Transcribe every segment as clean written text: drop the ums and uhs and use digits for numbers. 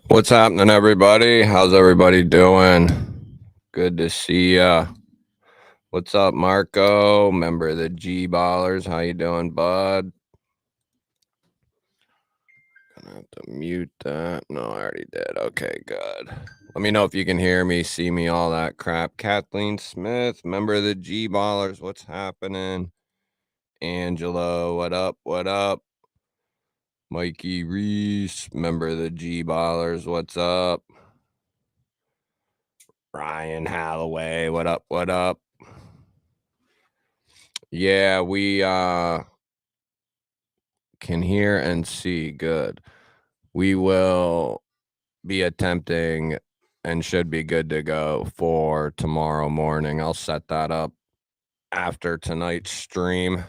What's happening, everybody? How's everybody doing? Good to see ya. What's up, Marco? Member of the G Ballers. How you doing, bud? Gonna have to mute that. No, I already did. Okay, good. Let me know if you can hear me, see me, all that crap. Kathleen Smith, member of the G Ballers. What's happening? Angelo, what up? What up? Mikey Reese, member of the G Ballers. What's up? Ryan Halloway, what up? What up? Yeah, we can hear and see. Good. We will be attempting and should be good to go for tomorrow morning. I'll set that up after tonight's stream.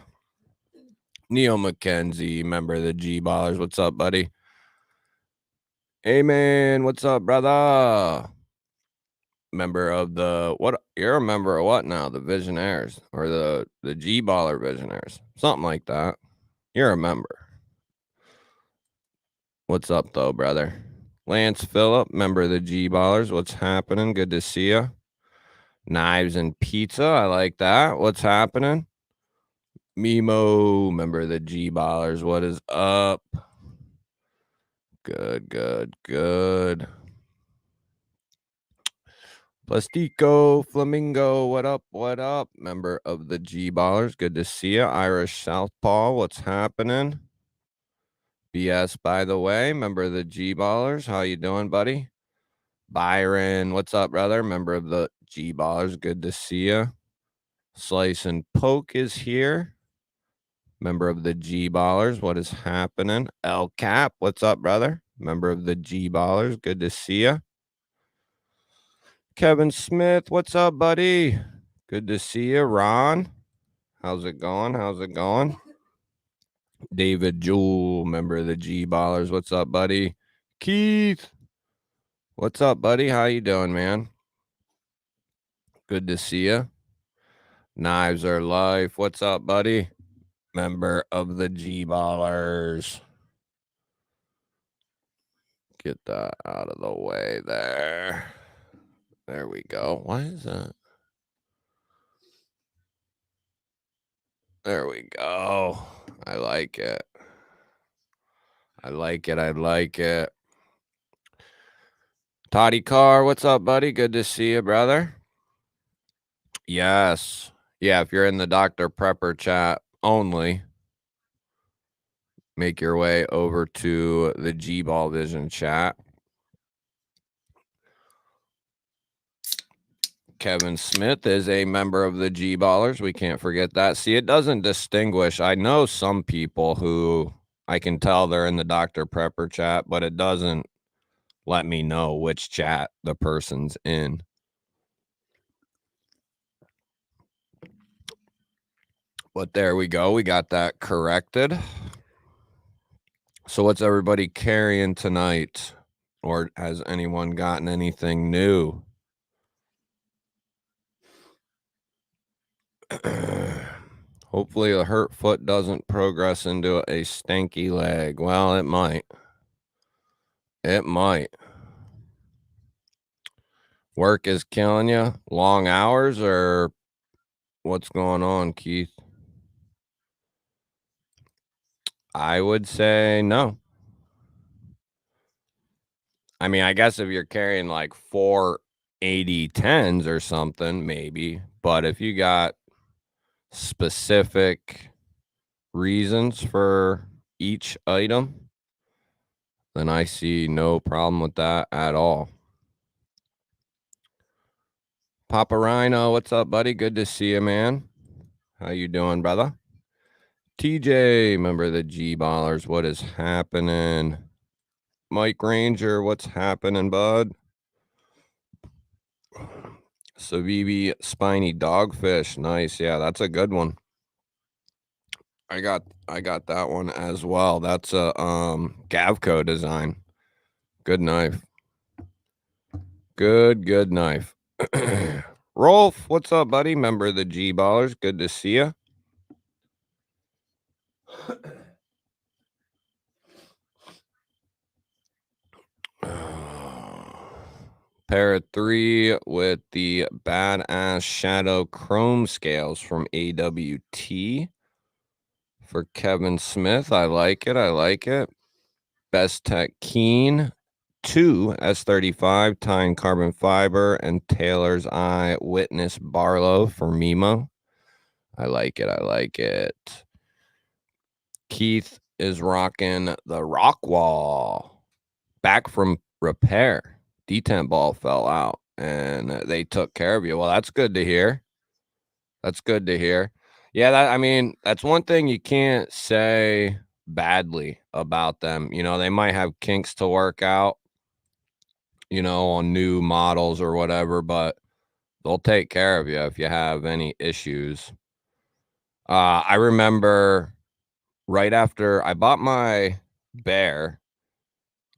Neil McKenzie, member of the G Ballers. What's up, buddy? Hey, man. What's up, brother? Member of the what? You're a member of what now? The Visionaires or the G Baller Visionaires? Something like that. You're a member. What's up, though, brother? Lance Phillip, member of the G Ballers. What's happening? Good to see you. Knives and Pizza. I like that. What's happening? Mimo, member of the G Ballers. What is up? Good, good, good. Plastico, Flamingo. What up? What up? Member of the G Ballers. Good to see you. Irish Southpaw. What's happening? BS, by the way, member of the G Ballers. How you doing, buddy? Byron, what's up, brother? Member of the G Ballers. Good to see you. Slice and Poke is here. Member of the G Ballers. What is happening? El Cap, what's up, brother? Member of the G Ballers. Good to see you. Kevin Smith, what's up, buddy? Good to see you. Ron, how's it going? How's it going? David Jewell, member of the G Ballers. What's up, buddy? Keith, what's up, buddy? How you doing, man? Good to see you. Knives are life. What's up, buddy? Member of the G Ballers. Get that out of the way there. There we go. Why is that? There we go. I like it. I like it. I like it. Toddy Carr, what's up, buddy? Good to see you, brother. Yes. Yeah, if you're in the Dr. Prepper chat only, make your way over to the G-Ball Vision chat. Kevin Smith is a member of the G Ballers. We can't forget that. See, it doesn't distinguish. I know some people who I can tell they're in the Dr. Prepper chat, but it doesn't let me know which chat the person's in. But there we go. We got that corrected. So what's everybody carrying tonight? Or has anyone gotten anything new? Hopefully a hurt foot doesn't progress into a stanky leg. Well, it might. It might. Work is killing you? Long hours or what's going on, Keith? I would say no. I mean, I guess if you're carrying like 480 10s or something, maybe. But if you got specific reasons for each item, then I see no problem with that at all. Papa Rhino, what's up, buddy? Good to see you, man. How you doing, brother? TJ, member of the G Ballers, what is happening? Mike Ranger, what's happening, bud? Savivi Spiny Dogfish, nice. Yeah, that's a good one. I got that one as well. That's a Gavco design. Good knife. Good knife. Rolf, what's up, buddy? Member of the G Ballers. Good to see you. Pair of 3 with the Badass Shadow Chrome scales from AWT for Kevin Smith. I like it. I like it. Best Tech Keen 2 S35 tying carbon fiber and Taylor's Eye Witness Barlow for Mimo. I like it. I like it. Keith is rocking the Rock Wall. Back from repair. Detent ball fell out and they took care of you. Well, that's good to hear. That's good to hear. Yeah, I mean, that's one thing you can't say badly about them. You know, they might have kinks to work out, you know, on new models or whatever, but they'll take care of you if you have any issues. I remember right after I bought my Bear,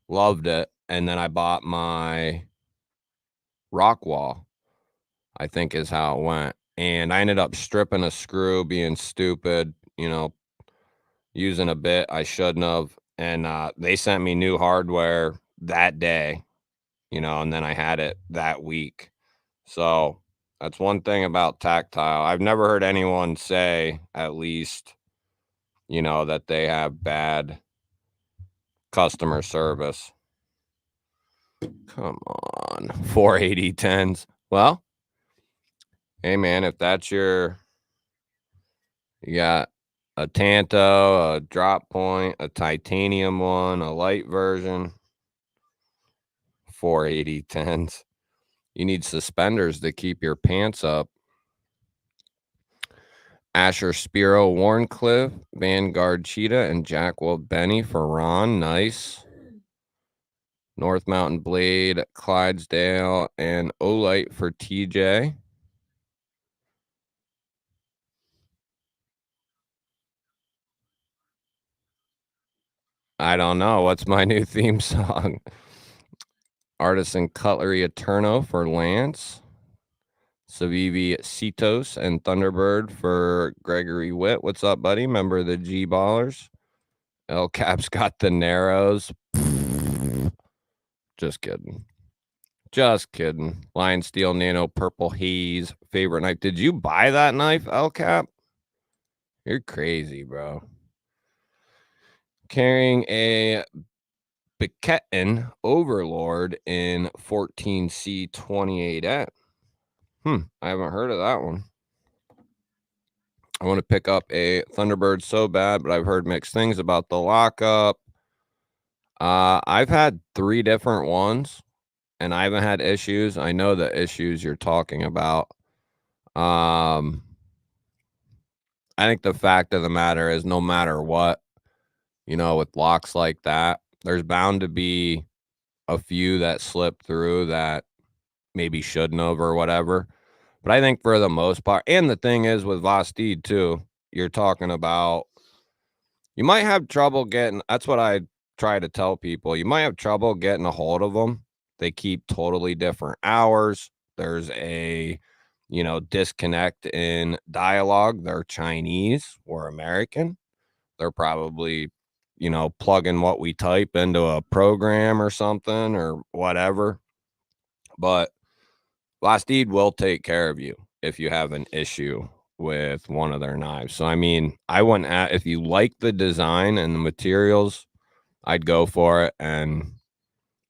loved it, and then I bought my Rock Wall, I think is how it went. And I ended up stripping a screw, being stupid, you know, using a bit I shouldn't have. And they sent me new hardware that day, you know, and then I had it that week. So that's one thing about Tactile. I've never heard anyone say, at least, you know, that they have bad customer service. Come on, 480 10s. Well, hey man, if that's you got a Tanto, a drop point, a titanium one, a light version, 480 10s. You need suspenders to keep your pants up. Asher Spiro Warncliffe, Vanguard Cheetah, and Jackwell Benny for Ron. Nice. North Mountain Blade, Clydesdale, and Olight for TJ. I don't know. What's my new theme song? Artisan Cutlery Eterno for Lance. Savivi Citos and Thunderbird for Gregory Witt. What's up, buddy? Member of the G Ballers. El Cap's got the Narrows. Just kidding. Just kidding. Lion Steel Nano Purple Haze. Favorite knife. Did you buy that knife, El Cap? You're crazy, bro. Carrying a Piquetin Overlord in 14C28F. I haven't heard of that one. I want to pick up a Thunderbird so bad, but I've heard mixed things about the lockup. I've had 3 different ones, and I haven't had issues. I know the issues you're talking about. I think the fact of the matter is no matter what, you know, with locks like that, there's bound to be a few that slip through that maybe shouldn't have or whatever. But I think for the most part, and the thing is with Vostede too, you're talking about, you might have trouble getting, that's what I try to tell people. You might have trouble getting a hold of them. They keep totally different hours. There's a, you know, disconnect in dialogue. They're Chinese. We're American. They're probably, you know, plugging what we type into a program or something or whatever. But Vlastede will take care of you if you have an issue with one of their knives. So, I mean, I wouldn't if you like the design and the materials, I'd go for it and,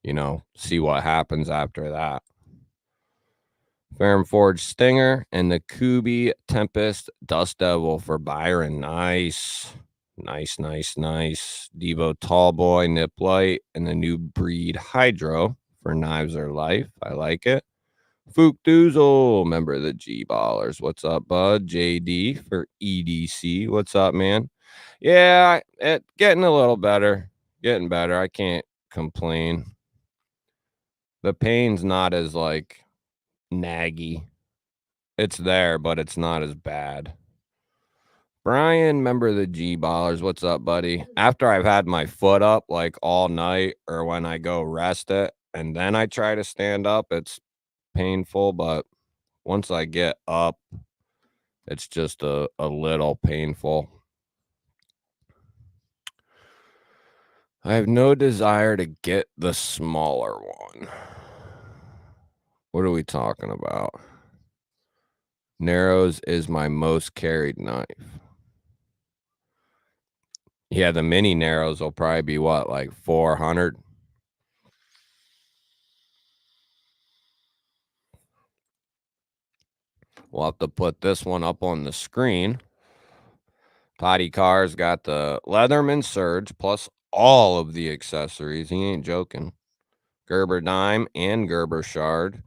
you know, see what happens after that. Ferrum Forge Stinger and the Kubey Tempest Dust Devil for Byron. Nice. Nice, nice, nice. Devo Tallboy Nip Light and the New Breed Hydro for Knives Are Life. I like it. Fook Doozle, member of the G Ballers. What's up, bud? JD for EDC. What's up, man? Yeah, getting a little better. Getting better. I can't complain. The pain's not as like naggy. It's there, but it's not as bad. Brian, member of the G Ballers. What's up, buddy? After I've had my foot up like all night or when I go rest it and then I try to stand up, it's painful, but once I get up, it's just a little painful. I have no desire to get the smaller one. What are we talking about? Narrows is my most carried knife. Yeah, the mini narrows will probably be what, like 400? We'll have to put this one up on the screen. Potty Car's got the Leatherman Surge plus all of the accessories. He ain't joking. Gerber Dime and Gerber Shard.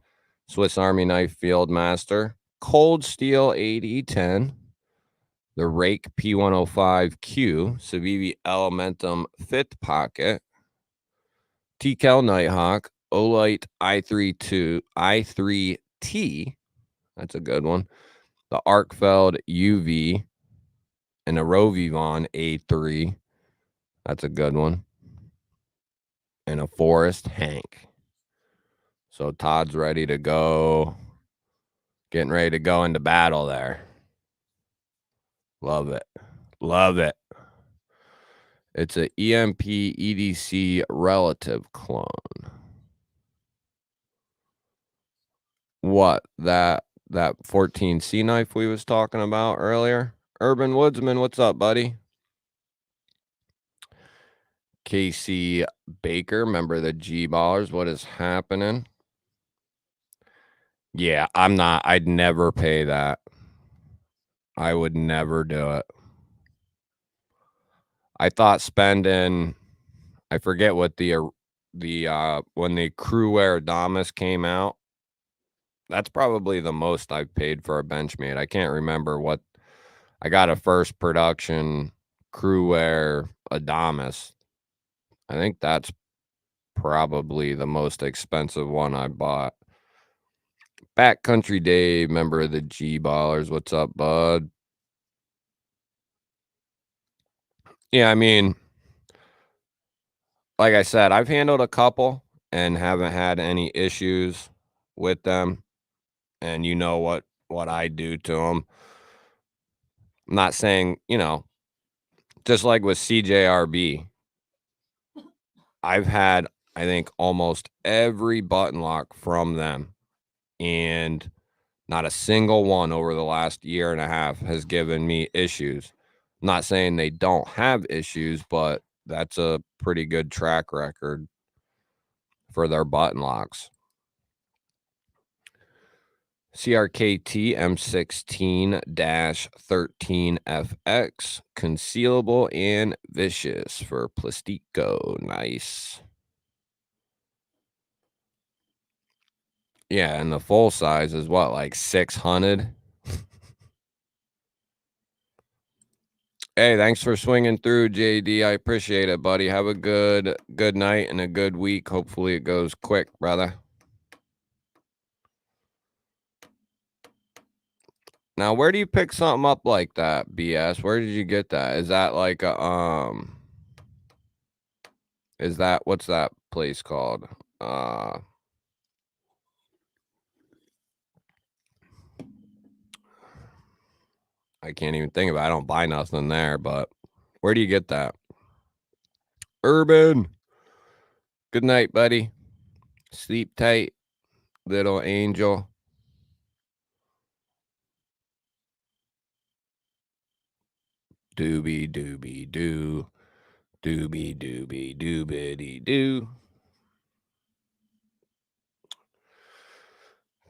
Swiss Army Knife Fieldmaster. Cold Steel 8010. The Rake P105Q. Civivi Elementum Fit Pocket. TCal Nighthawk. Olight I3T. That's a good one. The Arkfeld UV. And a Rovivon A3. That's a good one. And a Forest Hank. So Todd's ready to go. Getting ready to go into battle there. Love it. Love it. It's a EMP EDC relative clone. What? That 14C knife we was talking about earlier? Urban Woodsman, what's up, buddy? Casey Baker, member of the G-Ballers. What is happening? Yeah, I'd never pay that. I would never do it. I thought spending, I forget what when the Crewwear Adamas came out, that's probably the most I've paid for a Benchmade. I can't remember what, I got a first production Crewwear Adamas. I think that's probably the most expensive one I bought. Backcountry Dave, member of the G-Ballers. What's up, bud? Yeah, I mean, like I said, I've handled a couple and haven't had any issues with them. And you know what I do to them. I'm not saying, just like with CJRB, I've had, I think, almost every button lock from them. And not a single one over the last year and a half has given me issues. I'm not saying they don't have issues, but that's a pretty good track record for their button locks. CRKT M16-13FX, concealable and vicious for Plastico. Nice. Yeah, and the full size is what, like 600? Hey, thanks for swinging through, JD. I appreciate it, buddy. Have a good night and a good week. Hopefully it goes quick, brother. Now, where do you pick something up like that, BS? Where did you get that? Is that like a, what's that place called? I can't even think about it. I don't buy nothing there, but where do you get that? Urban. Good night, buddy. Sleep tight, little angel. Doobie doobie doo. Doobie doobie doobity doo.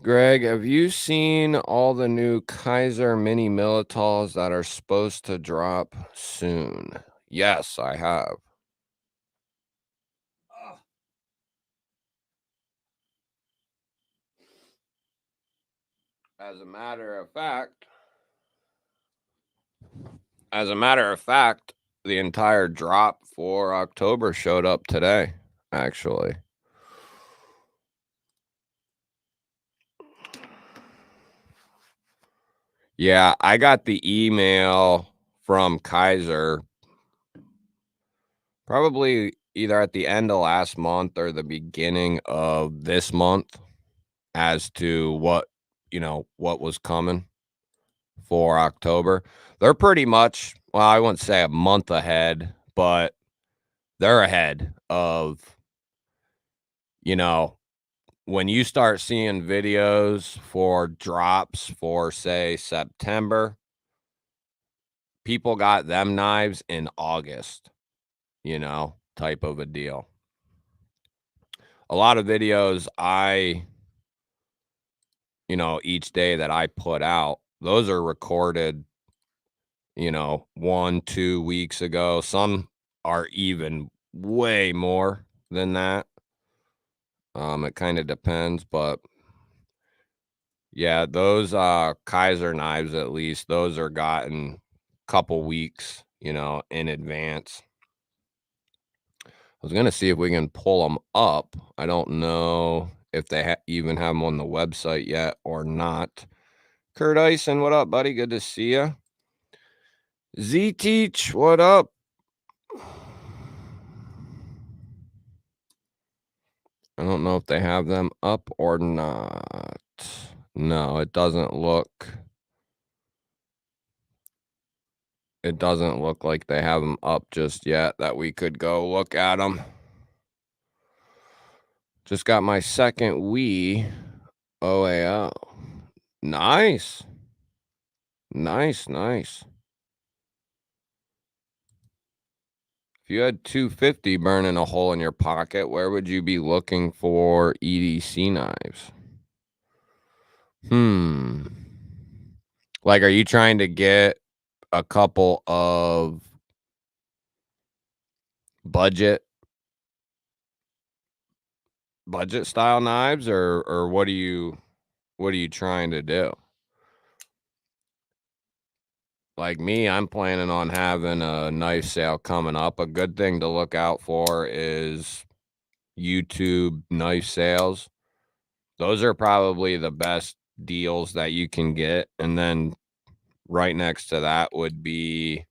Greg, have you seen all the new Kaiser mini Militals that are supposed to drop soon? Yes, I have. As a matter of fact, the entire drop for October showed up today, actually. Yeah, I got the email from Kaiser probably either at the end of last month or the beginning of this month as to what was coming for October. They're pretty much, well, I wouldn't say a month ahead, but they're ahead of, when you start seeing videos for drops for, say, September, people got them knives in August, you know, type of a deal. A lot of videos you know, each day that I put out, those are recorded, you know, 1-2 weeks ago. Some are even way more than that. It kind of depends, but yeah, those Kaiser knives, at least those are gotten couple weeks, you know, in advance. I was gonna see if we can pull them up. I don't know if they even have them on the website yet or not. Kurt Ison, what up, buddy? Good to see you. Z Teach, what up? I don't know if they have them up or not. No, it doesn't look like they have them up just yet that we could go look at them. Just got my second Wii OAO. Nice. Nice, nice. If you had 250 burning a hole in your pocket, where would you be looking for EDC knives? Like, are you trying to get a couple of budget style knives, or what are you trying to do? Like me, I'm planning on having a knife sale coming up. A good thing to look out for is YouTube knife sales. Those are probably the best deals that you can get. And then right next to that would be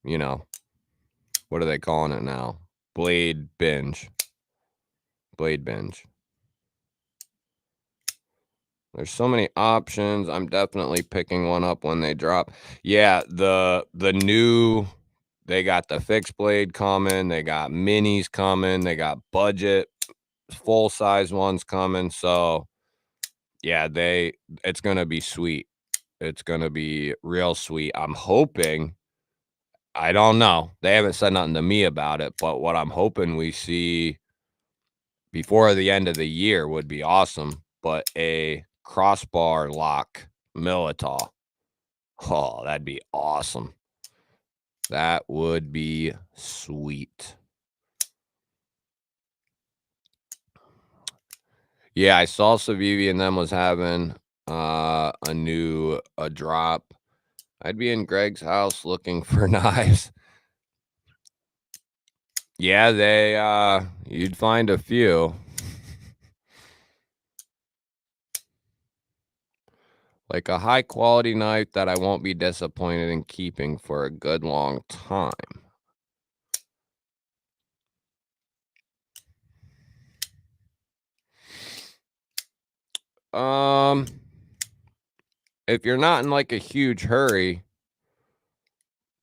you know, what are they calling it now? Blade binge. There's so many options. I'm definitely picking one up when they drop. Yeah, the new, they got the fixed blade coming, they got minis coming, they got budget full size ones coming. So yeah, it's gonna be sweet. It's gonna be real sweet. I'm hoping, I don't know, they haven't said nothing to me about it, but what I'm hoping we see before the end of the year would be awesome. But a crossbar lock Militao. Oh, that'd be awesome. That would be sweet. Yeah, I saw Savivi and them was having a drop. I'd be in Greg's house looking for knives. Yeah, you'd find a few. Like a high quality knife that I won't be disappointed in keeping for a good long time. If you're not in like a huge hurry,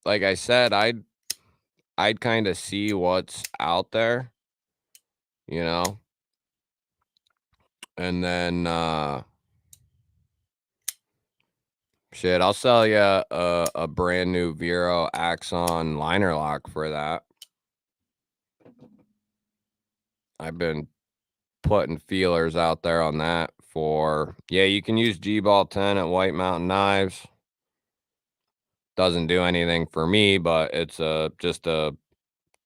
like I said, I'd kind of see what's out there, you know, and then shit, I'll sell you a brand new Vero Axon liner lock for that. I've been putting feelers out there on that for, yeah, you can use GBALL10 at White Mountain Knives. Doesn't do anything for me, but it's just a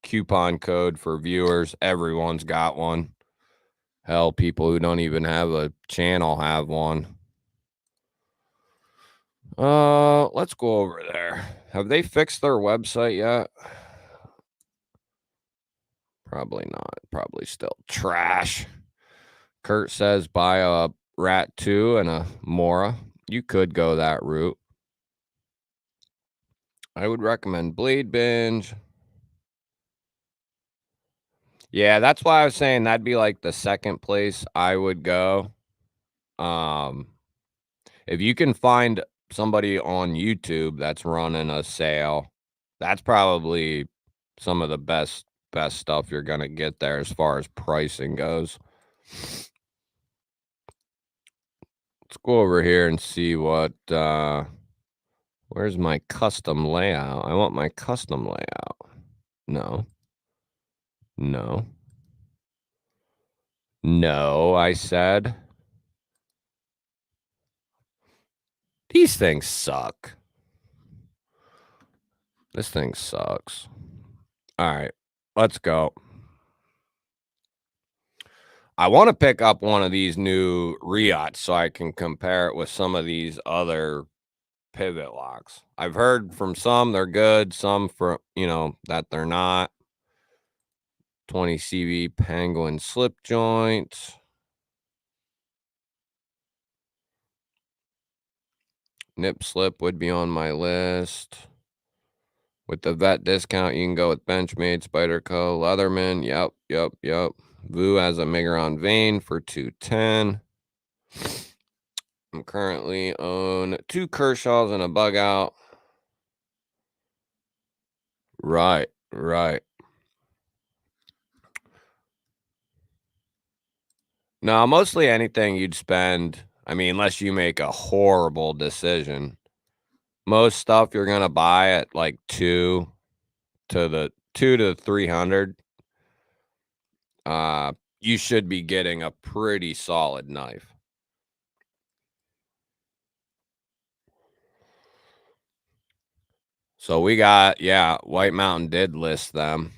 coupon code for viewers. Everyone's got one. Hell, people who don't even have a channel have one. Let's go over there. Have they fixed their website yet? Probably not. Probably still trash. Kurt says buy a Rat 2 and a Mora. You could go that route. I would recommend Blade Binge. Yeah, that's why I was saying that'd be like the second place I would go. If you can find somebody on YouTube that's running a sale, that's probably some of the best stuff you're gonna get there as far as pricing goes. Let's go over here and see what where's my custom layout? I want my custom layout. No. No. No, I said. These things suck. This thing sucks. All right, let's go. I want to pick up one of these new Riots so I can compare it with some of these other pivot locks. I've heard from some they're good, some for that they're not. 20 CV Penguin slip joint. Nip slip would be on my list. With the vet discount, you can go with Benchmade, Spyderco, Leatherman. Yep. Vu has a Migron vein for $210. I'm currently on 2 Kershaws and a bug out. Right. Now, mostly anything you'd spend, I mean, unless you make a horrible decision, most stuff you're going to buy at like 2 to 300. You should be getting a pretty solid knife. So we got, White Mountain did list them,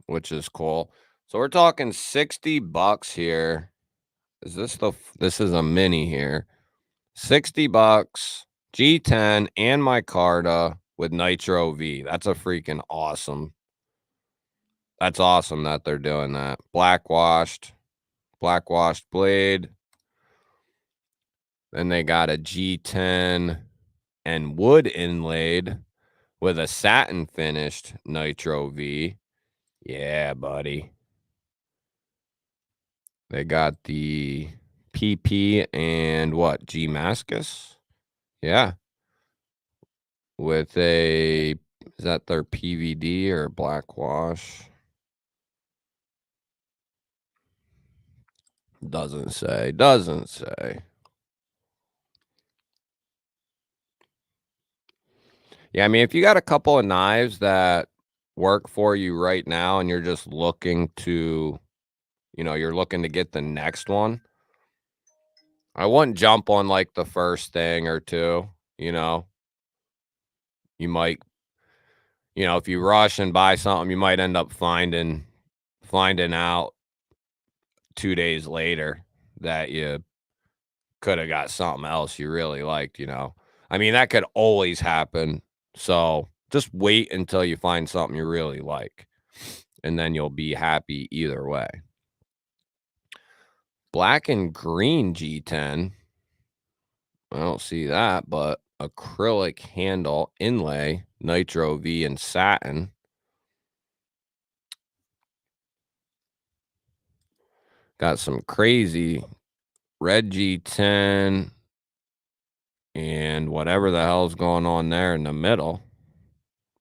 which is cool. So we're talking $60 here. Is this is a mini here. $60, G10 and micarta with Nitro V. That's a freaking awesome. That's awesome that they're doing that. Black washed blade. Then they got a G10 and wood inlaid with a satin finished Nitro V. Yeah, buddy. They got the PP and what? Damascus? Yeah. With a, is that their PVD or black wash? Doesn't say. Yeah, I mean, if you got a couple of knives that work for you right now and you're just looking to, you're looking to get the next one, I wouldn't jump on like the first thing or two, You might, if you rush and buy something, you might end up finding out 2 days later that you could have got something else you really liked, I mean, that could always happen. So just wait until you find something you really like, and then you'll be happy either way. Black and green G10. I don't see that, but acrylic handle inlay, Nitro V and satin. Got some crazy red G10 and whatever the hell's going on there in the middle.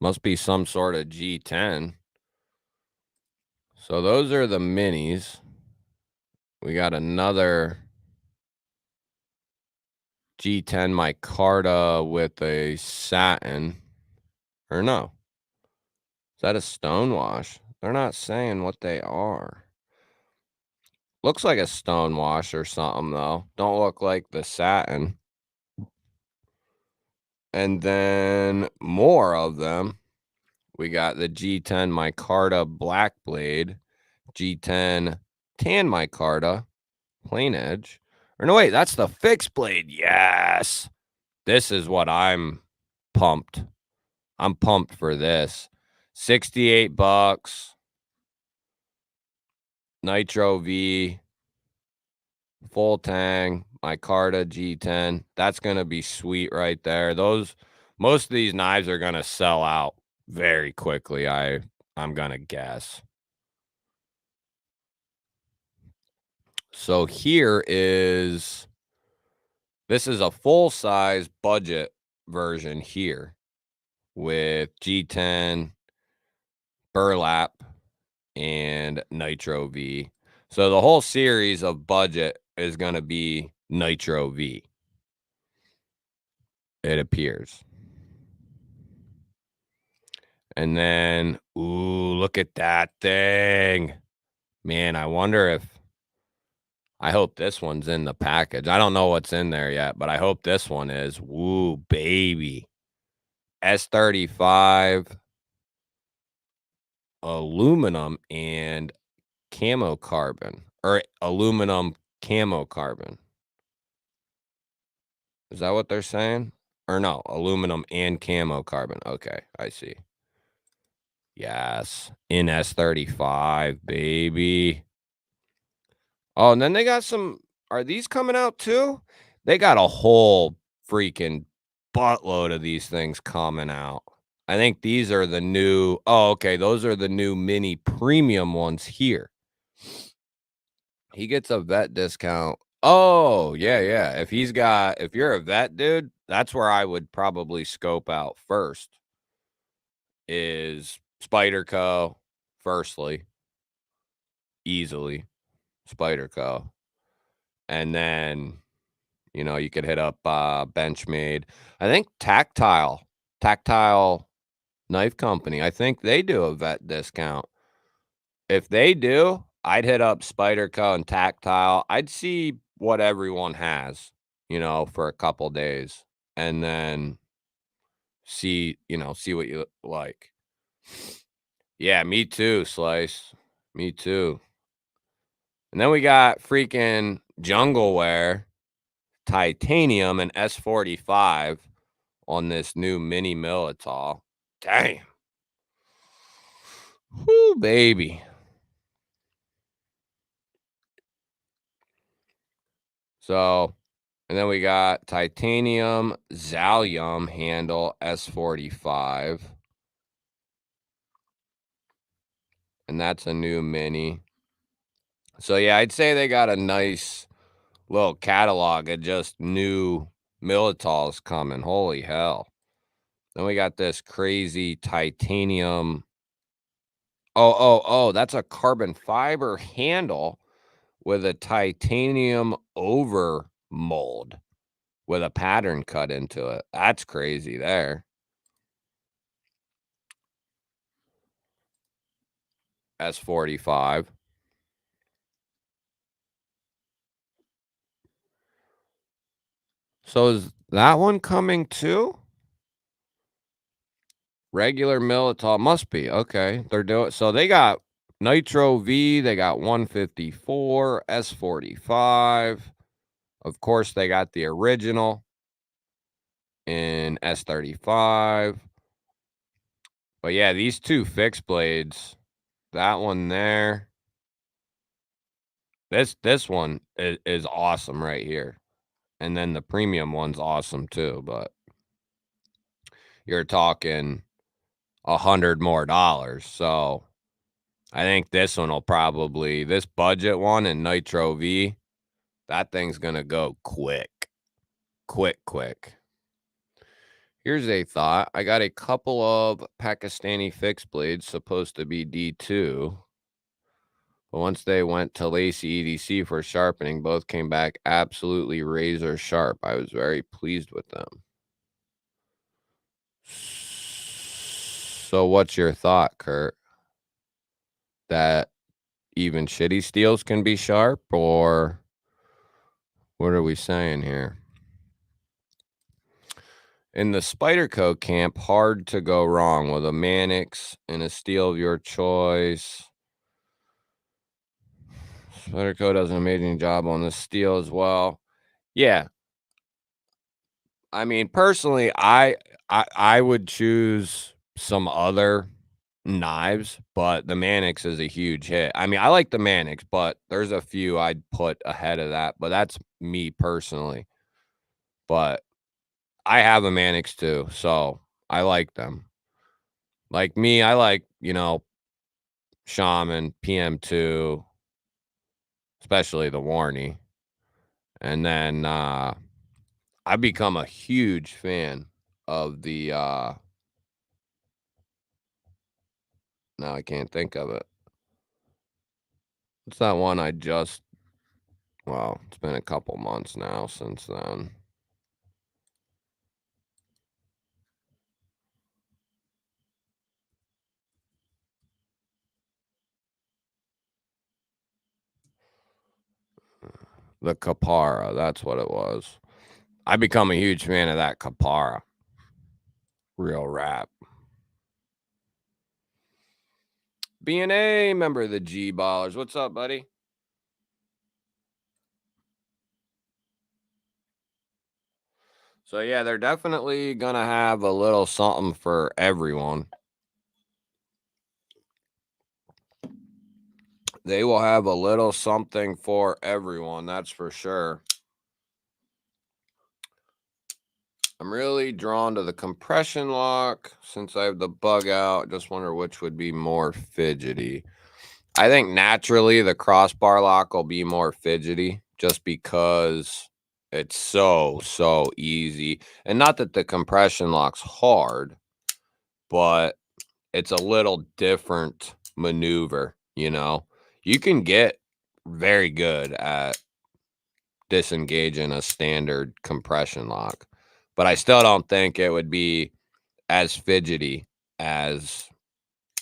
Must be some sort of G10. So those are the minis. We got another G10 micarta with a satin. Or no. Is that a stonewash? They're not saying what they are. Looks like a stonewash or something, though. Don't look like the satin. And then more of them. We got the G10 micarta black blade, G10 tan micarta, plain edge. Or no, wait, that's the fixed blade. Yes. This is what I'm pumped. I'm pumped for this. $68. Nitro V. Full tang. Micarta G10. That's going to be sweet right there. Most of these knives are going to sell out very quickly, I'm going to guess. So this is a full-size budget version here with G10 burlap, and Nitro V. So the whole series of budget is going to be Nitro V. It appears. And then, ooh, look at that thing. Man, I wonder if, I hope this one's in the package. I don't know what's in there yet, but I hope this one is. Woo, baby. S35 aluminum and camo carbon, or aluminum camo carbon. Is that what they're saying? Or no, aluminum and camo carbon. Okay, I see. Yes, in S35, baby. Oh, and then they got some, are these coming out too? They got a whole freaking buttload of these things coming out. I think these are the new, oh, okay, those are the new mini premium ones here. He gets a vet discount. Oh, yeah, yeah. If you're a vet, dude, that's where I would probably scope out first is Spyderco, firstly, easily, Spyderco. And then, you could hit up Benchmade. I think Tactile Knife Company, I think they do a vet discount. If they do, I'd hit up Spyderco and Tactile. I'd see what everyone has, for a couple days, and then see what you like. Yeah, me too, Slice. Me too. And then we got freaking Jungle Wear, titanium, and S45 on this new mini Militol. Damn. Whoo, baby. So, and then we got titanium Zalium handle S45. And that's a new mini. So, yeah, I'd say they got a nice little catalog of just new Militols coming. Holy hell. Then we got this crazy titanium. Oh, that's a carbon fiber handle with a titanium over mold with a pattern cut into it. That's crazy there. S45. So is that one coming too? Regular Militol must be. Okay. They're doing, so they got Nitro V, they got 154, S45. Of course, they got the original in S35. But yeah, these two fixed blades, that one there, this one is awesome right here. And then the premium one's awesome too, but you're talking $100 more. So I think this one will probably, this budget one in Nitro V, that thing's gonna go quick. Here's a thought. I got a couple of Pakistani fixed blades supposed to be D2. But once they went to Lacy EDC for sharpening, both came back absolutely razor sharp. I was very pleased with them. So what's your thought, Kurt? That even shitty steels can be sharp, or what are we saying here? In the Spyderco camp, hard to go wrong with a Mannix and a steel of your choice. Spyderco does an amazing job on the steel as well. Yeah. I mean, personally, I would choose some other knives, but the Mannix is a huge hit. I mean, I like the Mannix, but there's a few I'd put ahead of that, but that's me personally. But I have a Mannix too, so I like them. Like me, I like, Shaman, PM2, especially the Warney. And then I've become a huge fan of the Now I can't think of it. It's that one I just, well, it's been a couple months now since then. The Kapara, that's what it was. I become a huge fan of that Kapara. Real rap. B&A member of the G Ballers. What's up, buddy? So yeah, they're definitely gonna have a little something for everyone. They will have a little something for everyone, that's for sure. I'm really drawn to the compression lock since I have the bug out. Just wonder which would be more fidgety. I think naturally the crossbar lock will be more fidgety just because it's so easy. And not that the compression lock's hard, but it's a little different maneuver, you know. You can get very good at disengaging a standard compression lock, but I still don't think it would be as fidgety as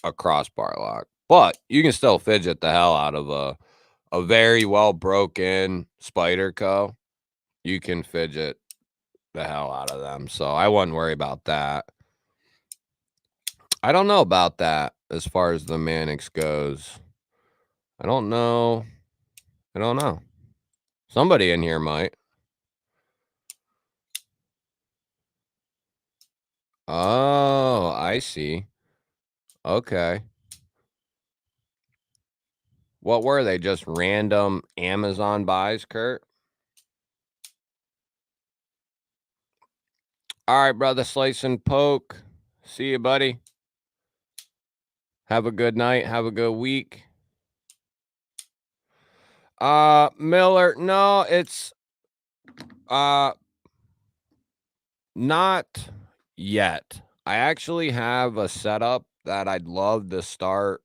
a crossbar lock. But you can still fidget the hell out of a very well broken Spyderco. You can fidget the hell out of them, so I wouldn't worry about that. I don't know about that as far as the Mannix goes. I don't know. I don't know. Somebody in here might. Oh, I see. Okay. What were they? Just random Amazon buys, Kurt? All right, brother. Slice and poke. See you, buddy. Have a good night. Have a good week. Miller. No, it's not yet. I actually have a setup that I'd love to start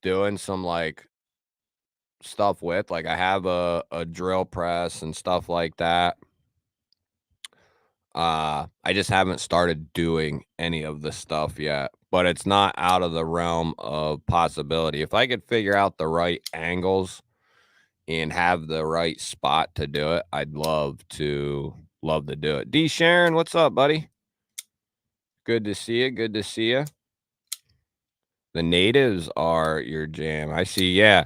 doing some like stuff with. Like I have a drill press and stuff like that. I just haven't started doing any of the stuff yet, but it's not out of the realm of possibility. If I could figure out the right angles and have the right spot to do it, I'd love to do it. D Sharon, what's up, buddy? Good to see you. Good to see you. The natives are your jam. I see. Yeah.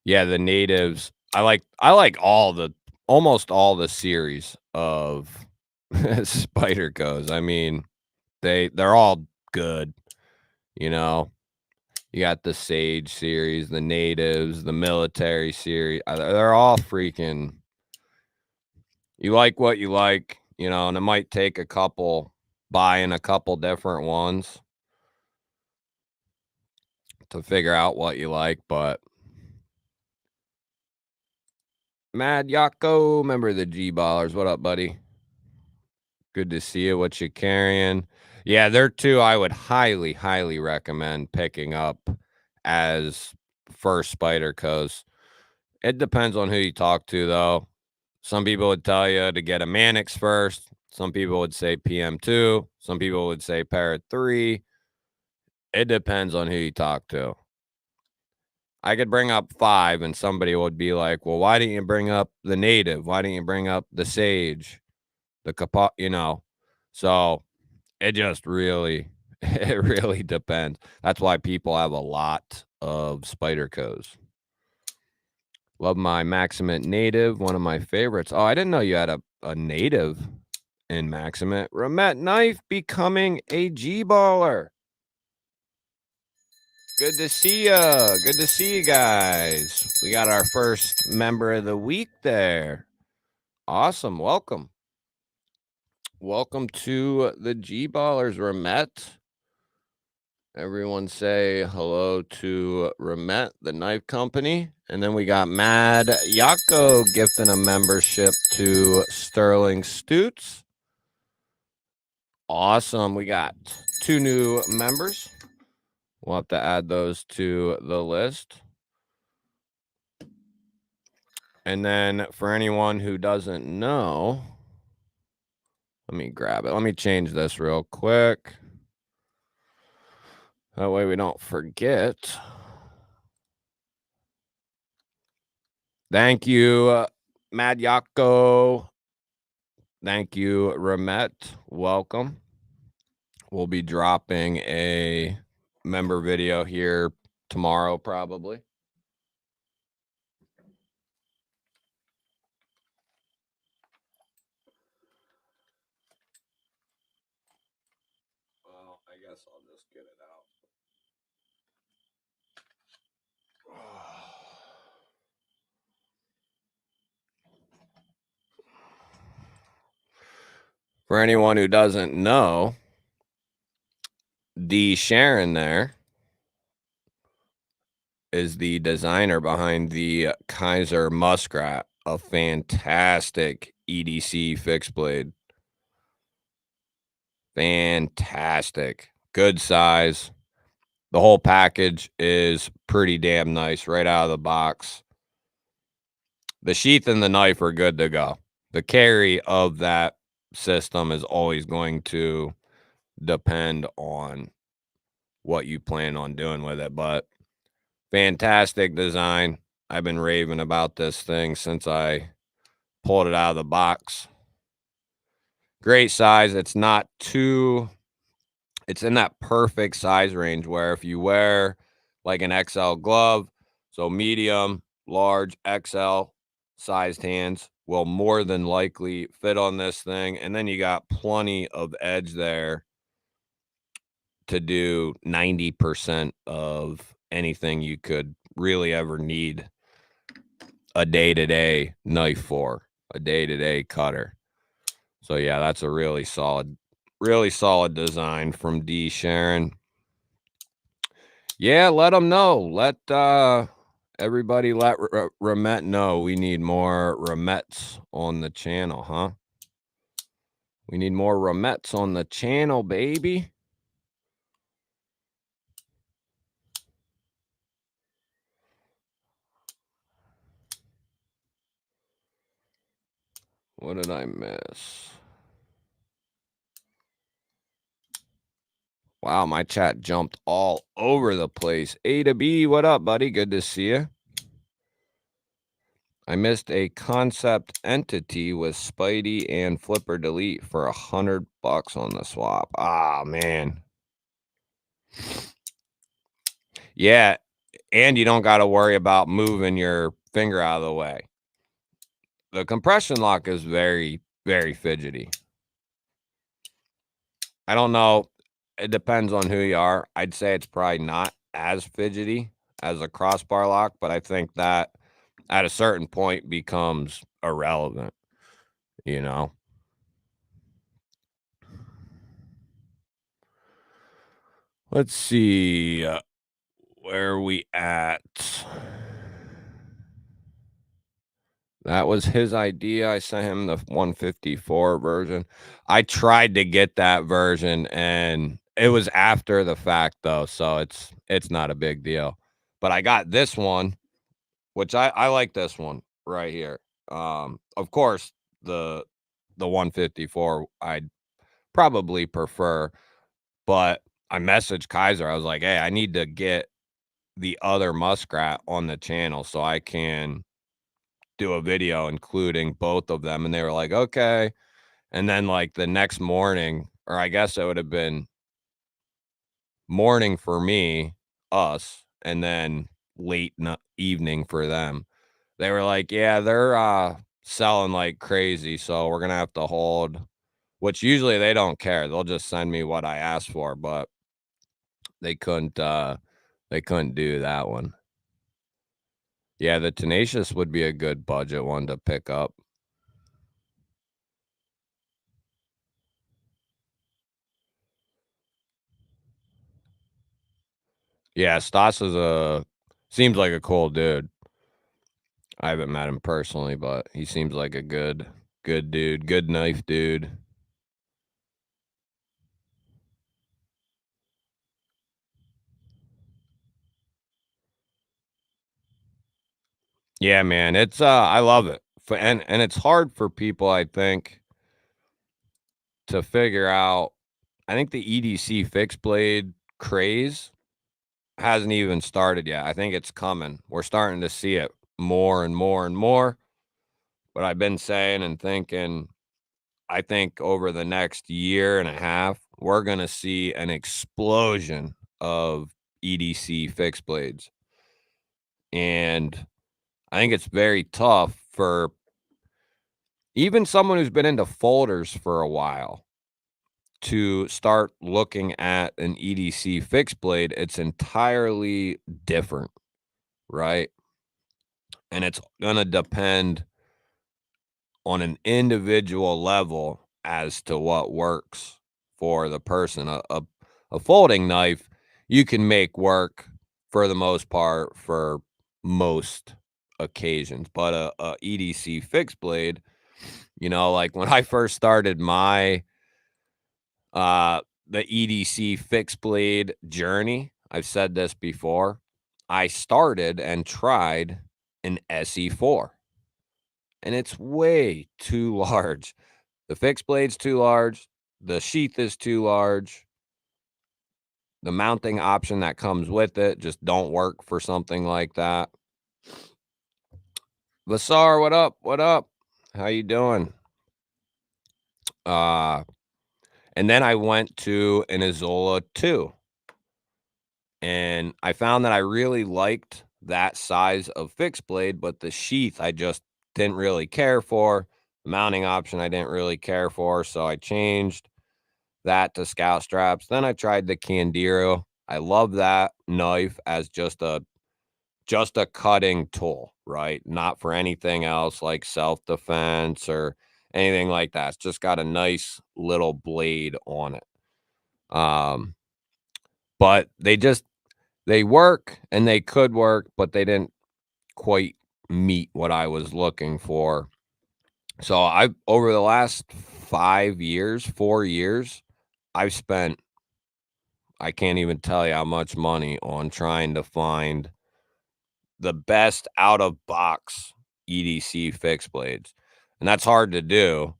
Yeah, the natives. I like almost all the series of Spydercos. I mean, they're all good, you know. You got the Sage series, the natives, the military series. They're all freaking, you like what you like, you know, and it might take buying a couple different ones to figure out what you like, but Mad Yako, member of the G Ballers. What up, buddy? Good to see you. What you carrying? Yeah, they're two I would highly recommend picking up as first Spydercos. It depends on who you talk to, though. Some people would tell you to get a Mannix first. Some people would say PM2. Some people would say Parrot 3. It depends on who you talk to. I could bring up 5 and somebody would be like, well, why didn't you bring up the native? Why didn't you bring up the Sage? The Kappa, you know? So it just really, it really depends. That's why people have a lot of Spydercos. Love my Maximate native, one of my favorites. Oh, I didn't know you had a native in Maximate. Remet Knife becoming a G-baller. Good to see ya. Good to see you guys. We got our first member of the week there. Awesome. Welcome. Welcome to the G-ballers, Remet. Everyone say hello to Remet, the knife company. And then we got Mad Yako gifting a membership to Sterling Stutes. Awesome. We got 2 new members. We'll have to add those to the list. And then for anyone who doesn't know, let me grab it. Let me change this real quick. That way we don't forget. Thank you, Mad Yako. Thank you, Ramet. Welcome. We'll be dropping a member video here tomorrow, probably. Well, I guess I'll just get it out. For anyone who doesn't know, D. Sharon there is the designer behind the Kaiser Muskrat, a fantastic EDC fixed blade. Fantastic. Good size. The whole package is pretty damn nice right out of the box. The sheath and the knife are good to go. The carry of that system is always going to depend on what you plan on doing with it, but fantastic design. I've been raving about this thing since I pulled it out of the box. Great size. It's not too, it's in that perfect size range where if you wear like an XL glove, so medium, large, XL sized hands will more than likely fit on this thing. And then you got plenty of edge there to do 90% of anything you could really ever need a day-to-day knife for, a day-to-day cutter. So yeah, that's a really solid design from D. Sharon. Yeah, let them know. Let everybody let Ramet know we need more Ramets on the channel, huh? We need more Ramets on the channel, baby. What did I miss? Wow, my chat jumped all over the place. A to B, what up, buddy? Good to see you. I missed a concept entity with Spidey and Flipper Delete for $100 on the swap. Ah, man. Yeah, and you don't got to worry about moving your finger out of the way. The compression lock is very, very fidgety. I don't know. It depends on who you are. I'd say it's probably not as fidgety as a crossbar lock, but I think that at a certain point becomes irrelevant, you know? Let's see. Where are we at? That was his idea. I sent him the 154 version. I tried to get that version, and it was after the fact, though, so it's not a big deal. But I got this one, which I like this one right here. Of course, the 154 I'd probably prefer, but I messaged Kaiser. I was like, hey, I need to get the other Muskrat on the channel so I can do a video including both of them. And they were like, okay. And then like the next morning, or I guess it would have been morning for me, us, and then late evening for them. They were like, yeah, they're selling like crazy, so we're gonna have to hold, which usually they don't care. They'll just send me what I asked for, but they couldn't do that one. Yeah, the Tenacious would be a good budget one to pick up. Yeah, Stas seems like a cool dude. I haven't met him personally, but he seems like a good dude, good knife dude. Yeah, man. It's I love it. And it's hard for people, I think, to figure out. I think the EDC fixed blade craze hasn't even started yet. I think it's coming. We're starting to see it more and more and more. But I've been saying and thinking, I think over the next year and a half, we're going to see an explosion of EDC fixed blades. And I think it's very tough for even someone who's been into folders for a while to start looking at an EDC fixed blade. It's entirely different, right? And it's going to depend on an individual level as to what works for the person. A folding knife you can make work for the most part for most occasions, but a EDC fixed blade, like when I first started my the EDC fixed blade journey, I've said this before, I started and tried an SE4, and it's way too large. The fixed blade's too large, the sheath is too large, the mounting option that comes with it just don't work for something like that. Vasar, what up? What up? How you doing? Uh, and then I went to an Isola 2, and I found that I really liked that size of fixed blade, but the sheath I just didn't really care for. The mounting option I didn't really care for, so I changed that to scout straps. Then I tried the Candiro. I love that knife as just a cutting tool, right? Not for anything else like self-defense or anything like that. It's just got a nice little blade on it. But they work and they could work, but they didn't quite meet what I was looking for. So I've over the last 4 years, I've spent, I can't even tell you how much money on trying to find the best out of box EDC fixed blades. And that's hard to do.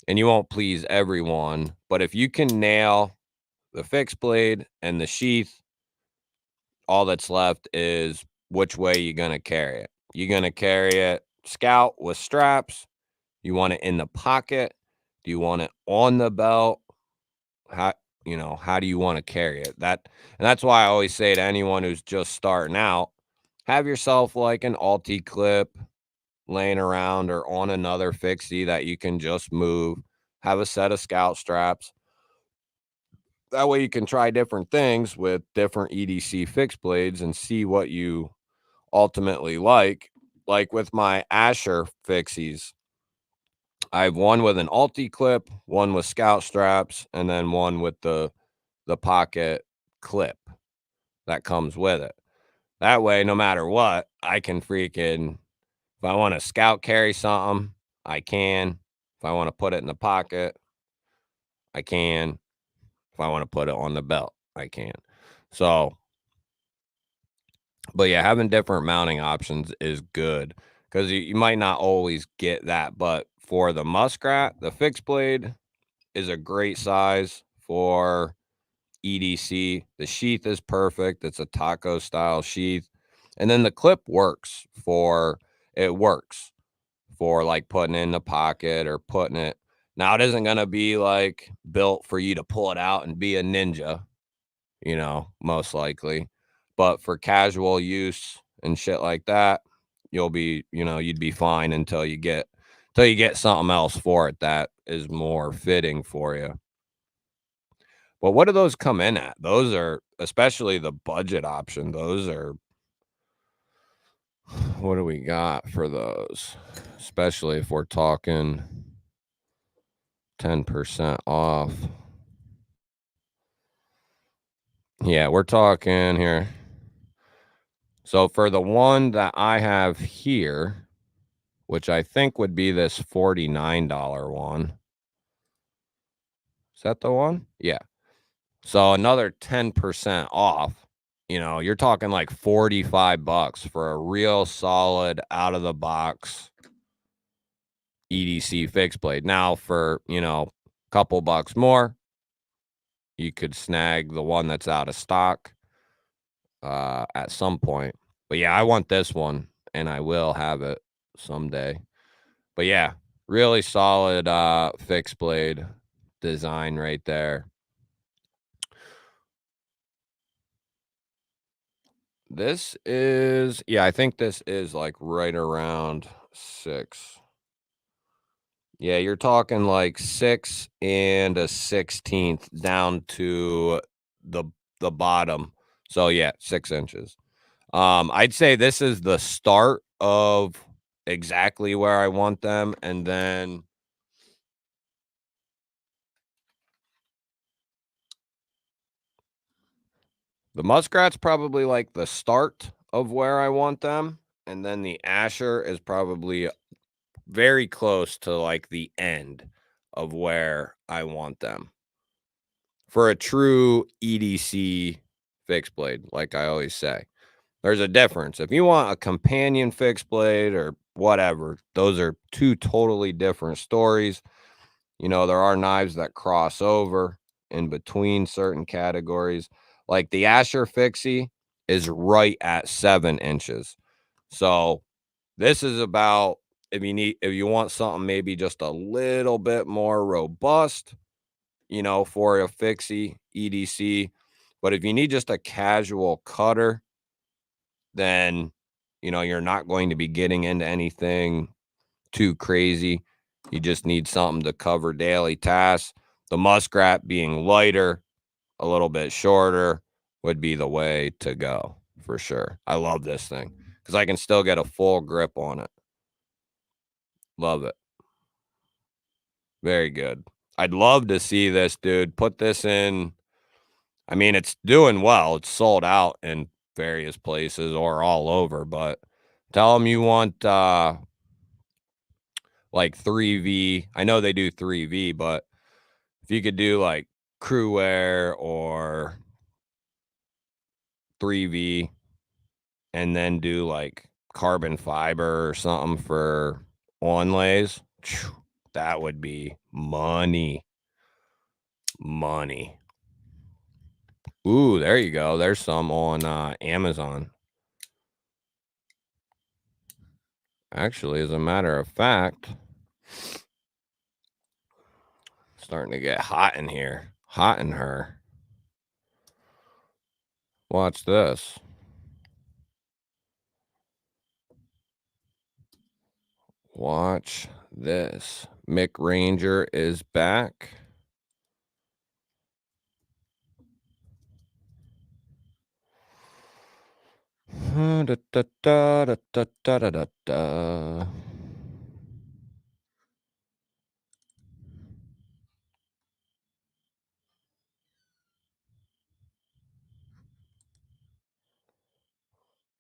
And you won't please everyone. But if you can nail the fixed blade and the sheath, all that's left is which way you're going to carry it. You're going to carry it scout with straps. You want it in the pocket. Do you want it on the belt? How do you want to carry it? And that's why I always say to anyone who's just starting out, have yourself like an Alti clip laying around or on another fixie that you can just move. Have a set of scout straps. That way you can try different things with different EDC fixed blades and see what you ultimately like. Like with my Asher fixies, I have one with an Alti clip, one with scout straps, and then one with the pocket clip that comes with it. That way, no matter what, I can freaking, if I want to scout carry something, I can. If I want to put it in the pocket, I can. If I want to put it on the belt, I can. So, but yeah, having different mounting options is good because you might not always get that. But for the Muskrat, the fixed blade is a great size for EDC. The sheath is perfect. It's a taco style sheath. And then the clip works for like putting it in the pocket or putting it. Now it isn't going to be like built for you to pull it out and be a ninja, most likely. But for casual use and shit like that, you'd be fine until you get something else for it that is more fitting for you. But what do those come in at? Those are, especially the budget option, those are, what do we got for those? Especially if we're talking 10% off. Yeah, we're talking here. So for the one that I have here, which I think would be this $49 one. Is that the one? Yeah. So another 10% off. you know, you're talking like $45 for a real solid out of the box EDC fixed blade. Now for, you know, a couple bucks more, you could snag the one that's out of stock at some point. But yeah, I want this one and I will have it someday. But yeah, really solid fixed blade design right there. This is, yeah, I think this is like right around 6. Yeah, you're talking like 6 and a 16th down to the the bottom. So yeah, 6 inches. I'd say this is the start of exactly where I want them, and then the Muskrat's probably like the start of where I want them, and then the Asher is probably very close to like the end of where I want them. For a true EDC fixed blade, like I always say. There's a difference. If you want a companion fixed blade or whatever, those are two totally different stories. You know, there are knives that cross over in between certain categories. Like the Asher Fixie is right at 7 inches. So this is about, if you want something maybe just a little bit more robust, you know, for a fixie EDC. But if you need just a casual cutter, then, you know, you're not going to be getting into anything too crazy. You just need something to cover daily tasks. The Muskrat being lighter, a little bit shorter, would be the way to go for sure. I love this thing because I can still get a full grip on it. Love it. Very good. I'd love to see this, dude. Put this in. I mean, it's doing well. It's sold out in various places or all over, but tell them you want like 3V. I know they do 3V, but if you could do like crew wear or 3V and then do like carbon fiber or something for onlays, that would be money. Money. Ooh, there you go. There's some on Amazon. Actually, as a matter of fact, starting to get hot in here. Hot in her. Watch this. Watch this. Mick Ranger is back. Da, da, da, da, da, da, da, da, da.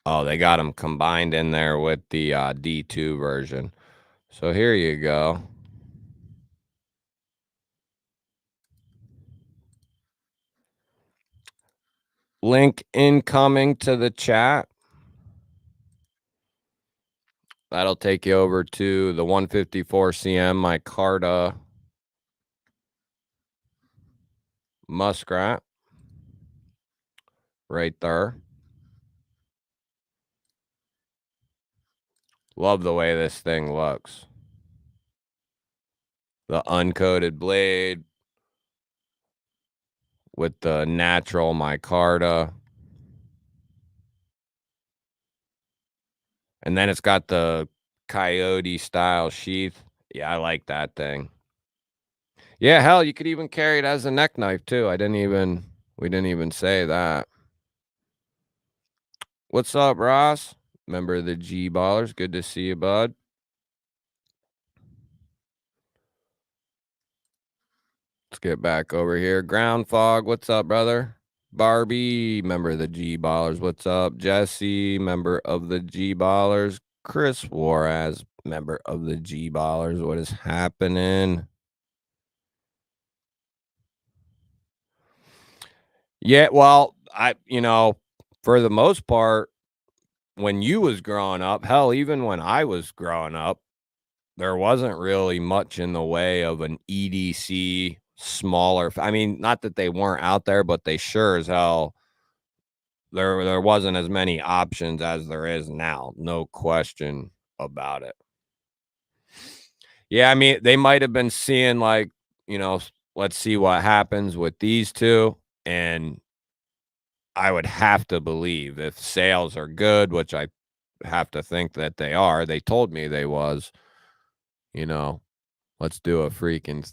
Oh, they got them combined in there with the D2 version. So here you go. Link incoming to the chat. That'll take you over to the 154 CM micarta Muskrat. Right there. Love the way this thing looks. The uncoated blade with the natural micarta. And then it's got the coyote style sheath. Yeah, I like that thing. Yeah, hell, you could even carry it as a neck knife too. We didn't even say that. What's up, Ross? Member of the G Ballers. Good to see you, bud. Let's get back over here. Ground Fog, what's up, brother? Barbie, member of the G Ballers. What's up? Jesse, member of the G Ballers. Chris Juarez, member of the G Ballers. What is happening? Yeah, well, for the most part, when you was growing up, hell, even when I was growing up, there wasn't really much in the way of an EDC smaller. I mean, not that they weren't out there, but they sure as hell there wasn't as many options as there is now. No question about it. Yeah, I mean, they might have been seeing like, let's see what happens with these two. And I would have to believe if sales are good, which I have to think that they are. They told me they was, let's do a freaking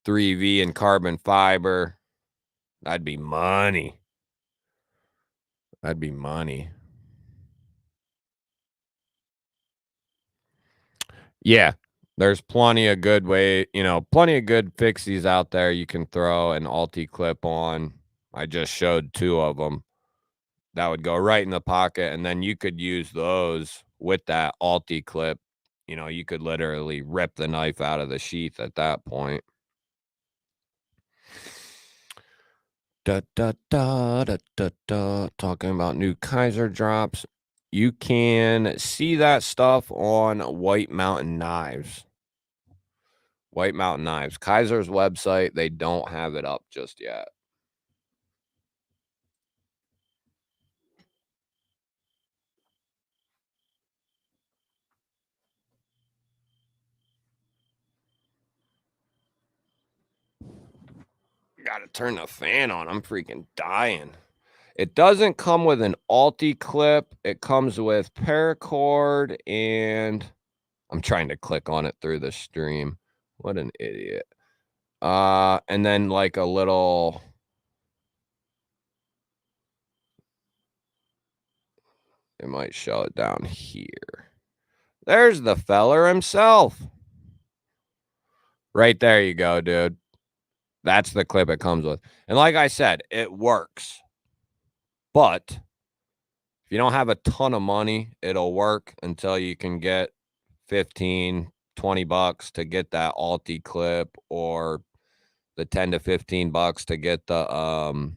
3V in carbon fiber. That'd be money. That'd be money. Yeah, there's plenty of good plenty of good fixies out there you can throw an Alti clip on. I just showed 2 of them. That would go right in the pocket, and then you could use those with that Alti clip. You could literally rip the knife out of the sheath at that point. Da, da, da, da, da, da. Talking about new Kaiser drops. You can see that stuff on White Mountain Knives. White Mountain Knives. Kaiser's website, they don't have it up just yet. Gotta turn the fan on. I'm freaking dying. It doesn't come with an Alti clip. It comes with Paracord, and I'm trying to click on it through the stream. What an idiot. And then like a little... It might show it down here. There's the feller himself. Right there you go, dude. That's the clip it comes with. And like I said, it works. But if you don't have a ton of money, it'll work until you can get 15, 20 bucks to get that Alti clip, or the 10 to 15 bucks to get the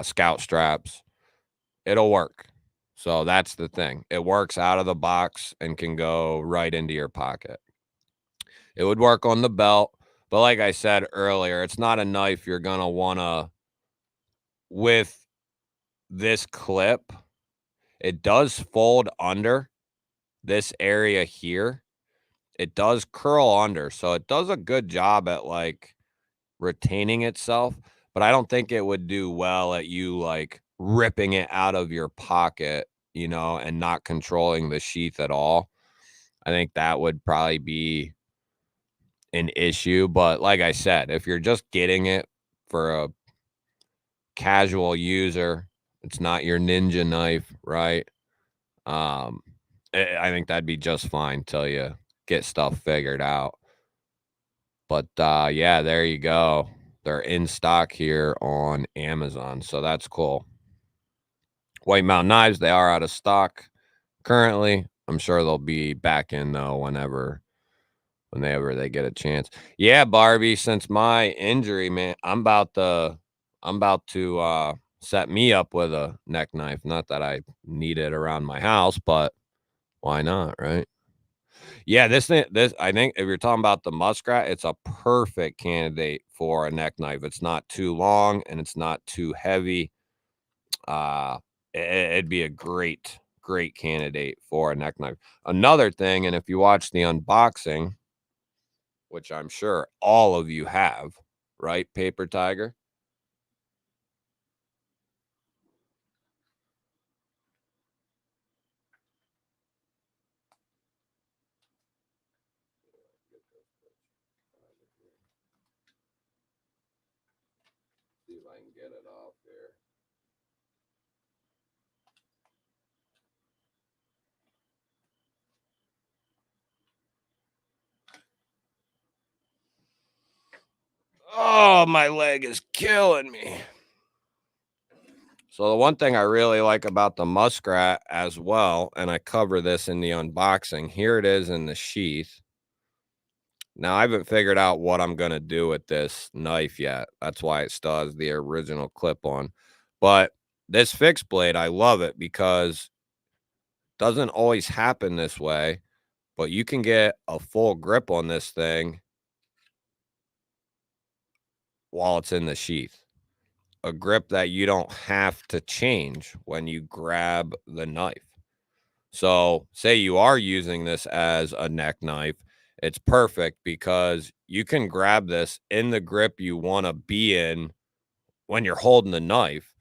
scout straps. It'll work. So that's the thing. It works out of the box and can go right into your pocket. It would work on the belt, but like I said earlier, it's not a knife you're going to want to, with this clip, it does fold under this area here. It does curl under, so it does a good job at like retaining itself, but I don't think it would do well at you like ripping it out of your pocket, and not controlling the sheath at all. I think that would probably be an issue. But like I said, if you're just getting it for a casual user, it's not your ninja knife, right? I think that'd be just fine till you get stuff figured out. But yeah, there you go. They're in stock here on Amazon, so that's cool. White Mountain Knives, they are out of stock currently. I'm sure they'll be back in though whenever they get a chance. Yeah, Barbie, since my injury, man, I'm about to set me up with a neck knife. Not that I need it around my house, but why not, right? Yeah, this I think if you're talking about the Muskrat, it's a perfect candidate for a neck knife. It's not too long and it's not too heavy. It'd be a great candidate for a neck knife. Another thing, and if you watch the unboxing, which I'm sure all of you have, right, Paper Tiger? See if I can get it off here. Oh, my leg is killing me. So the one thing I really like about the Muskrat as well, and I cover this in the unboxing, here it is in the sheath. Now, I haven't figured out what I'm gonna do with this knife yet. That's why it still has the original clip on. But this fixed blade, I love it because it doesn't always happen this way, but you can get a full grip on this thing while it's in the sheath. A grip that you don't have to change when you grab the knife. So, say you are using this as a neck knife, it's perfect because you can grab this in the grip you want to be in when you're holding the knife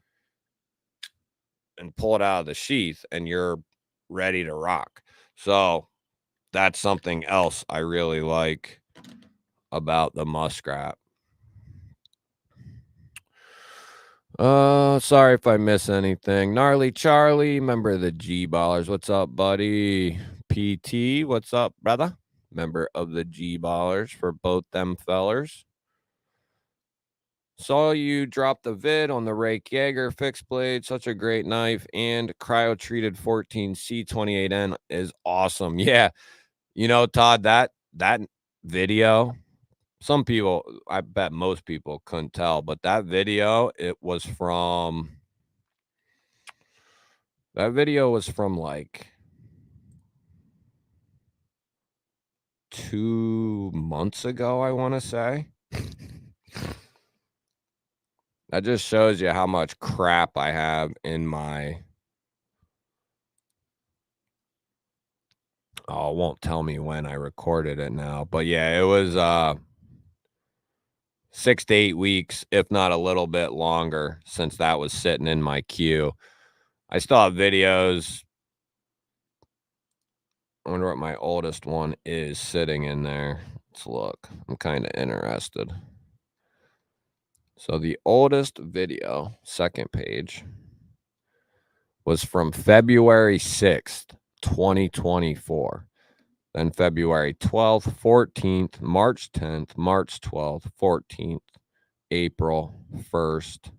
and pull it out of the sheath and you're ready to rock. So, that's something else I really like about the Muskrat. Sorry if I miss anything. Gnarly Charlie, member of the G Ballers. What's up, buddy? PT, what's up, brother? Member of the G Ballers for both them fellers. Saw you drop the vid on the Rake Jaeger fixed blade. Such a great knife. And cryo treated 14C28N is awesome. Yeah. You know, Todd, that video, some people, I bet most people couldn't tell, but that video, it was from like 2 months ago, I want to say. That just shows you how much crap I have in my... Oh, it won't tell me when I recorded it now. But yeah, it was 6 to 8 weeks, if not a little bit longer, since that was sitting in my queue. I still have videos. I wonder what my oldest one is sitting in there. Let's look. I'm kind of interested. So the oldest video, second page, was from February 6th, 2024. Then February 12th, 14th, March 10th, March 12th, 14th, April 1st.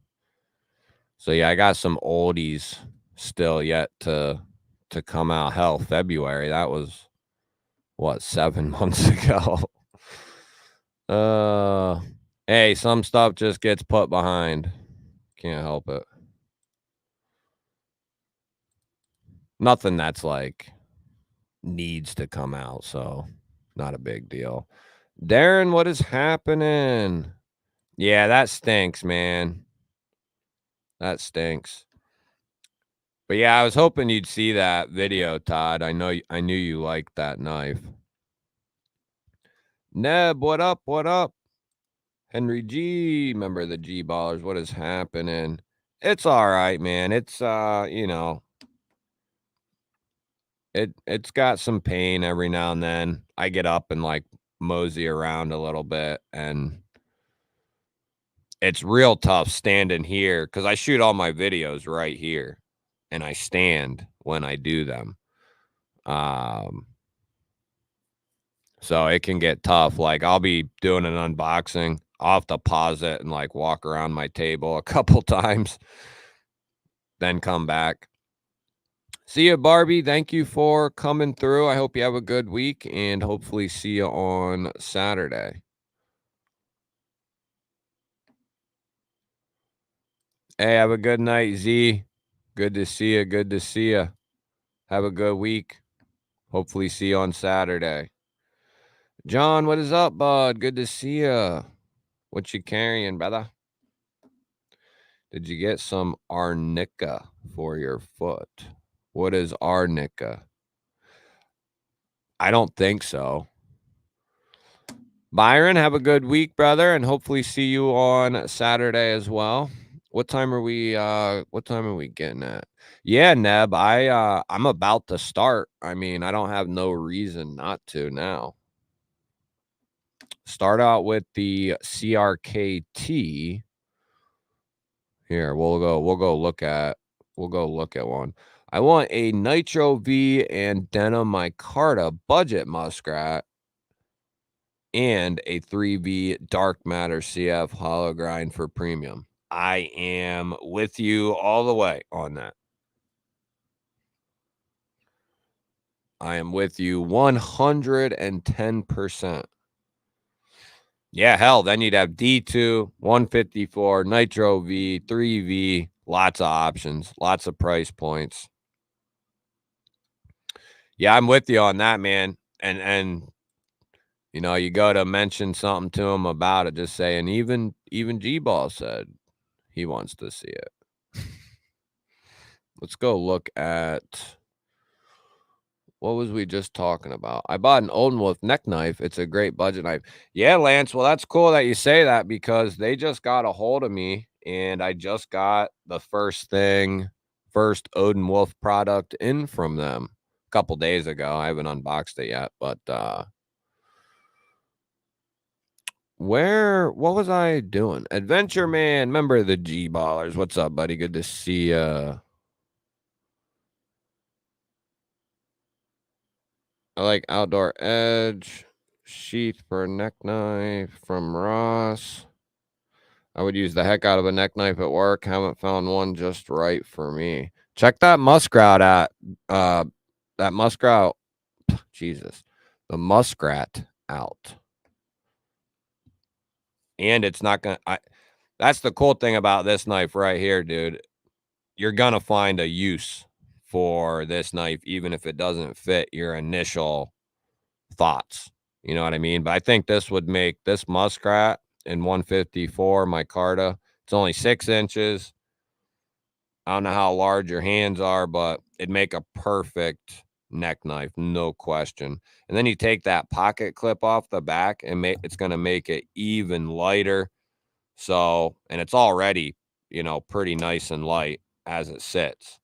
So yeah, I got some oldies still yet to come out. Hell, February, that was what, 7 months ago. Hey, some stuff just gets put behind. Can't help it. Nothing that's like needs to come out, so not a big deal. Darren, what is happening? Yeah, that stinks, man. That stinks. But yeah, I was hoping you'd see that video, Todd. I knew you liked that knife. Neb, what up? What up? Henry G, member of the G Ballers. What is happening? It's all right, man. It's you know, it's got some pain every now and then. I get up and like mosey around a little bit, and it's real tough standing here because I shoot all my videos right here and I stand when I do them. So it can get tough. Like I'll be doing an unboxing. I'll have to pause it and like walk around my table a couple times, then come back. See you, Barbie. Thank you for coming through. I hope you have a good week and hopefully see you on Saturday. Hey, have a good night, Z. Good to see you. Good to see you. Have a good week. Hopefully see you on Saturday. John, what is up, bud? Good to see you. What you carrying, brother? Did you get some arnica for your foot? What is arnica? I don't think so. Byron, have a good week, brother, and hopefully see you on Saturday as well. What time are we getting at? Yeah, Neb, I'm about to start. I mean, I don't have no reason not to now. Start out with the CRKT. Here, we'll go look at one. I want a Nitro V and Denim Micarta budget Muskrat and a 3V Dark Matter CF hollow grind for premium. I am with you all the way on that. I am with you 110%. Yeah, hell, then you'd have D2, 154, Nitro V, 3V, lots of options, lots of price points. Yeah, I'm with you on that, man. And you know, you go to mention something to him about it, just saying, even G-Ball said he wants to see it. Let's go look at what was we just talking about? I bought an Olden Wolf neck knife. It's a great budget knife. Yeah, Lance. Well, that's cool that you say that because they just got a hold of me and I just got the first Odin Wolf product in from them a couple days ago. I haven't unboxed it yet, but what was I doing? Adventure Man, member of the G Ballers. What's up, buddy? Good to see you. I like Outdoor Edge, sheath for a neck knife from Ross. I would use the heck out of a neck knife at work. Haven't found one just right for me. Check that Muskrat that Muskrat. Jesus, the Muskrat out. And it's not gonna. That's the cool thing about this knife right here, dude. You're gonna find a use for this knife, even if it doesn't fit your initial thoughts. You know what I mean? But I think this would make this Muskrat in 154 micarta. It's only 6 inches. I don't know how large your hands are, but it'd make a perfect neck knife, no question. And then you take that pocket clip off the back and it's going to make it even lighter. So, and it's already, you know, pretty nice and light as it sits.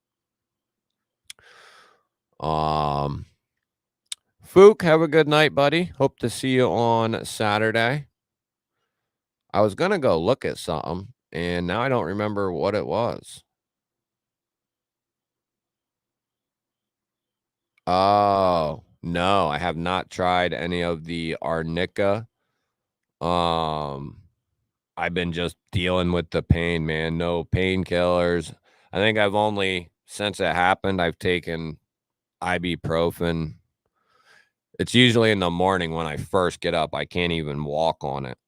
Fook, have a good night, buddy. Hope to see you on Saturday. I was going to go look at something, and now I don't remember what it was. Oh, no, I have not tried any of the Arnica. I've been just dealing with the pain, man. No painkillers. I think I've only, since it happened, I've taken ibuprofen. It's usually in the morning when I first get up. I can't even walk on it.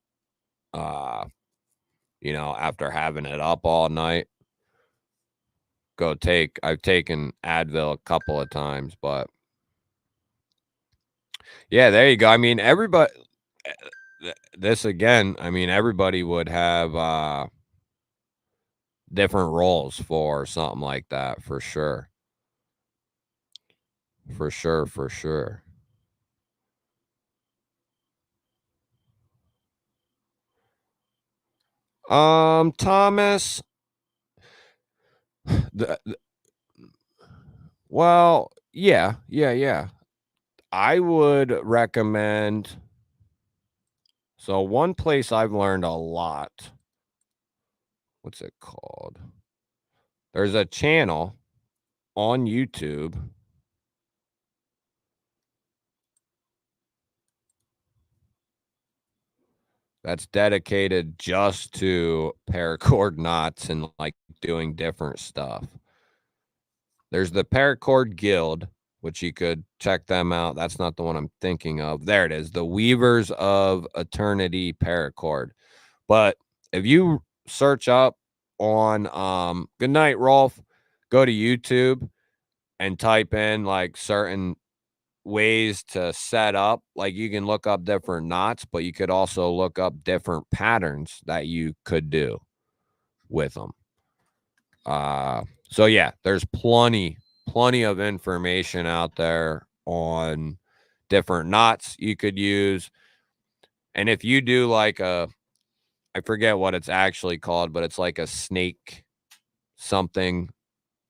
You know, after having it up all night. I've taken Advil a couple of times, but yeah, there you go. I mean, everybody this again, I mean, everybody would have different roles for something like that for sure. For sure, for sure. Thomas, the well, yeah. I would recommend so one place I've learned a lot. What's it called? There's a channel on YouTube. That's dedicated just to paracord knots and like doing different stuff. There's the Paracord Guild, which you could check them out. That's not the one I'm thinking of. There it is. The Weavers of Eternity Paracord. But if you search up on Good Night Rolf, go to YouTube and type in like certain ways to set up. Like you can look up different knots, but you could also look up different patterns that you could do with them. So yeah, there's plenty of information out there on different knots you could use. And if you do like I forget what it's actually called, but it's like a snake something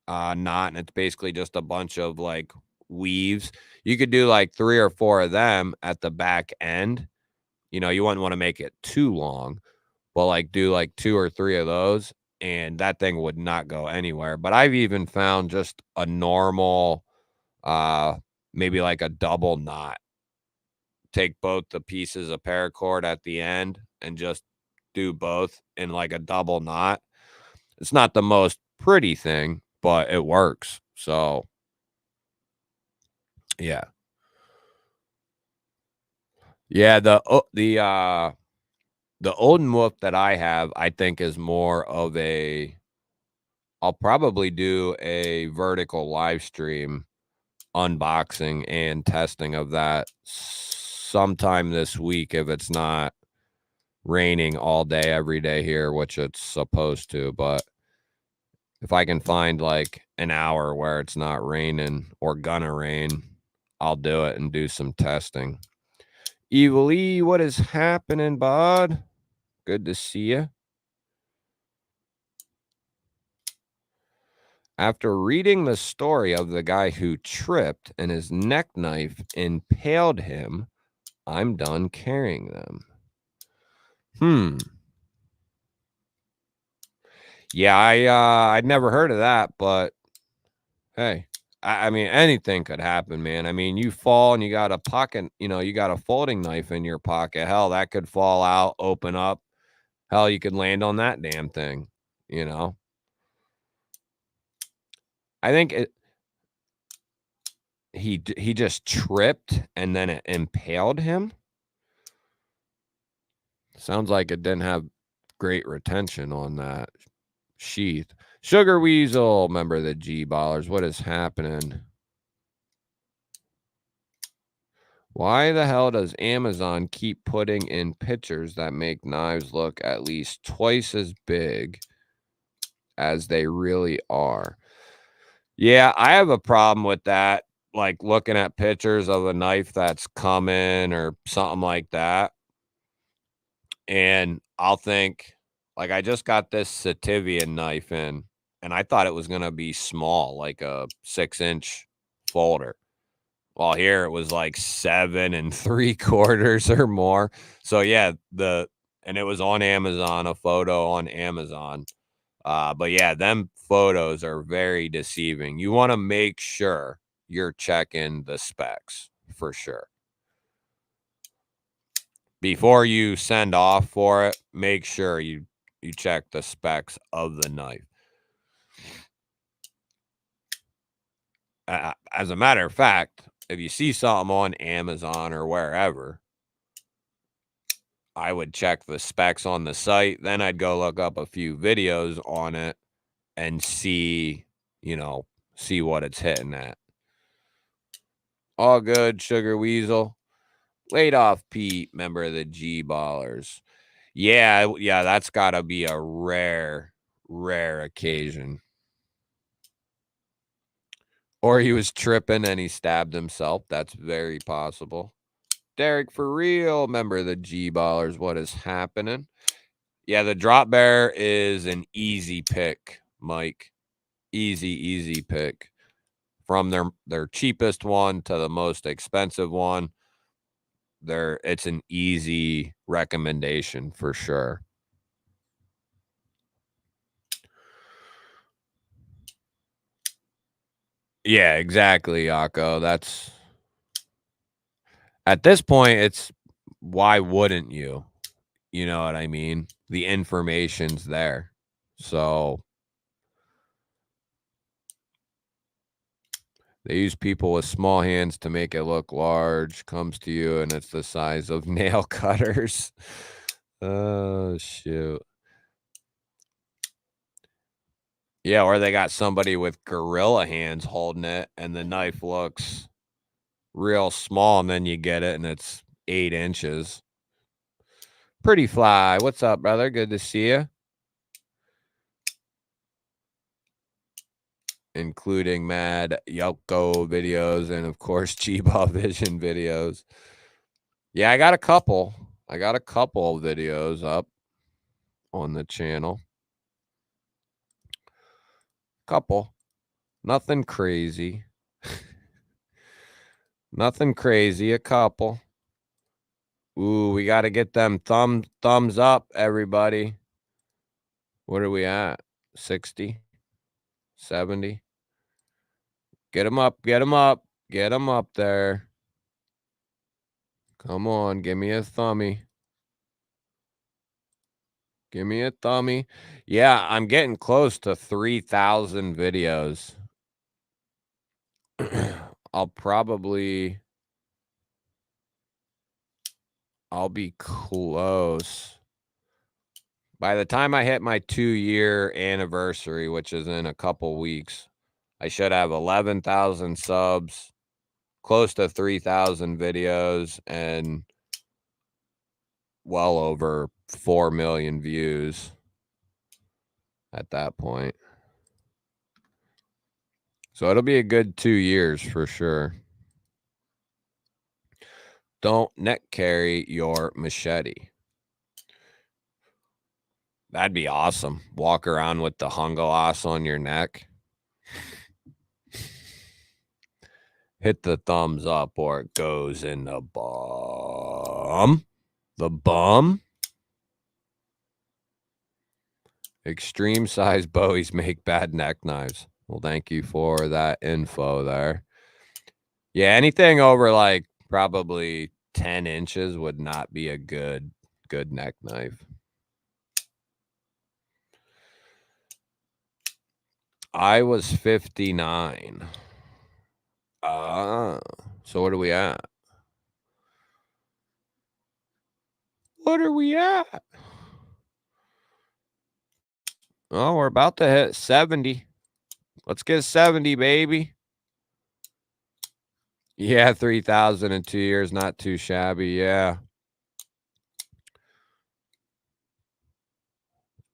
knot, and it's basically just a bunch of like weaves. You could do like 3 or 4 of them at the back end. You know, you wouldn't want to make it too long, but like do like 2 or 3 of those and that thing would not go anywhere. But I've even found just a normal maybe like a double knot. Take both the pieces of paracord at the end and just do both in like a double knot. It's not the most pretty thing, but it works. So, yeah. Yeah, the The Odin Wolf that I have, I think, is more of a. I'll probably do a vertical live stream unboxing and testing of that sometime this week if it's not raining all day every day here, which it's supposed to. But if I can find like an hour where it's not raining or gonna rain, I'll do it and do some testing. Evil E, what is happening, bud? Good to see you. After reading the story of the guy who tripped and his neck knife impaled him, I'm done carrying them. Yeah, I'd never heard of that, but hey, I mean, anything could happen, man. I mean, you fall and you got a pocket, you got a folding knife in your pocket. Hell, that could fall out, open up. Hell, you could land on that damn thing, I think he just tripped and then it impaled him. Sounds like it didn't have great retention on that sheath. Sugar Weasel, member of the G Ballers. What is happening? Why the hell does Amazon keep putting in pictures that make knives look at least twice as big as they really are? Yeah, I have a problem with that. Like looking at pictures of a knife that's coming or something like that. And I'll think, like, I just got this Sativian knife in, and I thought it was going to be small, like a 6-inch folder. Well, here it was like 7 3/4 or more. So yeah, and it was on Amazon, a photo on Amazon. But yeah, them photos are very deceiving. You want to make sure you're checking the specs for sure. Before you send off for it, make sure you check the specs of the knife. As a matter of fact, if you see something on Amazon or wherever, I would check the specs on the site. Then I'd go look up a few videos on it and see what it's hitting at. All good, Sugar Weasel. Laid off Pete, member of the G Ballers. Yeah, that's got to be a rare occasion. Or he was tripping and he stabbed himself. That's very possible. Derek, for real, member of the G Ballers. What is happening? Yeah, the Drop Bear is an easy pick, Mike. Easy pick. From their cheapest one to the most expensive one, it's an easy recommendation for sure. Yeah, exactly, Yako. That's at this point, it's why wouldn't you? You know what I mean? The information's there. So they use people with small hands to make it look large. Comes to you and it's the size of nail cutters. Oh, shoot. Yeah, or they got somebody with gorilla hands holding it and the knife looks real small and then you get it and it's 8 inches. Pretty Fly. What's up, brother? Good to see you. Including Mad Yelko videos and, of course, G-Ball Vision videos. Yeah, I got a couple. of videos up on the channel. Couple. Nothing crazy. Nothing crazy. A couple. Ooh, we got to get them thumbs up, everybody. What are we at? 60? 70? Get them up. Get them up. Get them up there. Come on. Give me a thumbie. Give me a thumbie. Yeah, I'm getting close to 3,000 videos. I'll be close. By the time I hit my 2-year anniversary, which is in a couple weeks, I should have 11,000 subs, close to 3,000 videos, and well over 4 million views at that point. So it'll be a good 2 years for sure. Don't neck carry your machete. That'd be awesome. Walk around with the hungalas on your neck. Hit the thumbs up or it goes in the bum. The bum. Extreme size bowies make bad neck knives. Well, thank you for that info there. Yeah, anything over like probably 10 inches would not be a good neck knife. I was 59. So what are we at? What are we at? Oh, we're about to hit 70. Let's get 70, baby. Yeah, 3,000 in 2 years. Not too shabby. Yeah.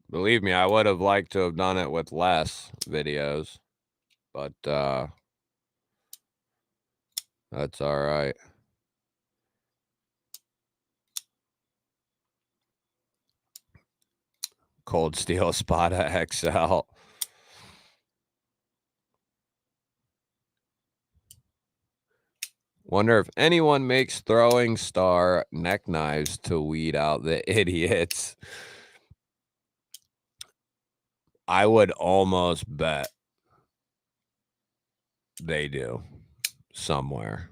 Believe me, I would have liked to have done it with less videos, but that's all right. Cold Steel Spada XL. Wonder if anyone makes throwing star neck knives to weed out the idiots. I would almost bet they do somewhere.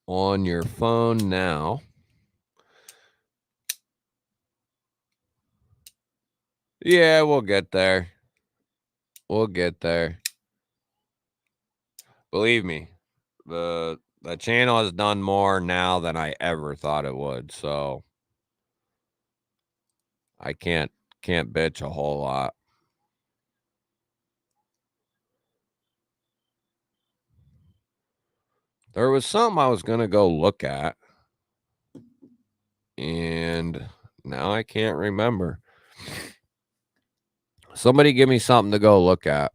On your phone now. Yeah, we'll get there. We'll get there. Believe me, the channel has done more now than I ever thought it would, so I can't bitch a whole lot. There was something I was gonna go look at, and now I can't remember. Somebody give me something to go look at.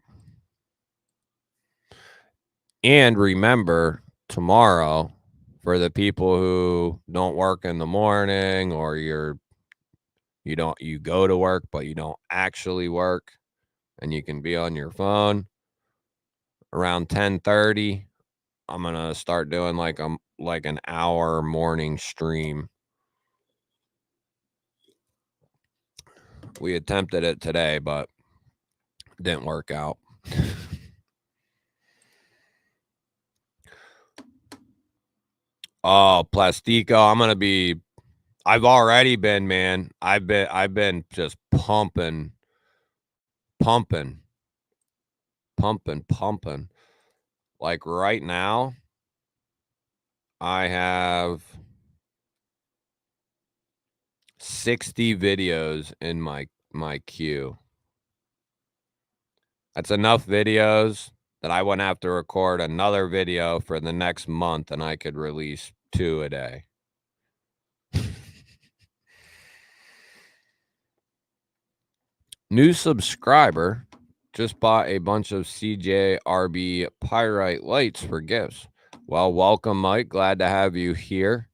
And remember, tomorrow, for the people who don't work in the morning or you go to work but you don't actually work and you can be on your phone, around 10:30, I'm gonna start doing like an hour morning stream. We attempted it today, but didn't work out. Oh, Plastico, I've already been, man. I've been just pumping. Like right now, I have 60 videos in my queue. That's enough videos that I wouldn't have to record another video for the next month, and I could release 2 a day. New subscriber just bought a bunch of CJRB Pyrite lights for gifts. Well, welcome, Mike. Glad to have you here.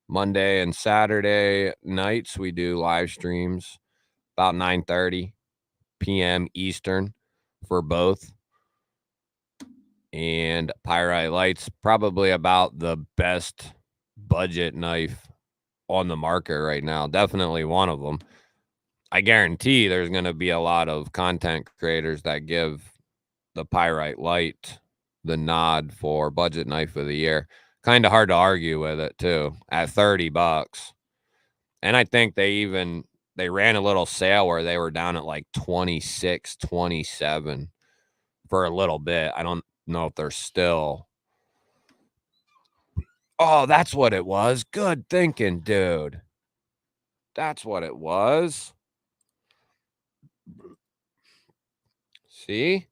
Monday and Saturday nights, we do live streams about 9:30 p.m. Eastern for both. And Pyrite lights, probably about the best budget knife on the market right now. Definitely one of them. I guarantee there's going to be a lot of content creators that give the Pyrite light the nod for budget knife of the year. Kind of hard to argue with it too at $30. And I think they ran a little sale where they were down at like 26, 27 for a little bit. I don't know if they're still Oh, that's what it was. Good thinking, dude. That's what it was. See?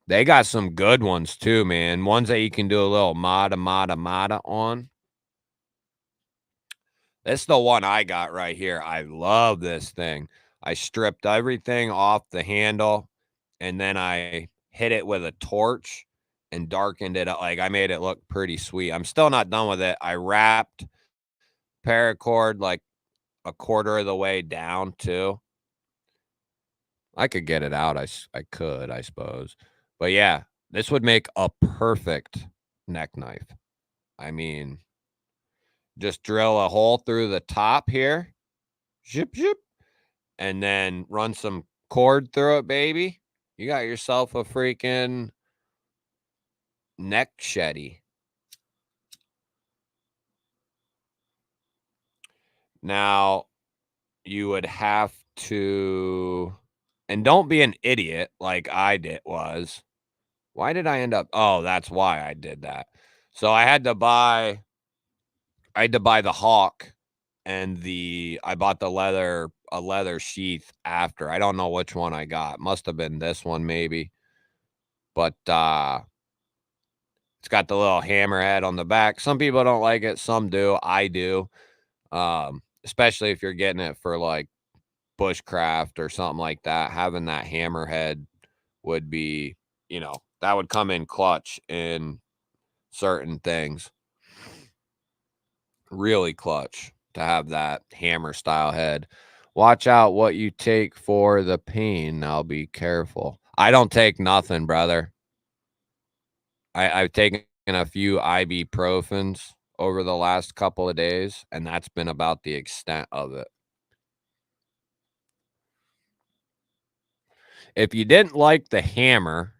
They got some good ones too, man. Ones that you can do a little mata on. This is the one I got right here. I love this thing. I stripped everything off the handle, and then I hit it with a torch and darkened it up. Like, I made it look pretty sweet. I'm still not done with it. I wrapped paracord, like, a quarter of the way down, too. I could get it out. I could, I suppose. But, yeah, this would make a perfect neck knife. I mean, just drill a hole through the top here. Zip, zip. And then run some cord through it, baby. You got yourself a freaking neck shetty. Now, you would have to, and don't be an idiot like I was. Why did I end up? Oh, that's why I did that. So I had to buy the hawk and I bought a leather sheath after. I don't know which one I got. Must have been this one maybe. But it's got the little hammerhead on the back. Some people don't like it, some do. I do. Especially if you're getting it for like bushcraft or something like that. Having that hammerhead would be, that would come in clutch in certain things. Really clutch to have that hammer style head. Watch out what you take for the pain. Now be careful. I don't take nothing, brother. I've taken a few ibuprofens over the last couple of days, and that's been about the extent of it. If you didn't like the hammer,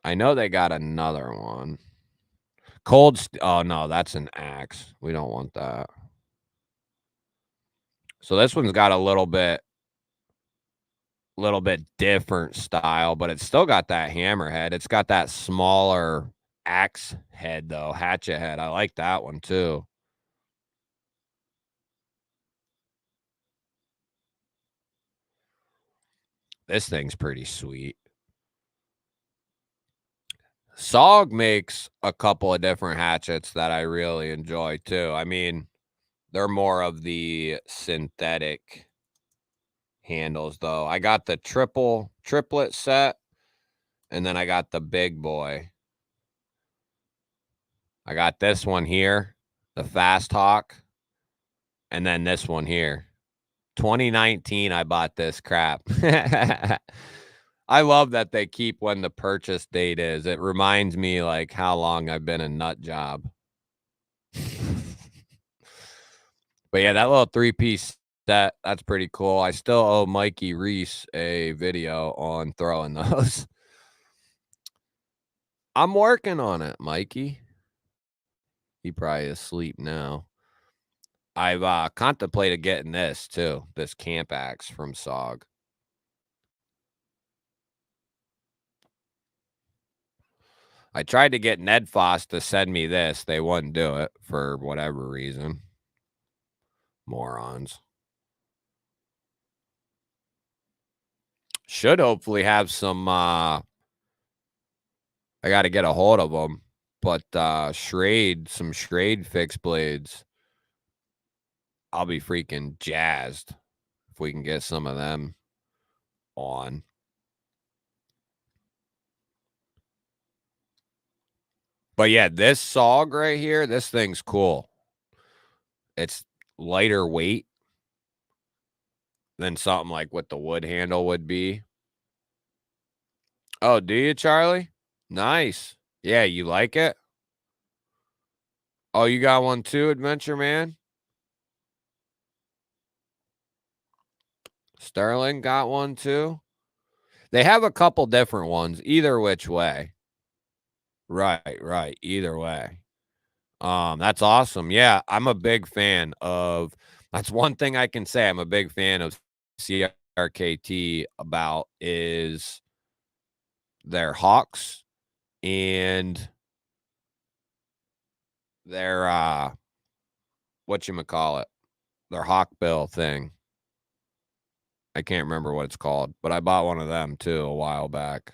I know they got another one. Oh, no, that's an axe. We don't want that. So this one's got a little bit different style, but it's still got that hammerhead. It's got that smaller axe head, though, hatchet head. I like that one, too. This thing's pretty sweet. SOG makes a couple of different hatchets that I really enjoy, too. I mean, they're more of the synthetic handles, though. I got the triplet set, and then I got the big boy. I got this one here, the Fast Hawk, and then this one here. 2019, I bought this crap. I love that they keep when the purchase date is. It reminds me, like, how long I've been a nut job. But, yeah, that little three-piece set, that's pretty cool. I still owe Mikey Reese a video on throwing those. I'm working on it, Mikey. He probably is asleep now. I've contemplated getting this too, this camp axe from SOG. I tried to get Ned Foss to send me this. They wouldn't do it for whatever reason. Morons. Should hopefully have some, I got to get a hold of them, but some Schrade fixed blades. I'll be freaking jazzed if we can get some of them on. But yeah, this SOG right here, this thing's cool. It's lighter weight than something like what the wood handle would be. Oh, do you, Charlie? Nice. Yeah, you like it? Oh, you got one too, Adventure Man? Sterling got one too? They have a couple different ones, either which way. Right. Either way. That's awesome. Yeah, I'm a big fan of, that's one thing I can say I'm a big fan of CRKT about is their hawks and their whatchamacallit, their hawkbill thing. I can't remember what it's called, but I bought one of them too a while back.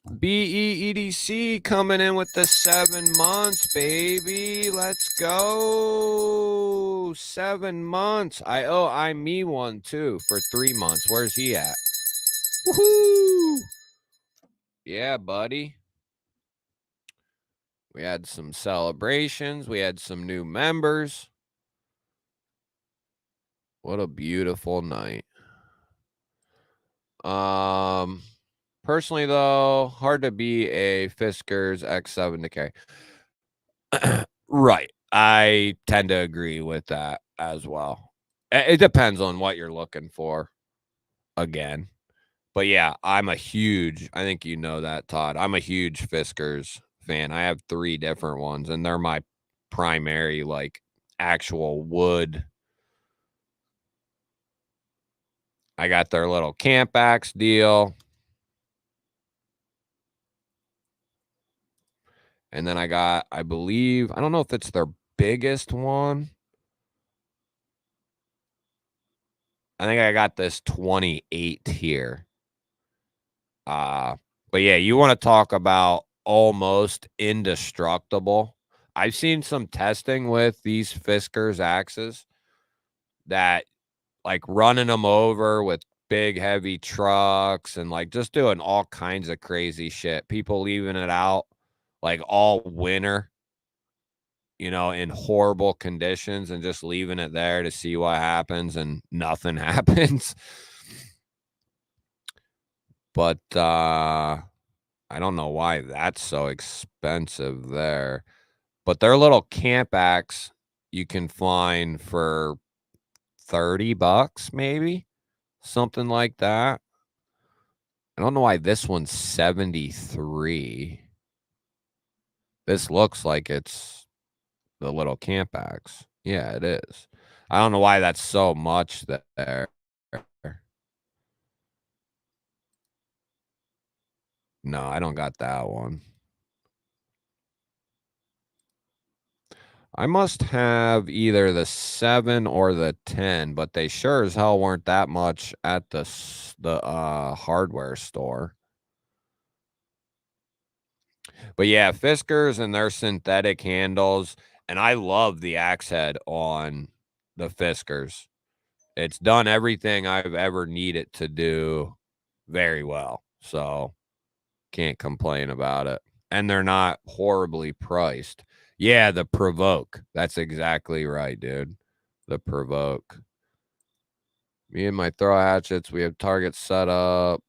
EDC coming in with the 7 months, baby. Let's go. 7 months. I me one too for 3 months. Where's he at? Woohoo! Yeah, buddy. We had some celebrations. We had some new members. What a beautiful night. Personally though, hard to be a Fiskars X7 to K. Right. I tend to agree with that as well. It depends on what you're looking for again. But yeah, I think you know that, Todd. I'm a huge Fiskars fan. I have 3 different ones, and they're my primary, like, actual wood. I got their little Camp Axe deal. And then I got, I believe, I don't know if it's their biggest one. I think I got this 28 here. But yeah, you want to talk about almost indestructible. I've seen some testing with these Fiskars axes that, like, running them over with big heavy trucks and like just doing all kinds of crazy shit. People leaving it out like all winter, in horrible conditions and just leaving it there to see what happens, and nothing happens. But I don't know why that's so expensive there. But their little Camp Axe you can find for $30, maybe something like that. I don't know why this one's 73. This looks like it's the little Camp Axe. Yeah, it is. I don't know why that's so much there. No, I don't got that one. I must have either the 7 or the 10, but they sure as hell weren't that much at the hardware store. But yeah, Fiskars and their synthetic handles, and I love the axe head on the Fiskars. It's done everything I've ever needed to do very well. So can't complain about it. And they're not horribly priced. Yeah, the Provoke. That's exactly right, dude. The Provoke. Me and my throw hatchets, we have targets set up.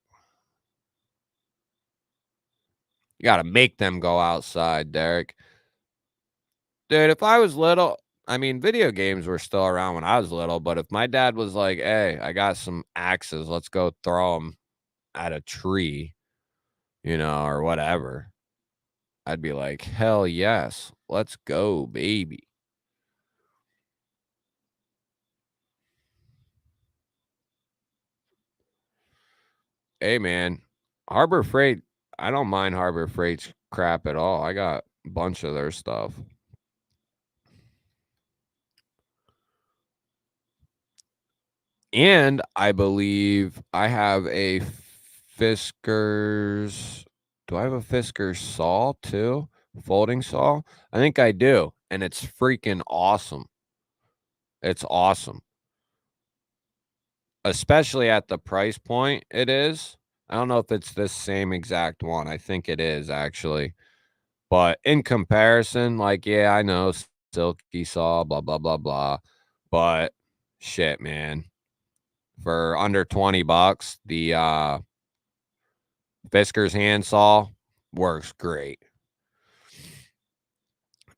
You got to make them go outside, Derek. Dude, if I was little, I mean, video games were still around when I was little, but if my dad was like, hey, I got some axes, let's go throw them at a tree, or whatever, I'd be like, hell yes, let's go, baby. Hey, man, Harbor Freight, I don't mind Harbor Freight's crap at all. I got a bunch of their stuff. And I believe I have a Fiskars. Do I have a Fiskars saw too? Folding saw? I think I do. And it's freaking awesome. It's awesome. Especially at the price point it is. I don't know if it's this same exact one. I think it is actually. But in comparison, like, yeah, I know silky saw, blah, blah, blah, blah. But shit, man. For under $20, the Fiskars handsaw works great.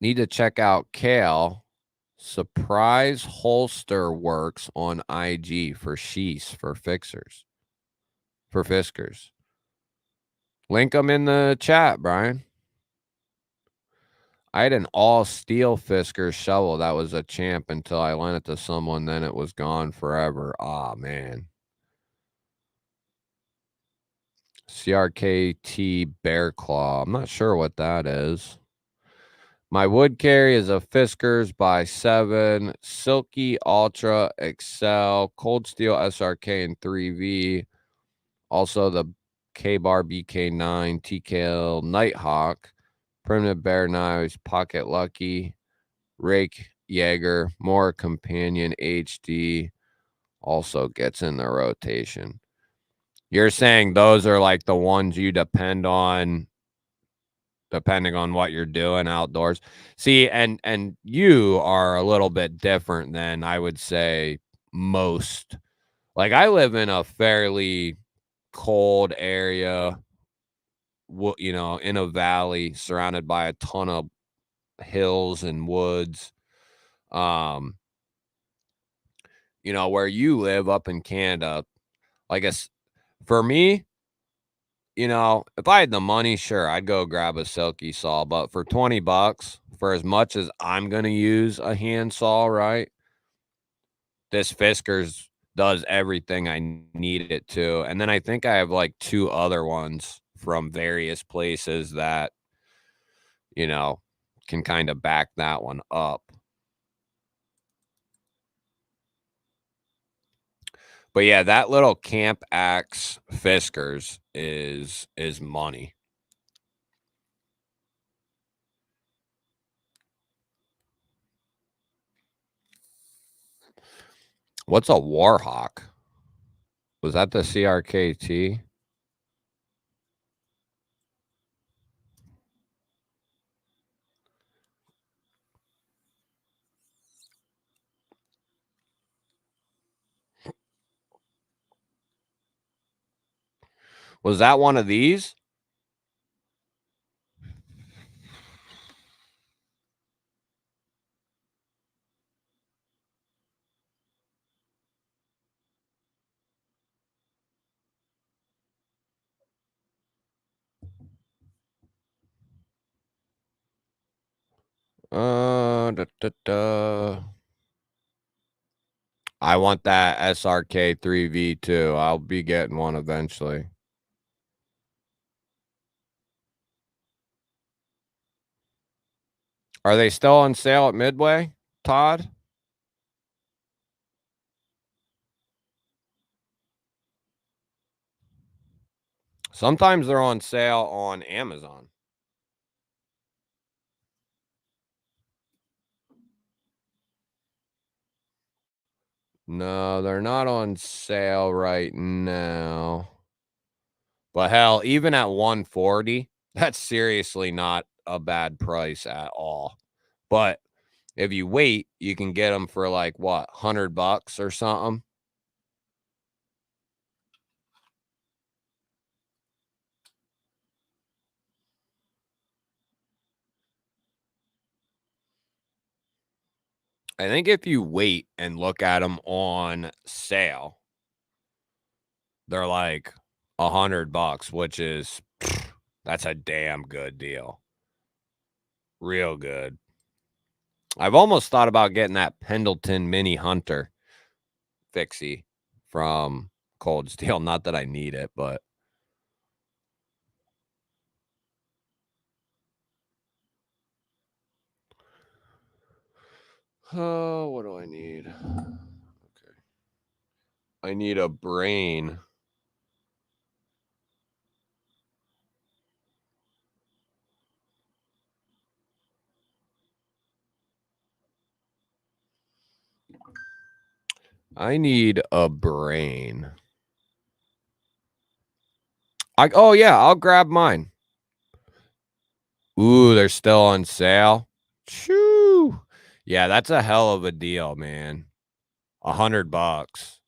Need to check out Kale. Surprise Holster Works on IG for sheaths for Fiskars. Link them in the chat, Brian. I had an all steel Fiskars shovel that was a champ until I lent it to someone. Then it was gone forever. Ah, man. CRKT Bear Claw. I'm not sure what that is. My wood carry is a Fiskars by 7, Silky Ultra Excel, Cold Steel SRK and 3V. Also the K-Bar BK9, TKL Nighthawk, Primitive Bear Knives, Pocket Lucky, Rake Jaeger, more Companion HD also gets in the rotation. You're saying those are like the ones you depend on depending on what you're doing outdoors. See, and you are a little bit different than I would say most. Like I live in a fairly cold area, you know, in a valley surrounded by a ton of hills and woods. Um, you know, where you live up in Canada, I guess for me, you know, if I had the money, sure, I'd go grab a silky saw. But for $20, for as much as I'm gonna use a hand saw, right? This Fiskars does everything I need it to. And then I think I have like 2 other ones from various places that, you know, can kind of back that one up. But yeah, that little camp axe Fiskars is money. What's a Warhawk? Was that the CRKT? Was that one of these? Da, da, da. I want that SRK 3V too. I'll be getting one eventually. Are they still on sale at Midway, Todd? Sometimes they're on sale on Amazon. No, they're not on sale right now. But hell, even at 140, that's seriously not a bad price at all. But if you wait, you can get them for like what, $100 or something. I think if you wait and look at them on sale, they're like $100, which is that's a damn good deal. Real good. I've almost thought about getting that Pendleton Mini Hunter fixie from Cold Steel. Not that I need it, but oh, what do I need? Okay. I need a brain. I need a brain. Oh yeah, I'll grab mine. Ooh, they're still on sale. Shoo. Yeah, that's a hell of a deal, man. $100.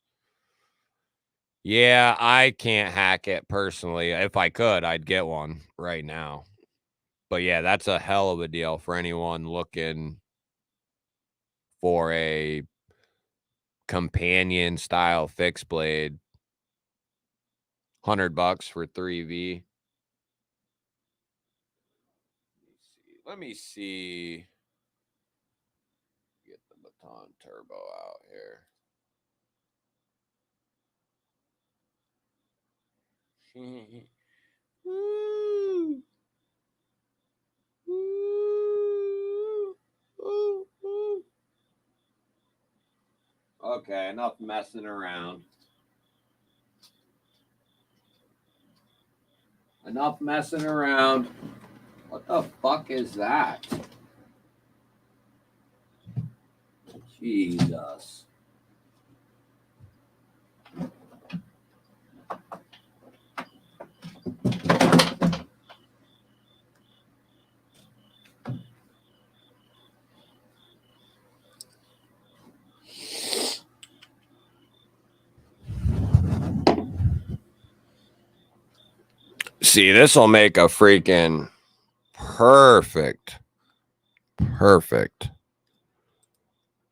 Yeah, I can't hack it personally. If I could, I'd get one right now. But yeah, that's a hell of a deal for anyone looking for a companion style fixed blade. $100 for 3V. Let me see. Get the Baton Turbo out here. Okay, enough messing around. Enough messing around. What the fuck is that? Jesus. See, this will make a freaking perfect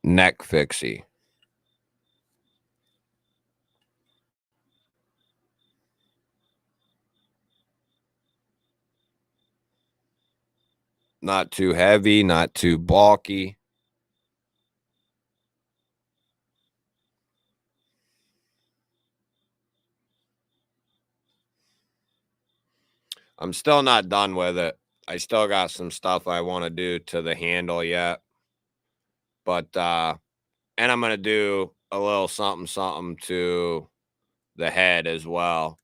neck fixie. Not too heavy, not too bulky. I'm still not done with it. I still got some stuff I want to do to the handle yet. But and I'm going to do a little something to the head as well.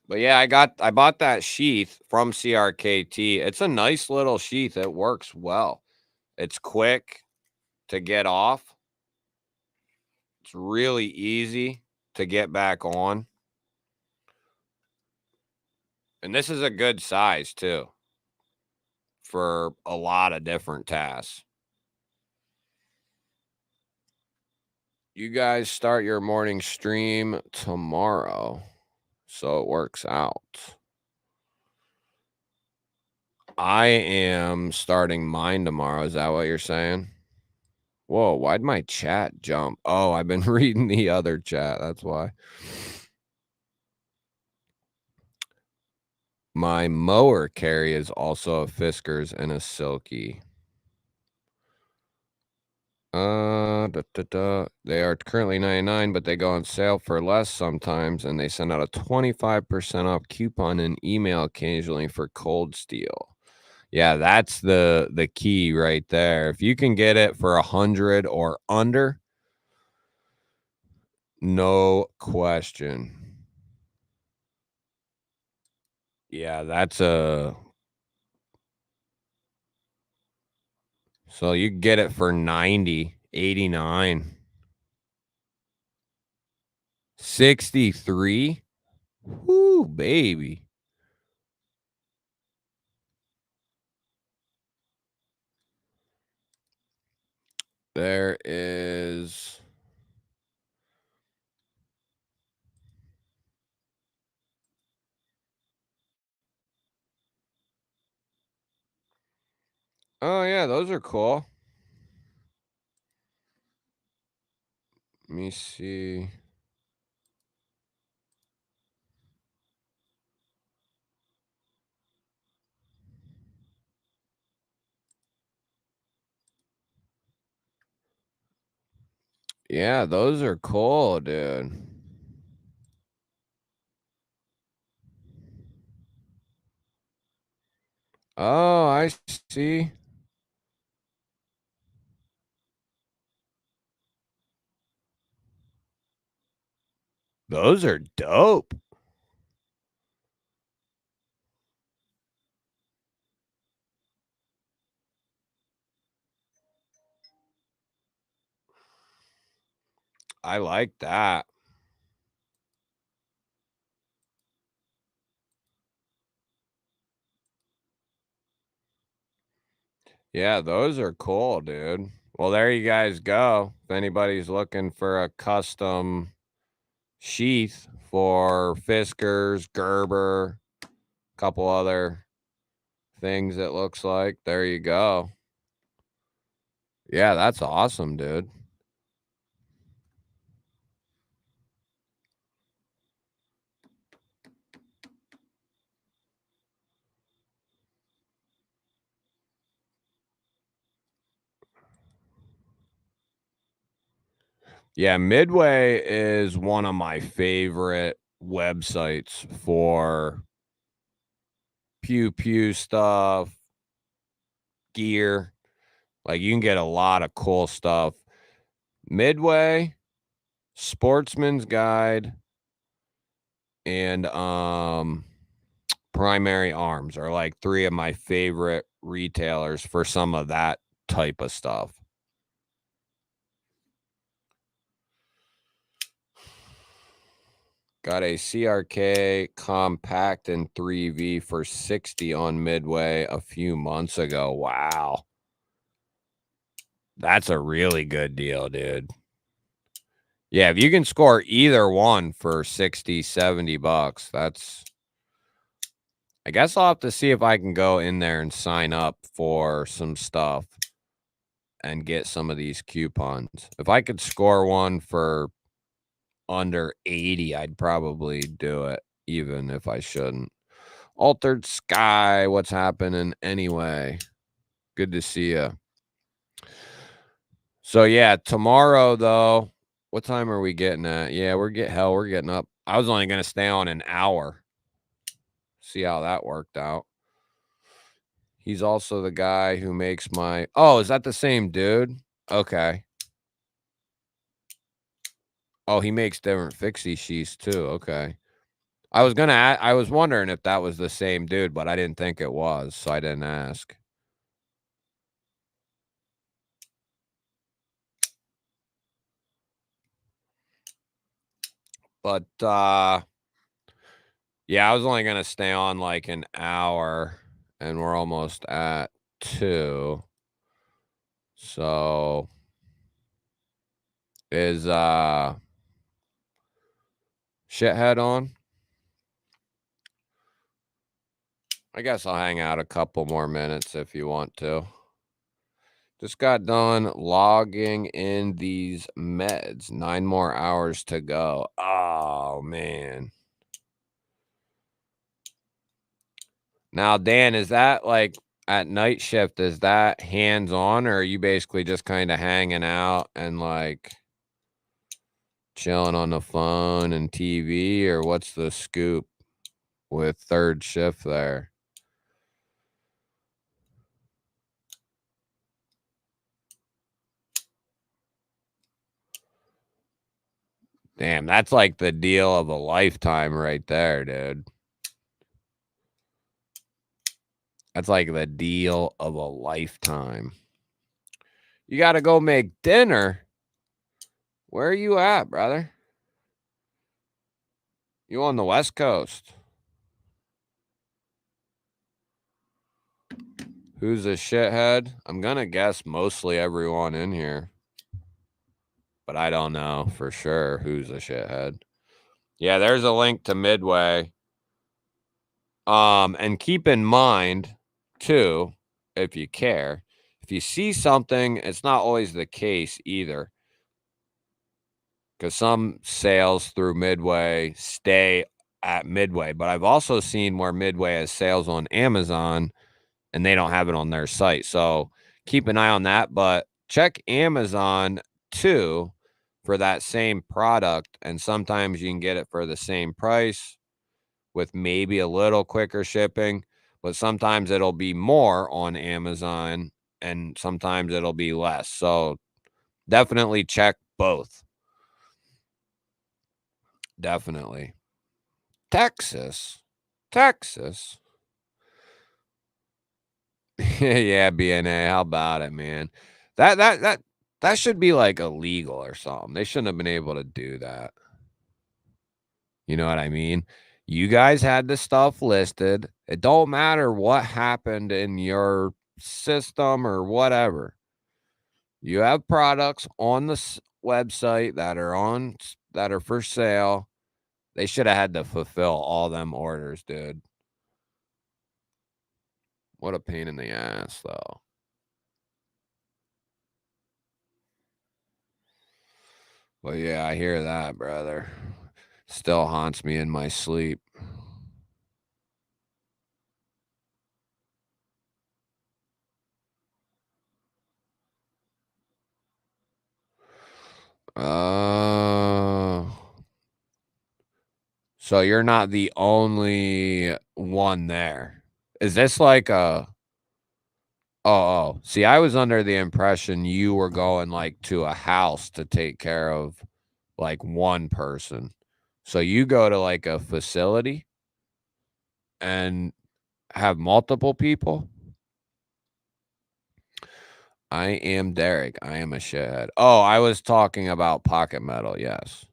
But yeah, I bought that sheath from CRKT. It's a nice little sheath. It works well. It's quick to get off. It's really easy to get back on. And this is a good size too for a lot of different tasks. You guys start your morning stream tomorrow, so it works out. I am starting mine tomorrow. Is that what you're saying? Whoa, why'd my chat jump? Oh, I've been reading the other chat. That's why. My mower carry is also a Fiskars and a Silky. They are currently $99, but they go on sale for less sometimes, and they send out a 25% off coupon and email occasionally for cold steel. Yeah, that's the key right there. If you can get it for 100 or under, no question. Yeah, that's a... So you get it for 90, 89. 63? Woo, baby. There is... Oh, yeah, those are cool. Let me see. Yeah, those are cool, dude. Oh, I see. Those are dope. I like that. Yeah, those are cool, dude. Well, there you guys go. If anybody's looking for a custom sheath for Fiskars, Gerber, a couple other things, it looks like, there you go. Yeah, that's awesome, dude. Yeah, Midway is one of my favorite websites for pew pew stuff, gear. Like, you can get a lot of cool stuff. Midway, Sportsman's Guide, and Primary Arms are like 3 of my favorite retailers for some of that type of stuff. Got a CRK compact in 3V for 60 on Midway a few months ago. Wow. That's a really good deal, dude. Yeah, if you can score either one for 60, 70 bucks, that's... I guess I'll have to see if I can go in there and sign up for some stuff and get some of these coupons. If I could score one for under 80, I'd probably do it, even if I shouldn't. Altered Sky, what's happening anyway? Good to see you. So yeah, tomorrow though, what time are we getting at? Yeah, we're getting up. I was only gonna stay on an hour. See how that worked out. He's also the guy who makes my... Oh, is that the same dude? Okay. Oh, he makes different fixie sheaths too. Okay. I was wondering if that was the same dude, but I didn't think it was, so I didn't ask. But yeah, I was only gonna stay on like an hour, and we're almost at 2. So is Shithead on? I guess I'll hang out a couple more minutes if you want to. Just got done logging in these meds. 9 more hours to go. Oh, man. Now, Dan, is that like at night shift? Is that hands-on, or are you basically just kind of hanging out and like chilling on the phone and TV, or what's the scoop with third shift there? Damn, that's like the deal of a lifetime right there, dude. That's like the deal of a lifetime. You got to go make dinner. Where are you at, brother? You on the West Coast? Who's a shithead? I'm gonna guess mostly everyone in here, but I don't know for sure who's a shithead. Yeah, there's a link to Midway. And keep in mind, too, if you care, if you see something, it's not always the case either, because some sales through Midway stay at Midway. But I've also seen where Midway has sales on Amazon and they don't have it on their site. So keep an eye on that. But check Amazon too for that same product. And sometimes you can get it for the same price with maybe a little quicker shipping. But sometimes it'll be more on Amazon and sometimes it'll be less. So definitely check both. Definitely. Texas. Texas. Yeah, BNA. How about it, man? That should be like illegal or something. They shouldn't have been able to do that. You know what I mean? You guys had the stuff listed. It don't matter what happened in your system or whatever. You have products on the website that are for sale. They should have had to fulfill all them orders, dude. What a pain in the ass, though. Well, yeah, I hear that, brother. Still haunts me in my sleep. So you're not the only one there. Is this like a see, I was under the impression you were going, like, to a house to take care of, like, one person. So you go to, like, a facility and have multiple people? I am Derek. I am a shithead. Oh, I was talking about Pocket Metal, yes.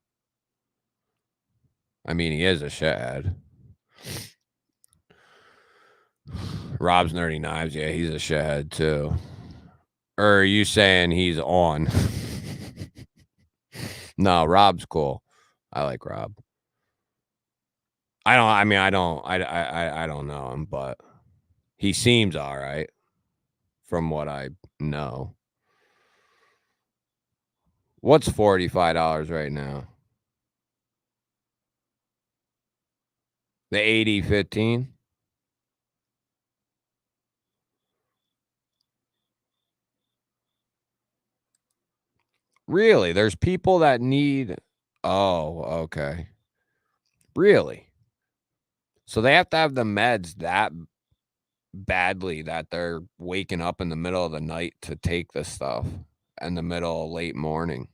I mean, he is a shithead. Rob's Nerdy Knives, yeah, he's a shithead too. Or are you saying he's on? No, Rob's cool. I like Rob. I don't know him, but he seems all right from what I know. What's $45 right now? The 8015? Really? There's people that need. Oh, okay. Really? So they have to have the meds that badly that they're waking up in the middle of the night to take this stuff in the middle of late morning.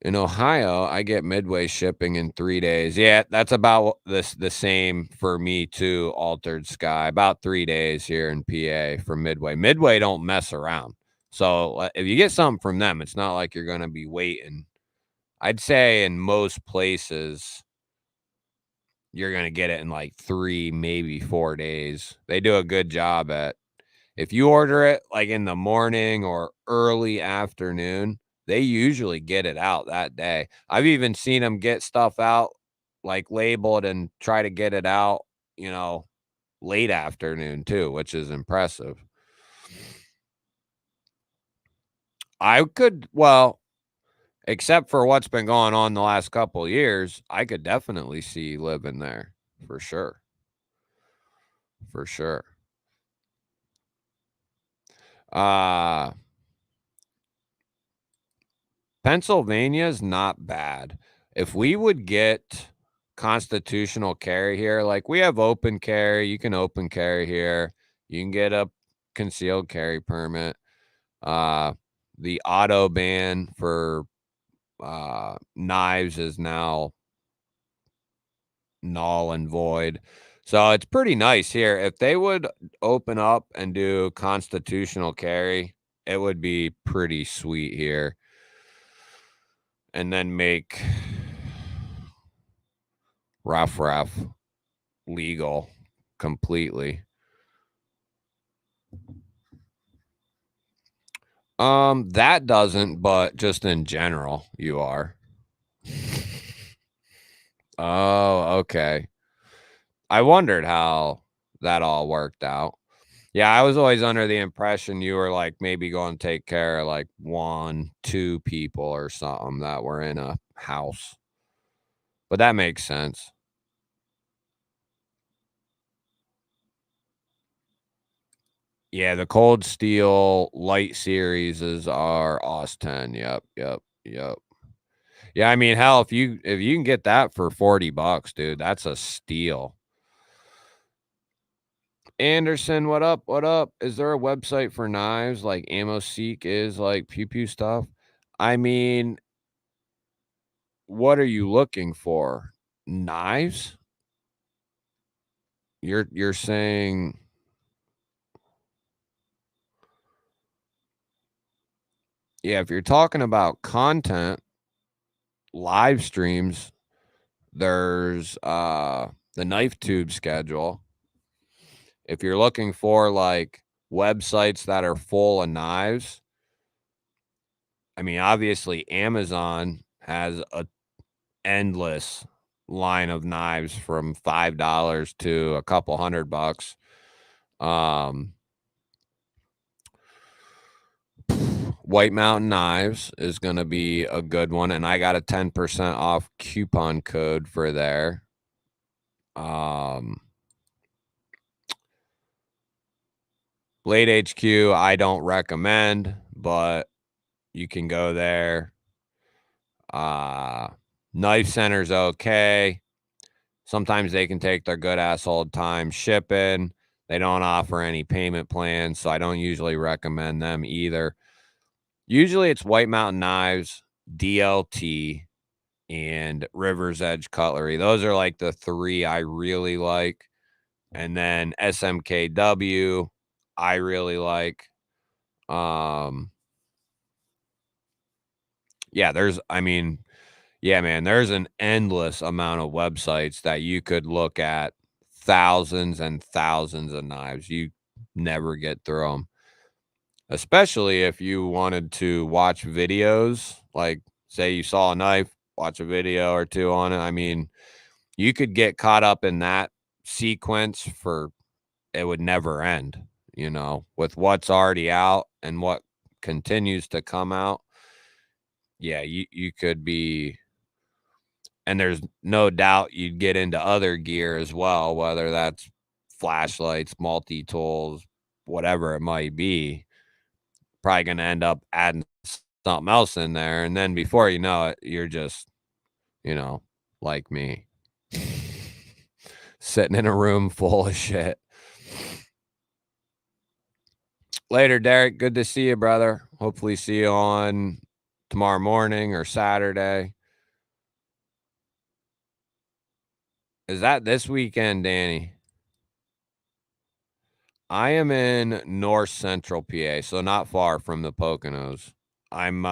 In Ohio, I get Midway shipping in 3 days. Yeah, that's about the same for me too, Altered Sky. About 3 days here in PA for Midway. Midway don't mess around. So, if you get something from them, it's not like you're gonna be waiting. I'd say in most places, you're gonna get it in, like, 3, maybe 4 days. They do a good job at if you order it, like, in the morning or early afternoon, they usually get it out that day. I've even seen them get stuff out, like, labeled and try to get it out, late afternoon too, which is impressive. I could well, except for what's been going on the last couple years, I could definitely see living there for sure, for sure. Uh Pennsylvania's not bad. If we would get constitutional carry here, like we have open carry, you can open carry here. You can get a concealed carry permit. Uh, the auto ban for knives is now null and void. So it's pretty nice here. If they would open up and do constitutional carry, it would be pretty sweet here. And then make Rough legal completely. That doesn't, but just in general, you are. Oh, okay. I wondered how that all worked out. Yeah, I was always under the impression you were like maybe going to take care of like 1, 2 people or something that were in a house. But that makes sense. Yeah, the Cold Steel light series is our OS 10. Yep, yep, yep. Yeah, I mean, hell, if you can get that for $40, dude, that's a steal. Anderson, what up? What up? Is there a website for knives like AmmoSeek is like pew pew stuff? I mean, what are you looking for? Knives? You're saying yeah, if you're talking about content, live streams, there's the knife tube schedule. If you're looking for like websites that are full of knives, I mean, obviously Amazon has a endless line of knives from $5 to a couple $100. Um, White Mountain Knives is going to be a good one, and I got a 10% off coupon code for there. Blade HQ, I don't recommend, but You can go there. Knife Center's okay. Sometimes they can take their good ass old time shipping. They don't offer any payment plans, so I don't usually recommend them either. Usually it's White Mountain Knives, DLT, and River's Edge Cutlery. Those are like the three I really like. And then SMKW, I really like. Yeah, man, there's an endless amount of websites that you could look at, thousands and thousands of knives. You never get through them, especially if you wanted to watch videos. Like, say you saw a knife, watch a video or two on it. I mean, you could get caught up in that sequence for it would never end, with what's already out and what continues to come out. Yeah, you could be, and there's no doubt you'd get into other gear as well, whether that's flashlights, multi-tools, whatever it might be. Probably going to end up adding something else in there. And then before you know it, you're just, like me, sitting in a room full of shit. Later, Derek. Good to see you, brother. Hopefully see you on tomorrow morning or Saturday. Is that this weekend, Danny? I am in North Central PA, so not far from the Poconos. I'm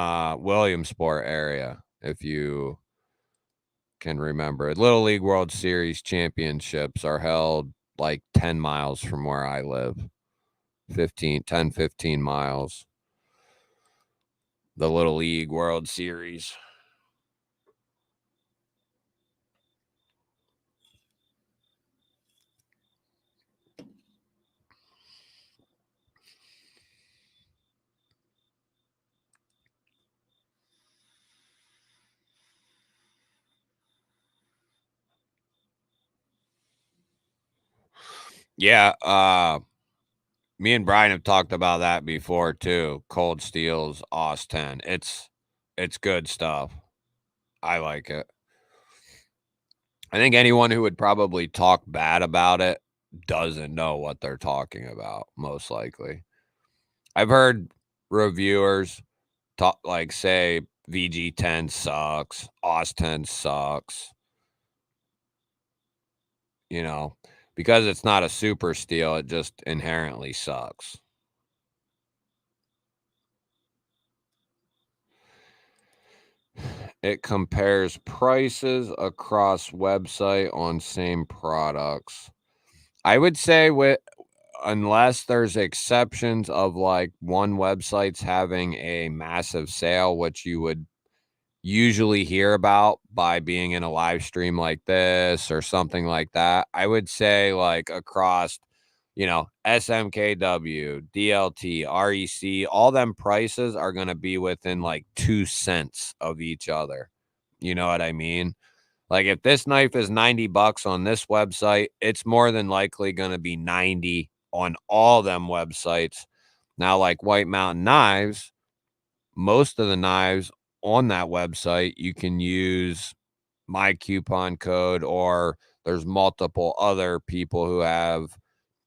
Williamsport area, if you can remember. Little League World Series championships are held like 10 miles from where I live. 15 miles. The Little League World Series. Yeah, me and Brian have talked about that before too. Cold Steel's OS 10. It's good stuff. I like it. I think anyone who would probably talk bad about it doesn't know what they're talking about, most likely. I've heard reviewers talk like say VG10 sucks, OS 10 sucks, because it's not a super steel, it just inherently sucks. It compares prices across website on same products. I would say unless there's exceptions of like one website's having a massive sale, which you would usually hear about by being in a live stream like this or something like that. I would say like across, SMKW, DLT, REC, all them prices are going to be within like 2 cents of each other. You know what I mean? Like if this knife is $90 on this website, it's more than likely going to be 90 on all them websites. Now, like White Mountain Knives, most of the knives on that website, you can use my coupon code, or there's multiple other people who have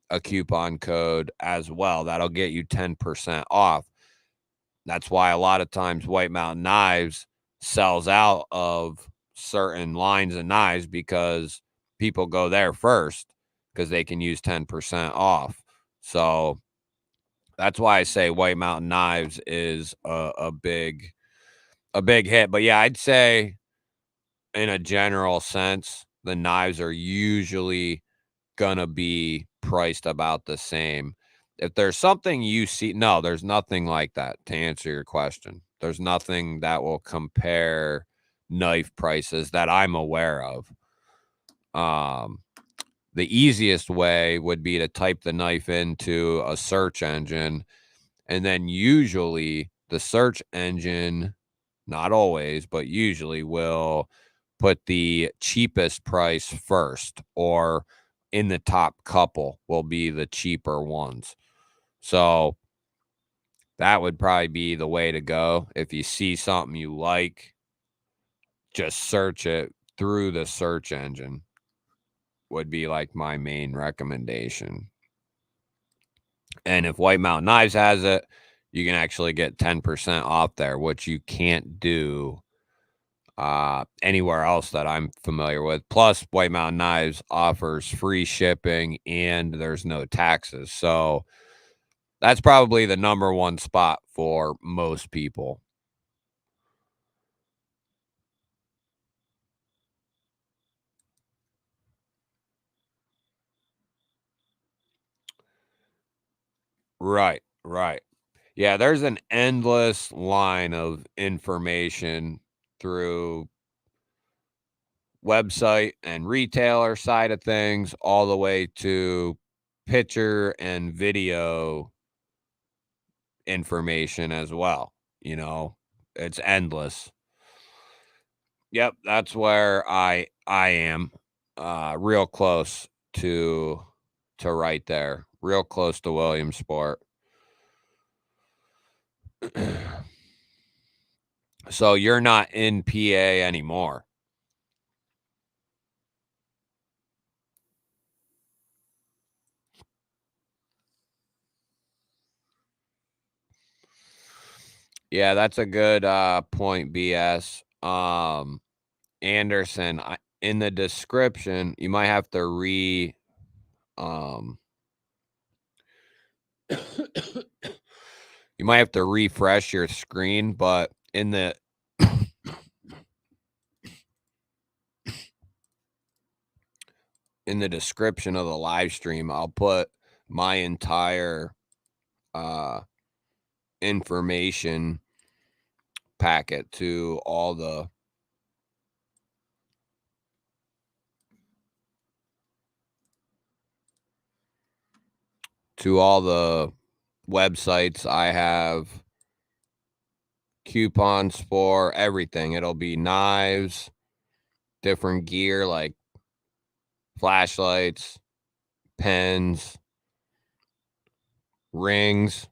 a coupon code as well. That'll get you 10% off. That's why a lot of times White Mountain Knives sells out of certain lines of knives because people go there first because they can use 10% off. So that's why I say White Mountain Knives is a big hit. But yeah, I'd say in a general sense, the knives are usually gonna be priced about the same. If there's something you see, no, there's nothing like that. To answer your question, there's nothing that will compare knife prices that I'm aware of. The easiest way would be to type the knife into a search engine, and then usually the search engine, not always, but usually will put the cheapest price first, or in the top couple will be the cheaper ones. So that would probably be the way to go. If you see something you like, just search it through the search engine, would be like my main recommendation. And if White Mountain Knives has it, you can actually get 10% off there, which you can't do anywhere else that I'm familiar with. Plus, White Mountain Knives offers free shipping and there's no taxes. So that's probably the number one spot for most people. Right, right. Yeah, there's an endless line of information through website and retailer side of things, all the way to picture and video information as well. You know, it's endless. Yep, that's where I am, real close to right there, real close to Williamsport. So you're not in PA anymore. Yeah, that's a good point, BS. Anderson, in the description, you might have to you might have to refresh your screen, but in the in the description of the live stream, I'll put my entire information packet to all the websites I have coupons for, everything. It'll be knives, different gear like flashlights, pens, rings.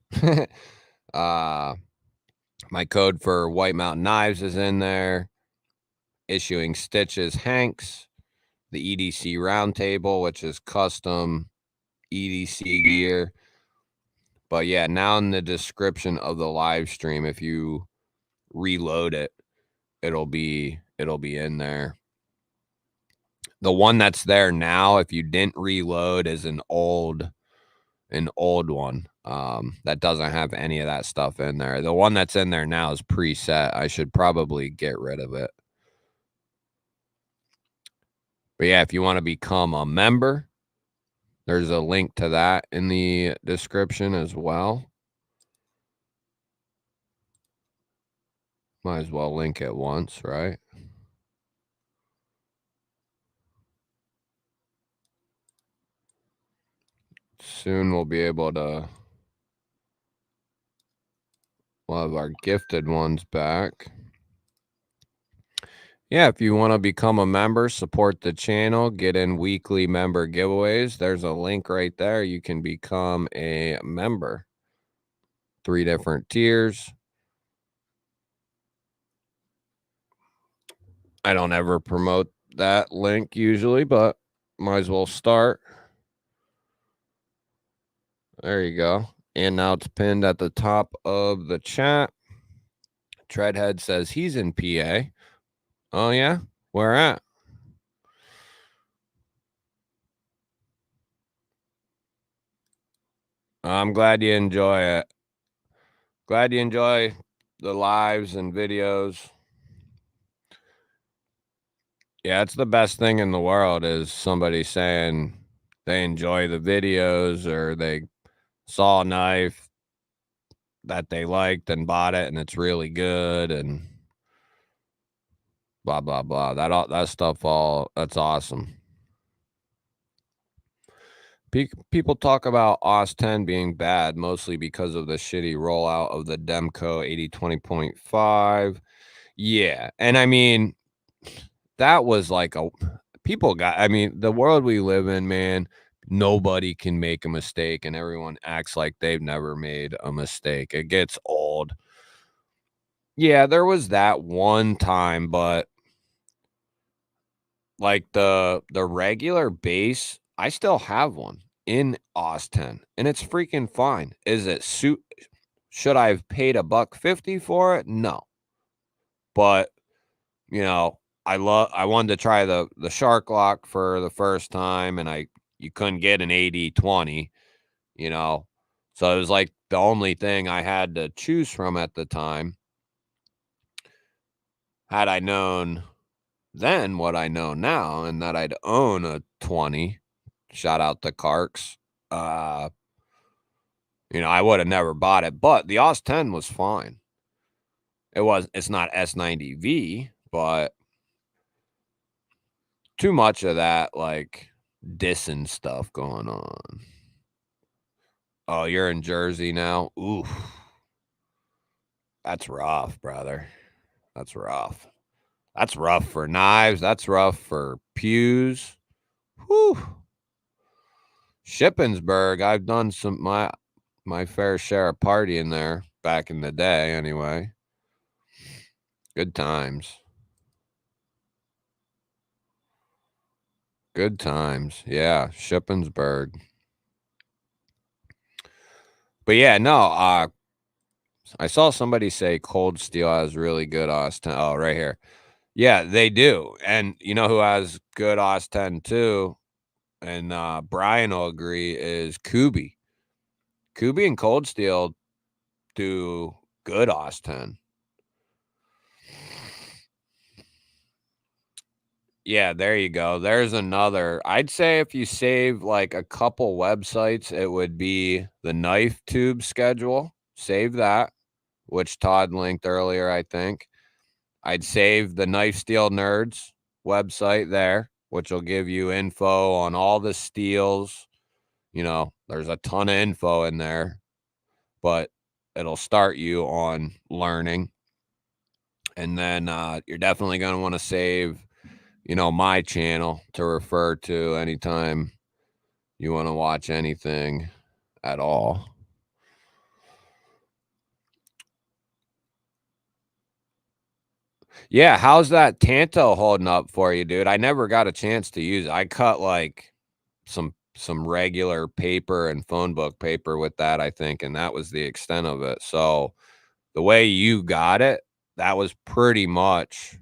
My code for White Mountain Knives is in there. Issuing Stitches Hanks, the EDC Roundtable, which is custom EDC gear. But yeah, now in the description of the live stream, if you reload it, it'll be in there. The one that's there now, if you didn't reload, is an old one that doesn't have any of that stuff in there. The one that's in there now is preset. I should probably get rid of it. But yeah, if you want to become a member, there's a link to that in the description as well. Might as well link it once, right? Soon we'll be able to, we'll have our gifted ones back. Yeah, if you want to become a member, support the channel, get in weekly member giveaways, there's a link right there. You can become a member. 3 different tiers. I don't ever promote that link usually, but might as well start. There you go. And now it's pinned at the top of the chat. Treadhead says he's in PA. Oh, yeah? Where at? I'm glad you enjoy it. Glad you enjoy the lives and videos. Yeah, it's the best thing in the world is somebody saying they enjoy the videos or they saw a knife that they liked and bought it and it's really good and blah, blah, blah. That stuff that's awesome. People talk about OS 10 being bad, mostly because of the shitty rollout of the Demco 8020.5. Yeah. And I mean, that was like the world we live in, man, nobody can make a mistake and everyone acts like they've never made a mistake. It gets old. Yeah, there was that one time, but like the regular base, I still have one in OS 10 and it's freaking fine. Is it should I have paid $1.50 for it? No. But, you know, I wanted to try the shark lock for the first time and you couldn't get an 80/20, you know. So it was like the only thing I had to choose from at the time. Had I known then what I know now and that I'd own a 20, shout out to Karks, you know, I would have never bought it, but the OS 10 was fine. It's not S90V, but too much of that, like, dissing stuff going on. Oh, you're in Jersey now? Oof. That's rough, brother. That's rough. That's rough for knives. That's rough for pews. Whew. Shippensburg, I've done my fair share of partying there back in the day anyway. Good times. Good times. Yeah, Shippensburg. But yeah, no, I saw somebody say Cold Steel has really good OS 10. Oh, right here. Yeah, they do. And you know who has good OS 10 too? And Brian will agree is Kubey. Kubey and Cold Steel do good OS 10. Yeah, there you go. There's another. I'd say if you save like a couple websites, it would be the Knife Tube schedule. Save that, which Todd linked earlier, I think. I'd save the Knife Steel Nerds website there, which will give you info on all the steels. You know, there's a ton of info in there, but it'll start you on learning. And then you're definitely going to want to save, you know, my channel to refer to anytime you want to watch anything at all. Yeah, how's that Tanto holding up for you, dude? I never got a chance to use it. I cut like some regular paper and phone book paper with that, I think, and that was the extent of it. So the way you got it, that was pretty much,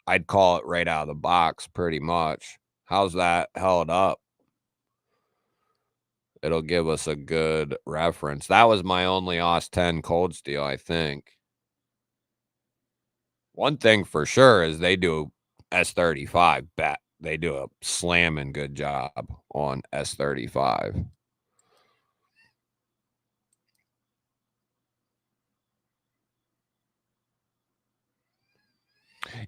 I'd call it right out of the box, pretty much. How's that held up? It'll give us a good reference. That was my only OS 10 Cold Steel, I think. One thing for sure is they do S35 bet. They do a slamming good job on S35.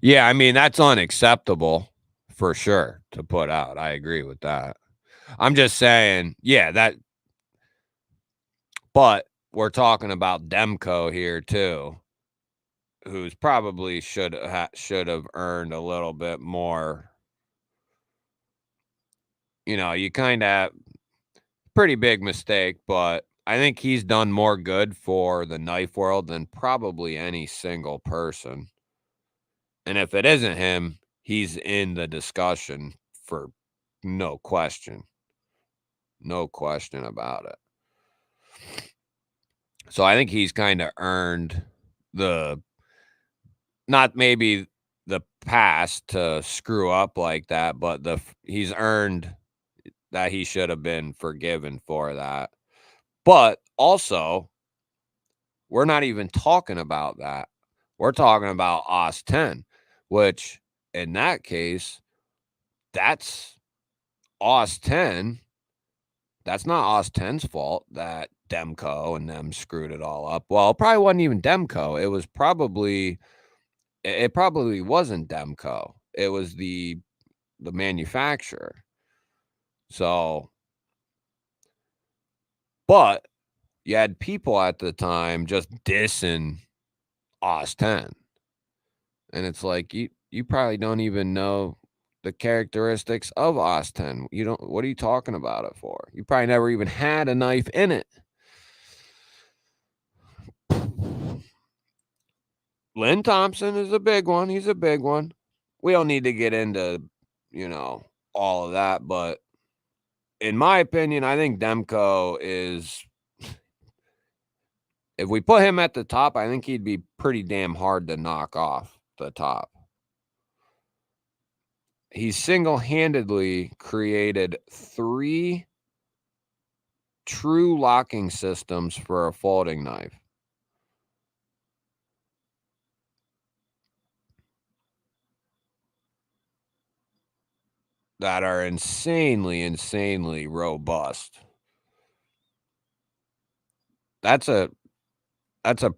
Yeah, I mean, that's unacceptable for sure to put out. I agree with that. I'm just saying, yeah, but we're talking about Demco here too, who's probably should have earned a little bit more. You know, you kind of pretty big mistake, but I think he's done more good for the knife world than probably any single person. And if it isn't him, he's in the discussion for no question. No question about it. So I think he's kind of earned the, not maybe the past to screw up like that, but he's earned that he should have been forgiven for that. But also, we're not even talking about that. We're talking about OS 10, which in that case, that's OS 10. That's not OS 10's fault that Demco and them screwed it all up. Well, it probably wasn't even Demco. It probably wasn't Demco. It was the manufacturer. So, but you had people at the time just dissing OS 10. And it's like you probably don't even know the characteristics of OS 10. You don't. What are you talking about it for? You probably never even had a knife in it. Lynn Thompson is a big one. He's a big one. We don't need to get into, all of that, but in my opinion, I think Demko is, if we put him at the top, I think he'd be pretty damn hard to knock off the top. He single-handedly created 3 true locking systems for a folding knife. That are insanely robust. That's a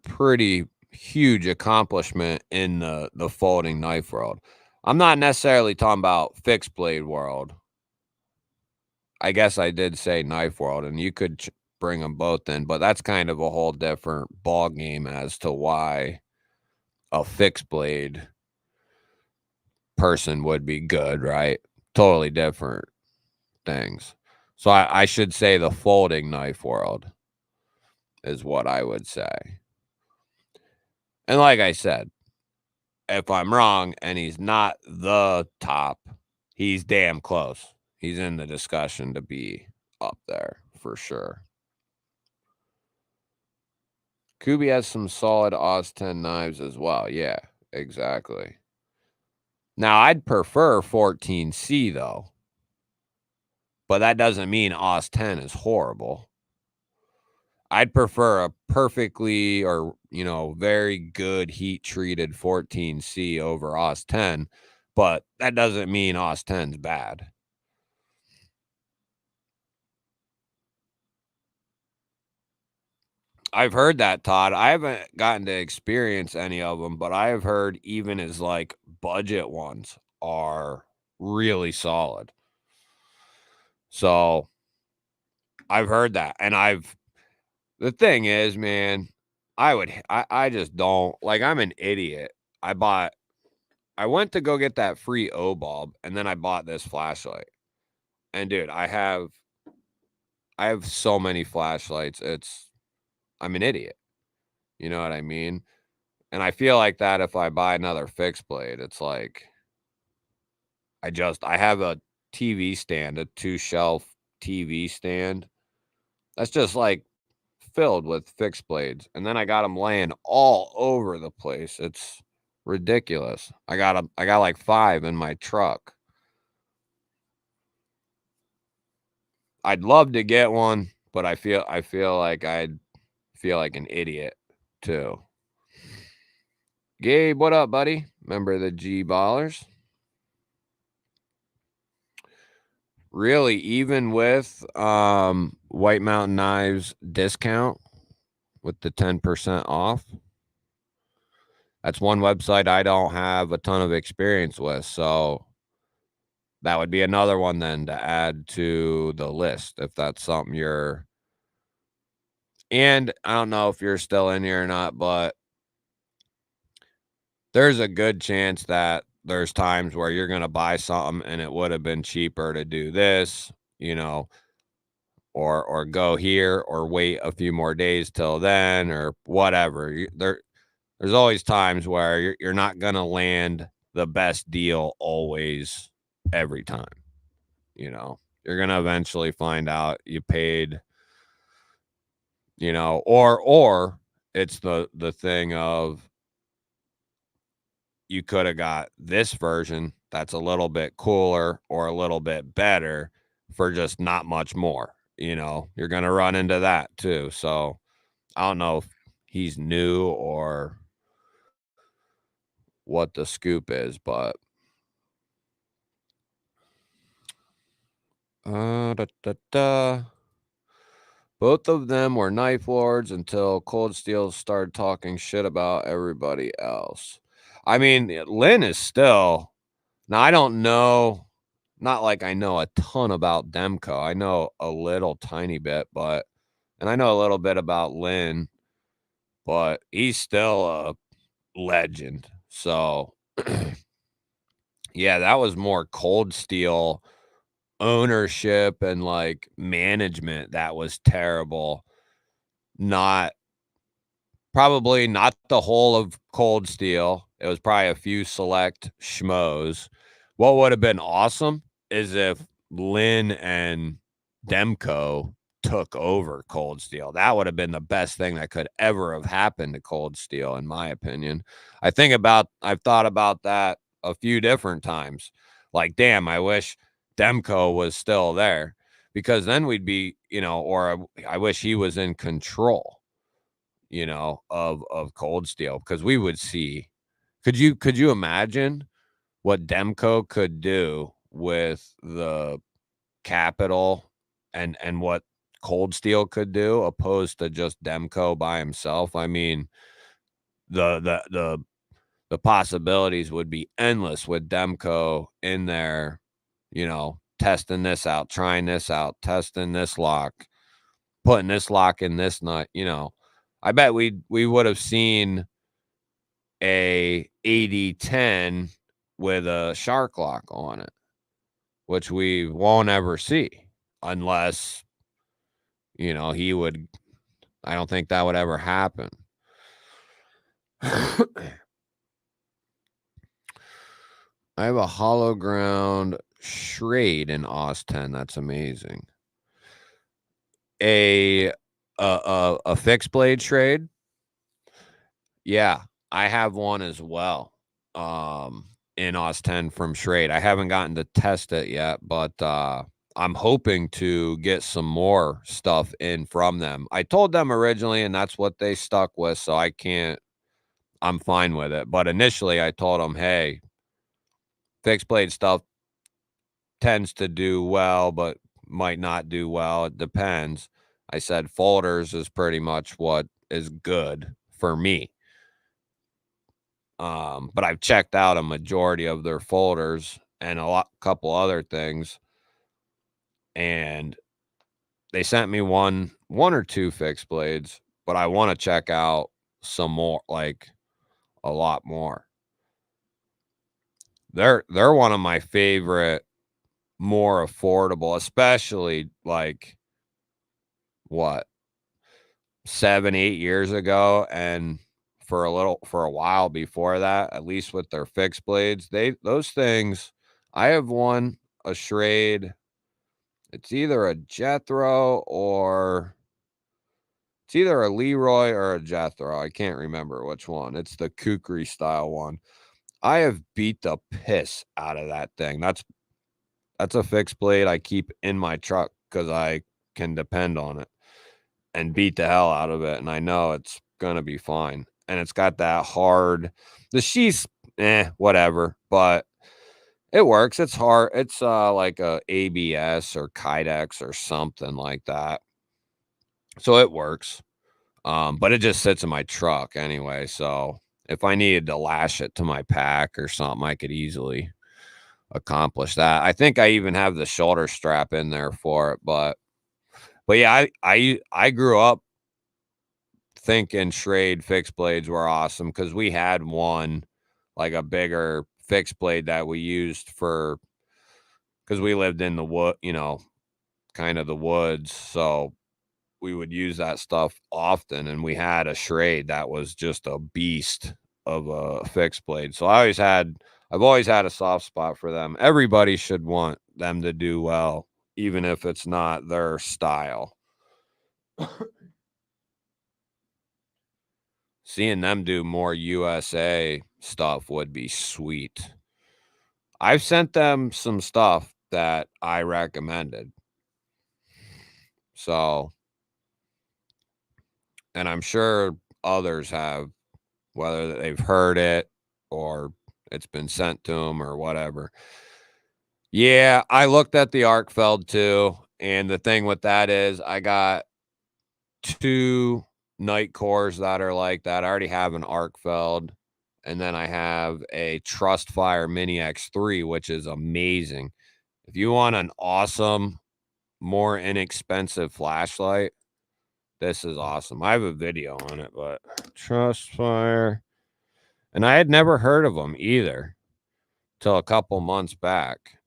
pretty huge accomplishment in the folding knife world. I'm not necessarily talking about fixed blade world. I guess I did say knife world, and you could bring them both in, but that's kind of a whole different ball game as to why a fixed blade person would be good, right? Totally different things. So I should say the folding knife world is what I would say. And like I said, if I'm wrong and he's not the top, he's damn close. He's in the discussion to be up there for sure. Kubey has some solid OS 10 knives as well. Yeah, exactly. Now, I'd prefer 14C though, but that doesn't mean OS 10 is horrible. I'd prefer a perfectly or, very good heat-treated 14C over OS 10, but that doesn't mean OS 10's bad. I've heard that, Todd. I haven't gotten to experience any of them, but I have heard even as, budget ones are really solid. So, I've heard that, and the thing is, man, I just don't, I'm an idiot. I went to go get that free O-bulb, and then I bought this flashlight. And dude, I have so many flashlights. I'm an idiot. You know what I mean? And I feel like that if I buy another fixed blade, it's like I have a TV stand, a 2-shelf TV stand. That's just filled with fixed blades. And then I got them laying all over the place. It's ridiculous. I got 5 in my truck. I'd love to get one, but I feel like I'd feel like an idiot too. Gabe, what up, buddy? Member of the G Ballers. Really, even with White Mountain Knives discount with the 10% off. That's one website I don't have a ton of experience with, so that would be another one then to add to the list if that's something you're. And I don't know if you're still in here or not, but there's a good chance that there's times where you're going to buy something and it would have been cheaper to do this, or go here or wait a few more days till then or whatever. There's always times where you're not going to land the best deal always every time. You're going to eventually find out you paid, or it's the thing of you could have got this version that's a little bit cooler or a little bit better for just not much more. You're going to run into that too. So I don't know if he's new or what the scoop is, but both of them were knife lords until Cold Steel started talking shit about everybody else. I mean, Lynn is still. Now, I don't know. Not like I know a ton about Demko. I know a little tiny bit, and I know a little bit about Lynn, but he's still a legend. So Yeah, that was more Cold Steel ownership and, like, management that was terrible. Not Probably not the whole of Cold Steel. It was probably a few select schmoes. What would have been awesome is if Lynn and Demko took over Cold Steel. That would have been the best thing that could ever have happened to Cold Steel, in my opinion. I've thought about that a few different times. Like, damn, I wish Demko was still there, because then we'd be, or I wish he was in control, of Cold Steel, because we would see. Could you imagine what Demko could do with the capital, and what Cold Steel could do, opposed to just Demko by himself? I mean, the possibilities would be endless with Demko in there, testing this out, trying this out, testing this lock, putting this lock in this nut. I bet we would have seen a 8010 with a shark lock on it, which we won't ever see unless, he would. I don't think that would ever happen. I have a hollow ground Schrade in Aus 10. That's amazing. A fixed blade Schrade. Yeah, I have one as well. In Aus 10 from Schrade. I haven't gotten to test it yet, but I'm hoping to get some more stuff in from them. I told them originally, and that's what they stuck with, so I'm fine with it. But initially, I told them, hey, fixed blade stuff tends to do well, but might not do well. It depends. I said folders is pretty much what is good for me. But I've checked out a majority of their folders and couple other things, and they sent me one or two fixed blades, but I want to check out some more, like a lot more. They're one of my favorite, more affordable, especially like what, 7-8 years ago, and for a while before that, at least with their fixed blades. Those things, I have one, a Schrade. It's either a Jethro or it's either a Leroy or a Jethro. I can't remember which one. It's the kukri style one. I have beat the piss out of that thing. That's a fixed blade I keep in my truck because I can depend on it, and beat the hell out of it, and I know it's gonna be fine. And it's got that hard, the sheath's whatever, but it works. It's hard. It's like a ABS or Kydex or something like that. So it works. But it just sits in my truck anyway. So if I needed to lash it to my pack or something, I could easily accomplish that. I think I even have the shoulder strap in there for it. But yeah, I grew up thinking Schrade fixed blades were awesome, because we had one, like a bigger fixed blade that we used because we lived in the wood, kind of the woods. So we would use that stuff often, and we had a Schrade that was just a beast of a fixed blade. So I've always had a soft spot for them. Everybody should want them to do well, even if it's not their style. Seeing them do more USA stuff would be sweet. I've sent them some stuff that I recommended. So, and I'm sure others have, whether they've heard it or it's been sent to them or whatever. Yeah, I looked at the Arkfeld too, and the thing with that is I got 2 night cores that are like that. I already have an Arkfeld, and then I have a Trustfire Mini X3, which is amazing. If you want an awesome, more inexpensive flashlight, this is awesome. I have a video on it, but Trustfire, and I had never heard of them either. till a couple months back.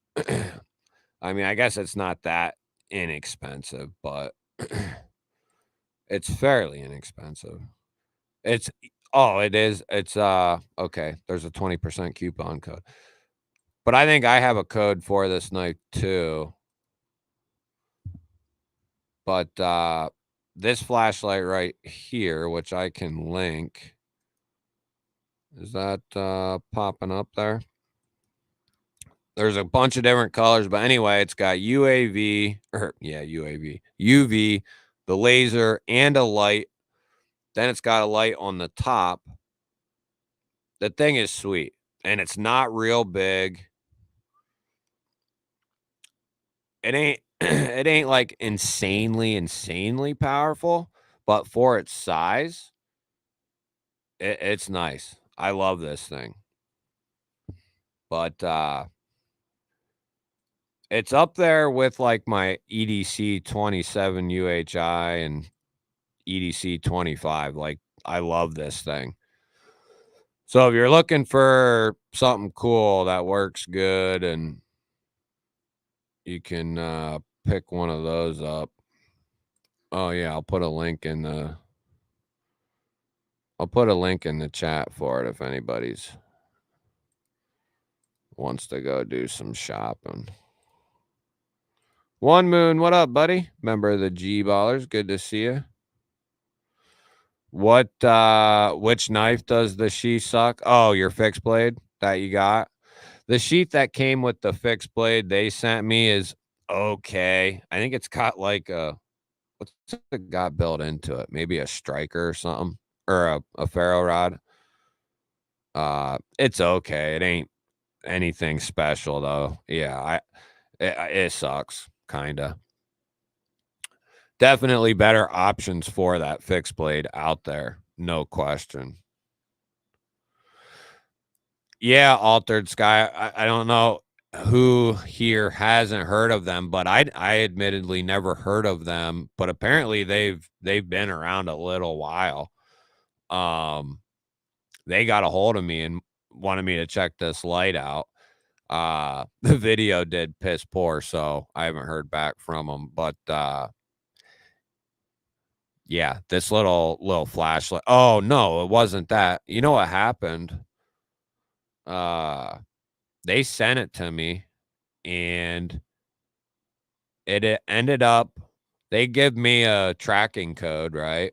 I mean, I guess it's not that inexpensive, but it's fairly inexpensive. It's it is. It's okay. There's a 20% coupon code. But I think I have a code for this knife too. But this flashlight right here, which I can link, is that popping up there? There's a bunch of different colors, but anyway, it's got UV, the laser, and a light. Then it's got a light on the top. The thing is sweet, and it's not real big. It ain't it ain't like insanely powerful, but for its size, it's nice. I love this thing. But it's up there with like my EDC 27 UHI and EDC 25. Like, I love this thing. So if you're looking for something cool that works good and you can pick one of those up. Oh yeah, I'll put a link in the chat for it if anybody's wants to go do some shopping. One Moon, what up, buddy? Member of the G Ballers, good to see you. What which knife does the sheath suck? Oh, your fixed blade that you got. The sheath that came with the fixed blade they sent me is okay. I think it's got like what's it got built into it? Maybe a striker or something, or a ferro rod. It's okay. It ain't anything special though. Yeah, it sucks kinda. Definitely better options for that fixed blade out there, no question. Yeah, Altered Sky. I don't know who here hasn't heard of them, but I admittedly never heard of them, but apparently they've been around a little while. They got a hold of me and wanted me to check this light out. The video did piss poor, so I haven't heard back from them, but yeah, this little flashlight. Oh no, it wasn't that. You know what happened? They sent it to me and it ended up they give me a tracking code, right?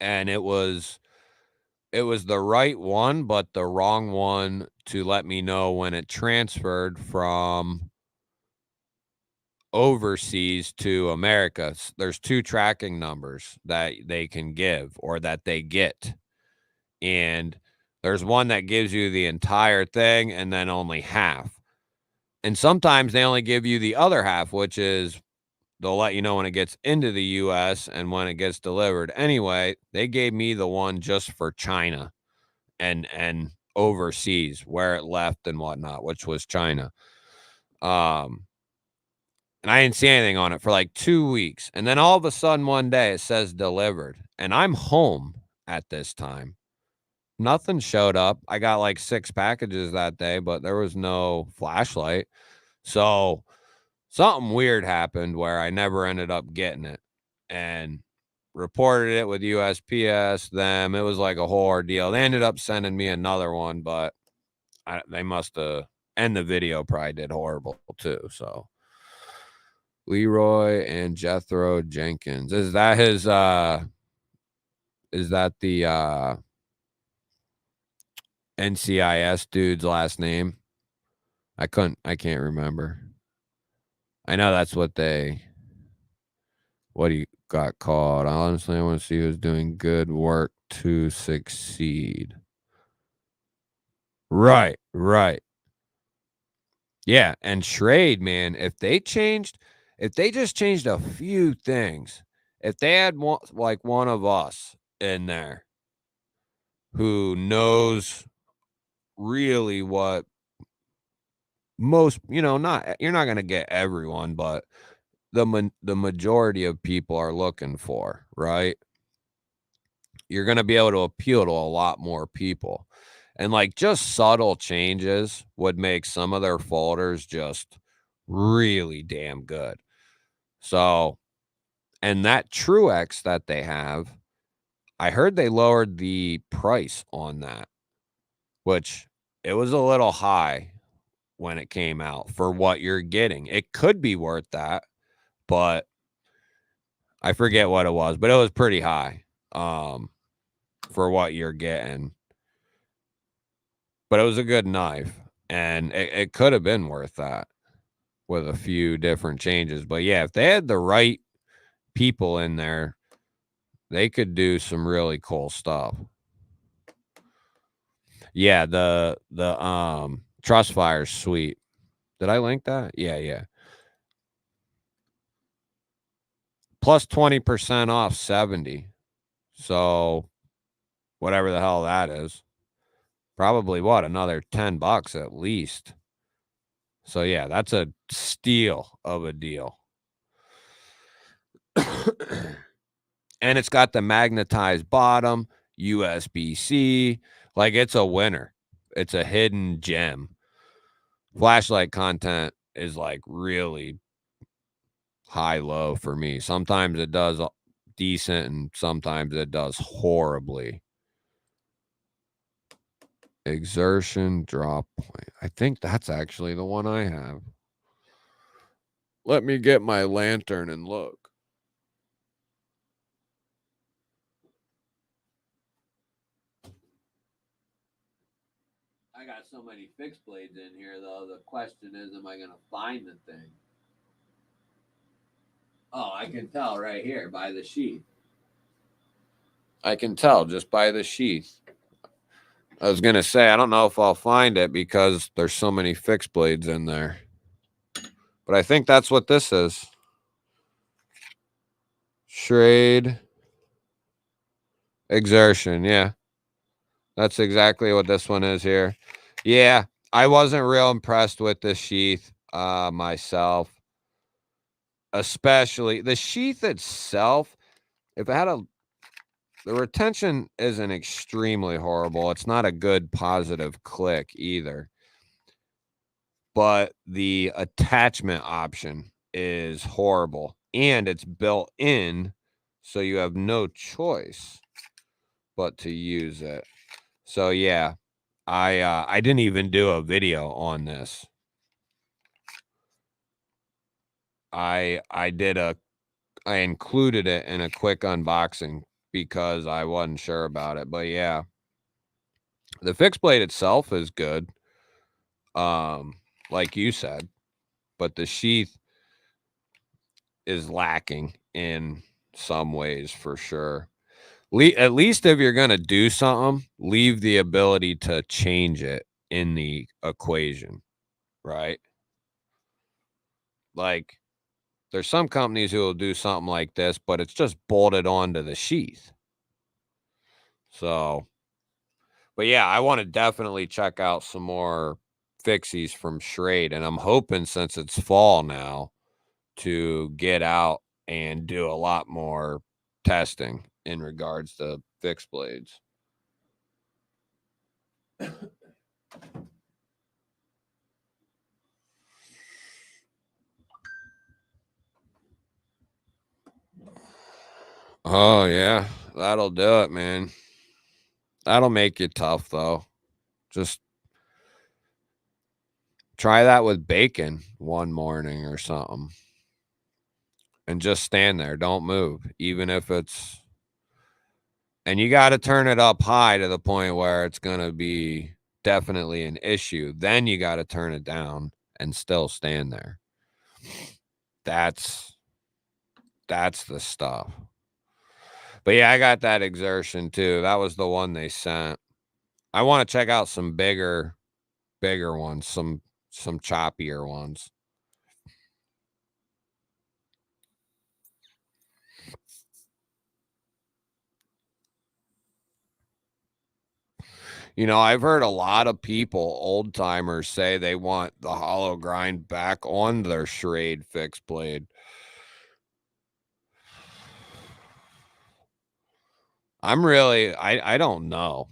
And it was the right one, but the wrong one to let me know when it transferred from overseas to America. There's 2 tracking numbers that they can give or that they get. And there's one that gives you the entire thing and then only half. And sometimes they only give you the other half, which is they'll let you know when it gets into the US and when it gets delivered. Anyway, they gave me the one just for China and overseas where it left and whatnot, which was China. And I didn't see anything on it for like 2 weeks. And then all of a sudden one day it says delivered. And I'm home at this time. Nothing showed up. I got like 6 packages that day, but there was no flashlight. So something weird happened where I never ended up getting it and reported it with USPS. Them, it was like a whole ordeal. They ended up sending me another one, but they must have, and the video probably did horrible too. So Leroy and Jethro Jenkins, is that his? Is that the NCIS dude's last name? I can't remember. I know that's what he got called. Honestly, I want to see who's doing good work to succeed. Right. Yeah, and Schrade, man, if they just changed a few things, if they had one of us in there who knows really what most, not you're not going to get everyone, but the majority of people are looking for, right? You're going to be able to appeal to a lot more people. And like just subtle changes would make some of their folders just really damn good. So, and that Truex that they have, I heard they lowered the price on that, which it was a little high when it came out for what you're getting. It could be worth that, but I forget what it was, but it was pretty high for what you're getting. But it was a good knife, and it could have been worth that with a few different changes. But yeah, if they had the right people in there, they could do some really cool stuff. Yeah, the Trust Fire's sweet. Did I link that? Yeah. Plus 20% off 70. So whatever the hell that is. Probably what, another $10 at least. So yeah, that's a steal of a deal. And it's got the magnetized bottom, USB-C. Like, it's a winner. It's a hidden gem. Flashlight content is like really high-low for me. Sometimes it does decent and sometimes it does horribly. Exertion drop point. I think that's actually the one I have. Let me get my lantern and look. I got so many fixed blades in here, though. The question is, am I going to find the thing? Oh, I can tell right here by the sheath. I can tell just by the sheath. I was going to say, I don't know if I'll find it because there's so many fixed blades in there. But I think that's what this is. Schrade Exertion, yeah. That's exactly what this one is here. Yeah, I wasn't real impressed with this sheath myself. Especially the sheath itself. If it had the retention isn't extremely horrible. It's not a good positive click either. But the attachment option is horrible. And it's built in, so you have no choice but to use it. So yeah, I didn't even do a video on this. I included it in a quick unboxing because I wasn't sure about it. But yeah, the fixed blade itself is good, like you said, but the sheath is lacking in some ways for sure. At least if you're gonna do something, leave the ability to change it in the equation, right? Like, there's some companies who will do something like this, but it's just bolted onto the sheath. So, but yeah, I want to definitely check out some more fixies from Schrade, and I'm hoping since it's fall now to get out and do a lot more testing in regards to fixed blades. Oh yeah, that'll do it, man. That'll make you tough though. Just try that with bacon one morning or something. And just stand there. Don't move, even if it's. And you got to turn it up high to the point where it's going to be definitely an issue. Then you got to turn it down and still stand there. That's the stuff. But yeah, I got that Exertion too. That was the one they sent. I want to check out some bigger ones, some choppier ones. You know, I've heard a lot of people, old timers, say they want the hollow grind back on their Schrade fixed blade. I don't know.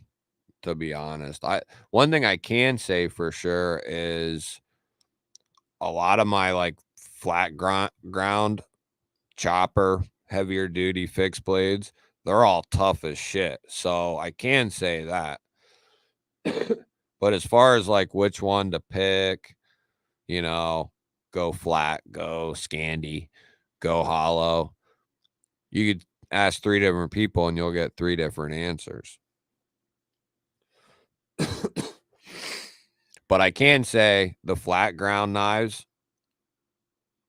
to be honest. One thing I can say for sure is a lot of my like flat ground chopper, heavier duty fixed blades, they're all tough as shit. So I can say that. But as far as like which one to pick, you know, go flat, go Scandi, go hollow, you could ask 3 different people and you'll get 3 different answers. But I can say the flat ground knives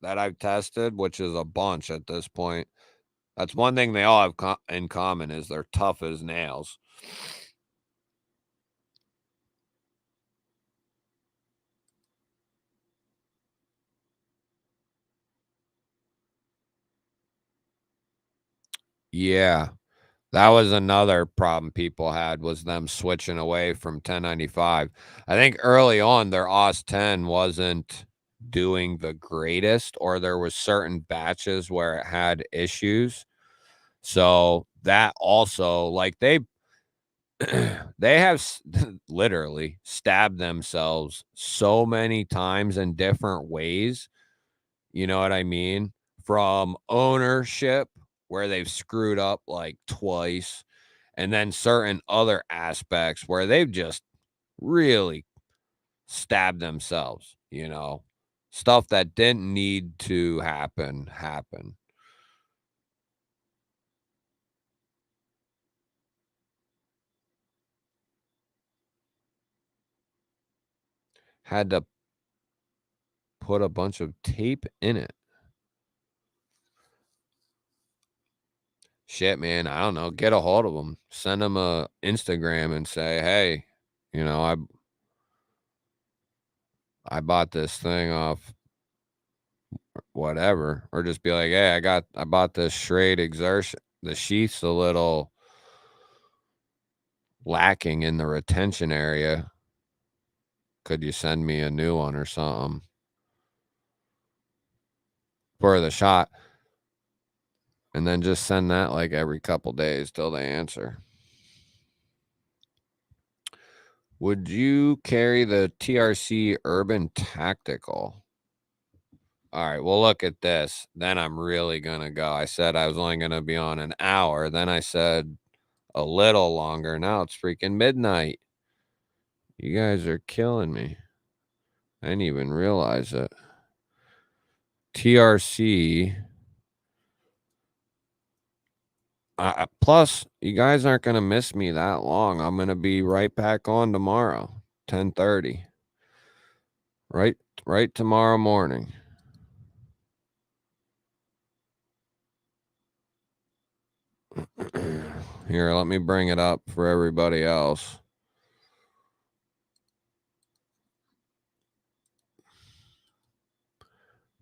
that I've tested, which is a bunch at this point, that's one thing they all have in common is they're tough as nails. Yeah. That was another problem people had was them switching away from 1095. I think early on their OS 10 wasn't doing the greatest, or there was certain batches where it had issues. So that also, like they have literally stabbed themselves so many times in different ways. You know what I mean? From ownership, where they've screwed up like twice, and then certain other aspects where they've just really stabbed themselves, you know? Stuff that didn't need to happen. Had to put a bunch of tape in it. Shit, man, I don't know. Get a hold of them. Send them a Instagram and say, "Hey, you know, I bought this thing off whatever," or just be like, "Hey, I bought this Schrade exertion. The sheath's a little lacking in the retention area. Could you send me a new one or something for the shot?" And then just send that like every couple days till they answer. Would you carry the TRC Urban Tactical? All right, well, look at this. Then I'm really going to go. I said I was only going to be on an hour. Then I said a little longer. Now it's freaking midnight. You guys are killing me. I didn't even realize it. TRC. Plus, you guys aren't going to miss me that long. I'm going to be right back on tomorrow, 10:30. Right tomorrow morning. Here, let me bring it up for everybody else.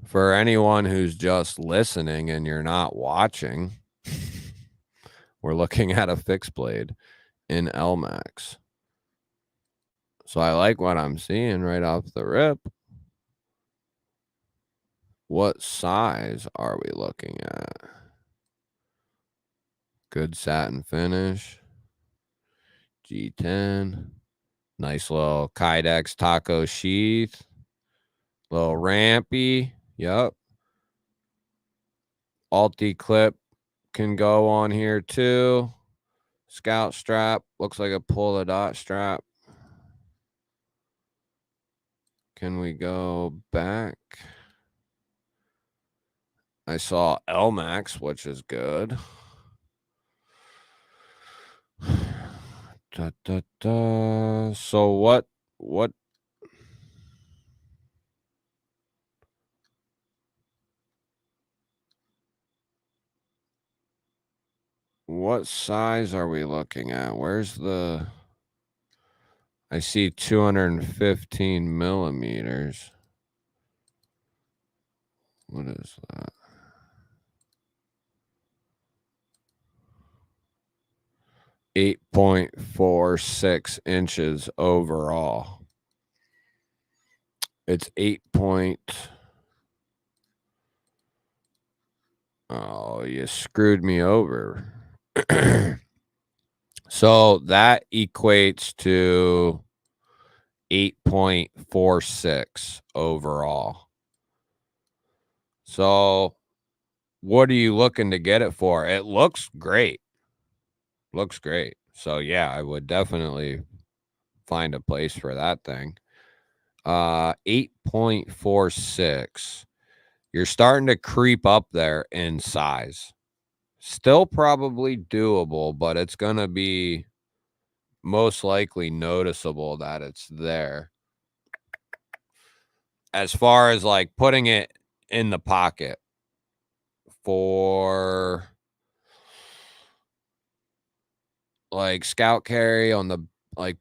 For anyone who's just listening and you're not watching, we're looking at a fixed blade in LMAX. So I like what I'm seeing right off the rip. What size are we looking at? Good satin finish. G10. Nice little Kydex taco sheath. Little rampy. Yep. Alti clip can go on here too. Scout strap. Looks like a pull the dot strap. Can we go back? I saw LMAX, which is good. So what size are we looking at? Where's the I see 215 millimeters. What is that? 8.46 inches overall. It's 8 point. Oh, you screwed me over. So that equates to 8.46 overall. So what are you looking to get it for? It looks great. Looks great. So yeah, I would definitely find a place for that thing. 8.46. You're starting to creep up there in size. Still probably doable, but it's going to be most likely noticeable that it's there. As far as like putting it in the pocket for like scout carry on the, like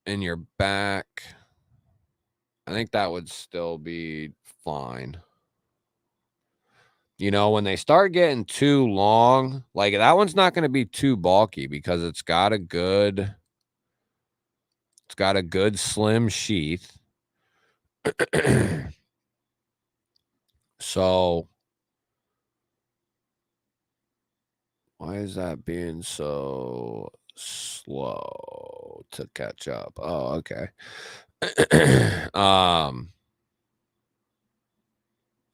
in your back, I think that would still be fine. You know, when they start getting too long, like that one's not going to be too bulky because it's got a good slim sheath. So why is that being so slow to catch up? Oh, okay.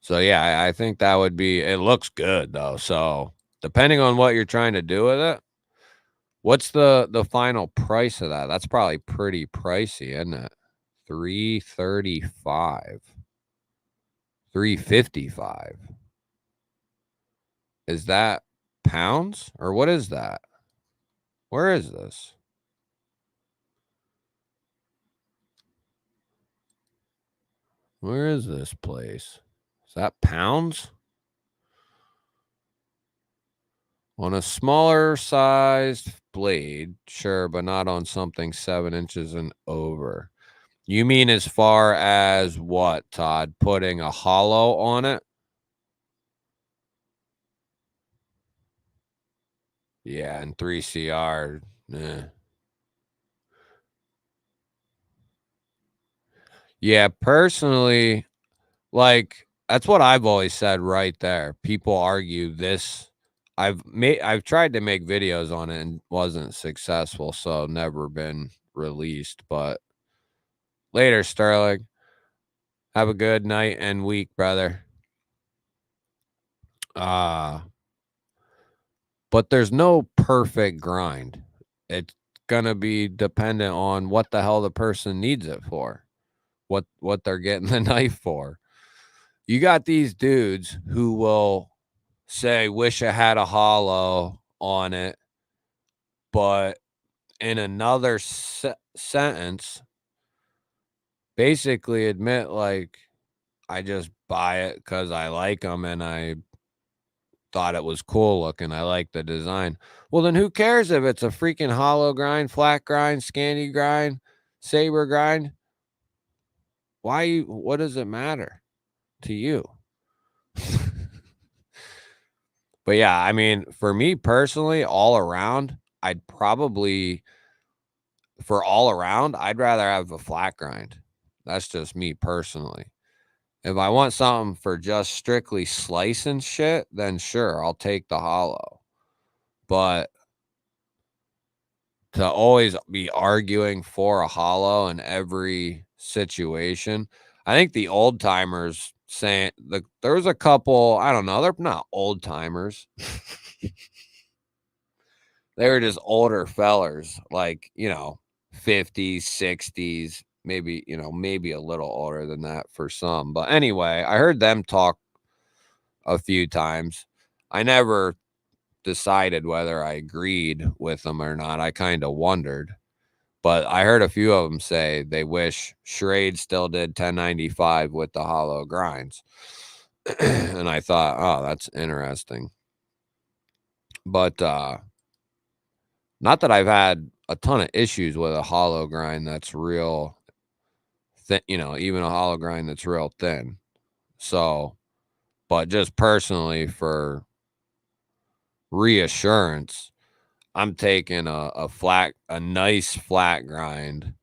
So yeah, I think that would be, it looks good though. So depending on what you're trying to do with it, what's the final price of that? That's probably pretty pricey, isn't it? $335. $355. Is that pounds or what is that? Where is this? Where is this place? Is that pounds? On a smaller sized blade, sure, but not on something 7 inches and over. You mean as far as what, Todd? Putting a hollow on it? Yeah, and 3CR. Yeah, personally, like that's what I've always said right there. People argue this. I've tried to make videos on it and wasn't successful, so never been released. But later, Sterling. Have a good night and week, brother. Uh, but there's no perfect grind. It's gonna be dependent on what the hell the person needs it for, what they're getting the knife for. You got these dudes who will say, "Wish I had a hollow on it," but in another sentence, basically admit like, "I just buy it because I like them and I thought it was cool looking. I like the design." Well, then who cares if it's a freaking hollow grind, flat grind, scanty grind, saber grind? What does it matter to you? But yeah, I mean, for me personally, all around, I'd probably, for all around, I'd rather have a flat grind. That's just me personally. If I want something for just strictly slicing shit, then sure, I'll take the hollow. But to always be arguing for a hollow in every situation, I think the old timers saying there was a couple, I don't know, they're not old timers. They were just older fellers, like, 50s, 60s, maybe, maybe a little older than that for some. But anyway, I heard them talk a few times. I never decided whether I agreed with them or not. I kind of wondered. But I heard a few of them say they wish Schrade still did 1095 with the hollow grinds. And I thought, oh, that's interesting. But not that I've had a ton of issues with a hollow grind that's real thin, even a hollow grind that's real thin. So, but just personally for reassurance, I'm taking a nice flat grind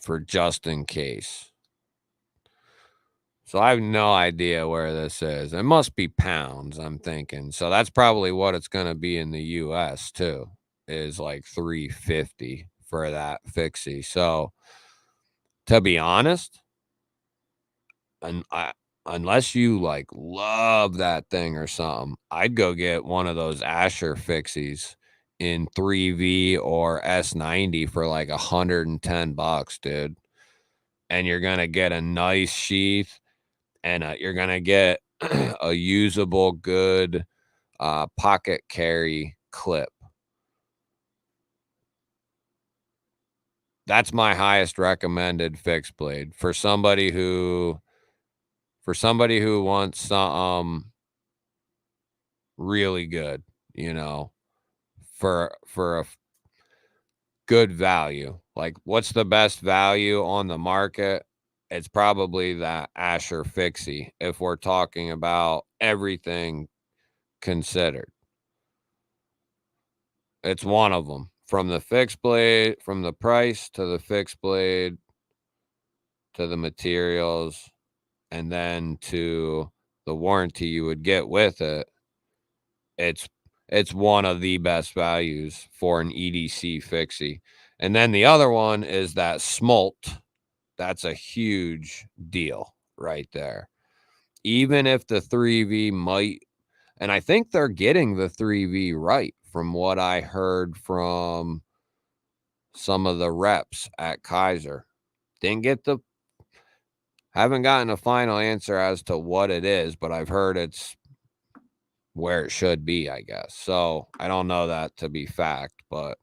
for just in case. So I have no idea where this is. It must be pounds, I'm thinking. So that's probably what it's going to be in the US too. is like $350 for that fixie. So to be honest, unless you like love that thing or something, I'd go get one of those Asher fixies in 3V or S90 for like $110, dude. And you're gonna get a nice sheath, and you're gonna get a usable, good pocket carry clip. That's my highest recommended fixed blade for somebody who wants some really good, for a good value. Like, what's the best value on the market? It's probably that Asher fixie if we're talking about everything considered. It's one of them. From the fixed blade, from the price to the fixed blade to the materials, and then to the warranty you would get with it, it's one of the best values for an EDC fixie. And then the other one is that smolt. That's a huge deal right there. Even if the 3V might, and I think they're getting the 3V right from what I heard from some of the reps at Kaiser. Haven't gotten a final answer as to what it is, but I've heard it's where it should be, I guess. So I don't know that to be fact, but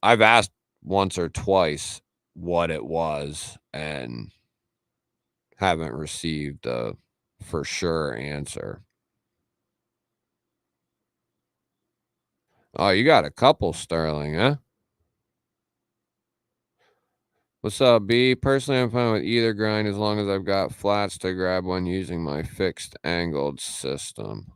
I've asked once or twice what it was and haven't received a for sure answer. Oh, you got a couple Sterling, huh? What's up, B? Personally, I'm fine with either grind as long as I've got flats to grab when using my fixed angled system.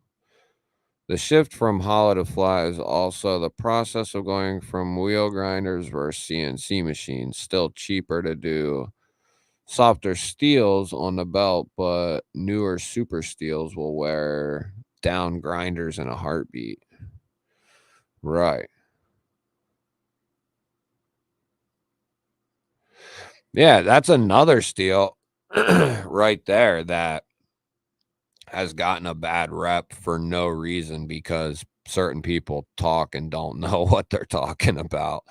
The shift from hollow to flat is also the process of going from wheel grinders versus CNC machines. Still cheaper to do softer steels on the belt, but newer super steels will wear down grinders in a heartbeat. Right. Yeah, that's another steel right there that has gotten a bad rep for no reason because certain people talk and don't know what they're talking about.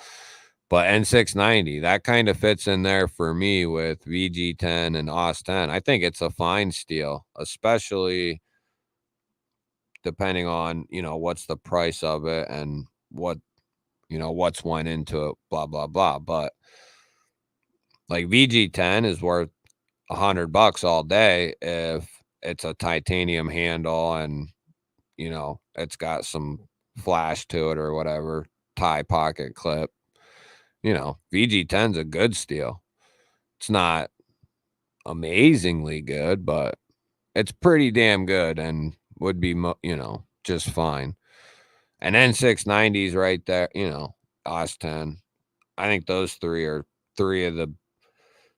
But N690, that kind of fits in there for me with VG10 and OS10. I think it's a fine steel, especially depending on, what's the price of it and what's went into it, blah, blah, blah. But like VG10 is worth $100 all day if it's a titanium handle and it's got some flash to it or whatever, tie pocket clip. VG10's a good steel. It's not amazingly good, but it's pretty damn good and would be, just fine. And N690's right there, OS10. I think those three are three of the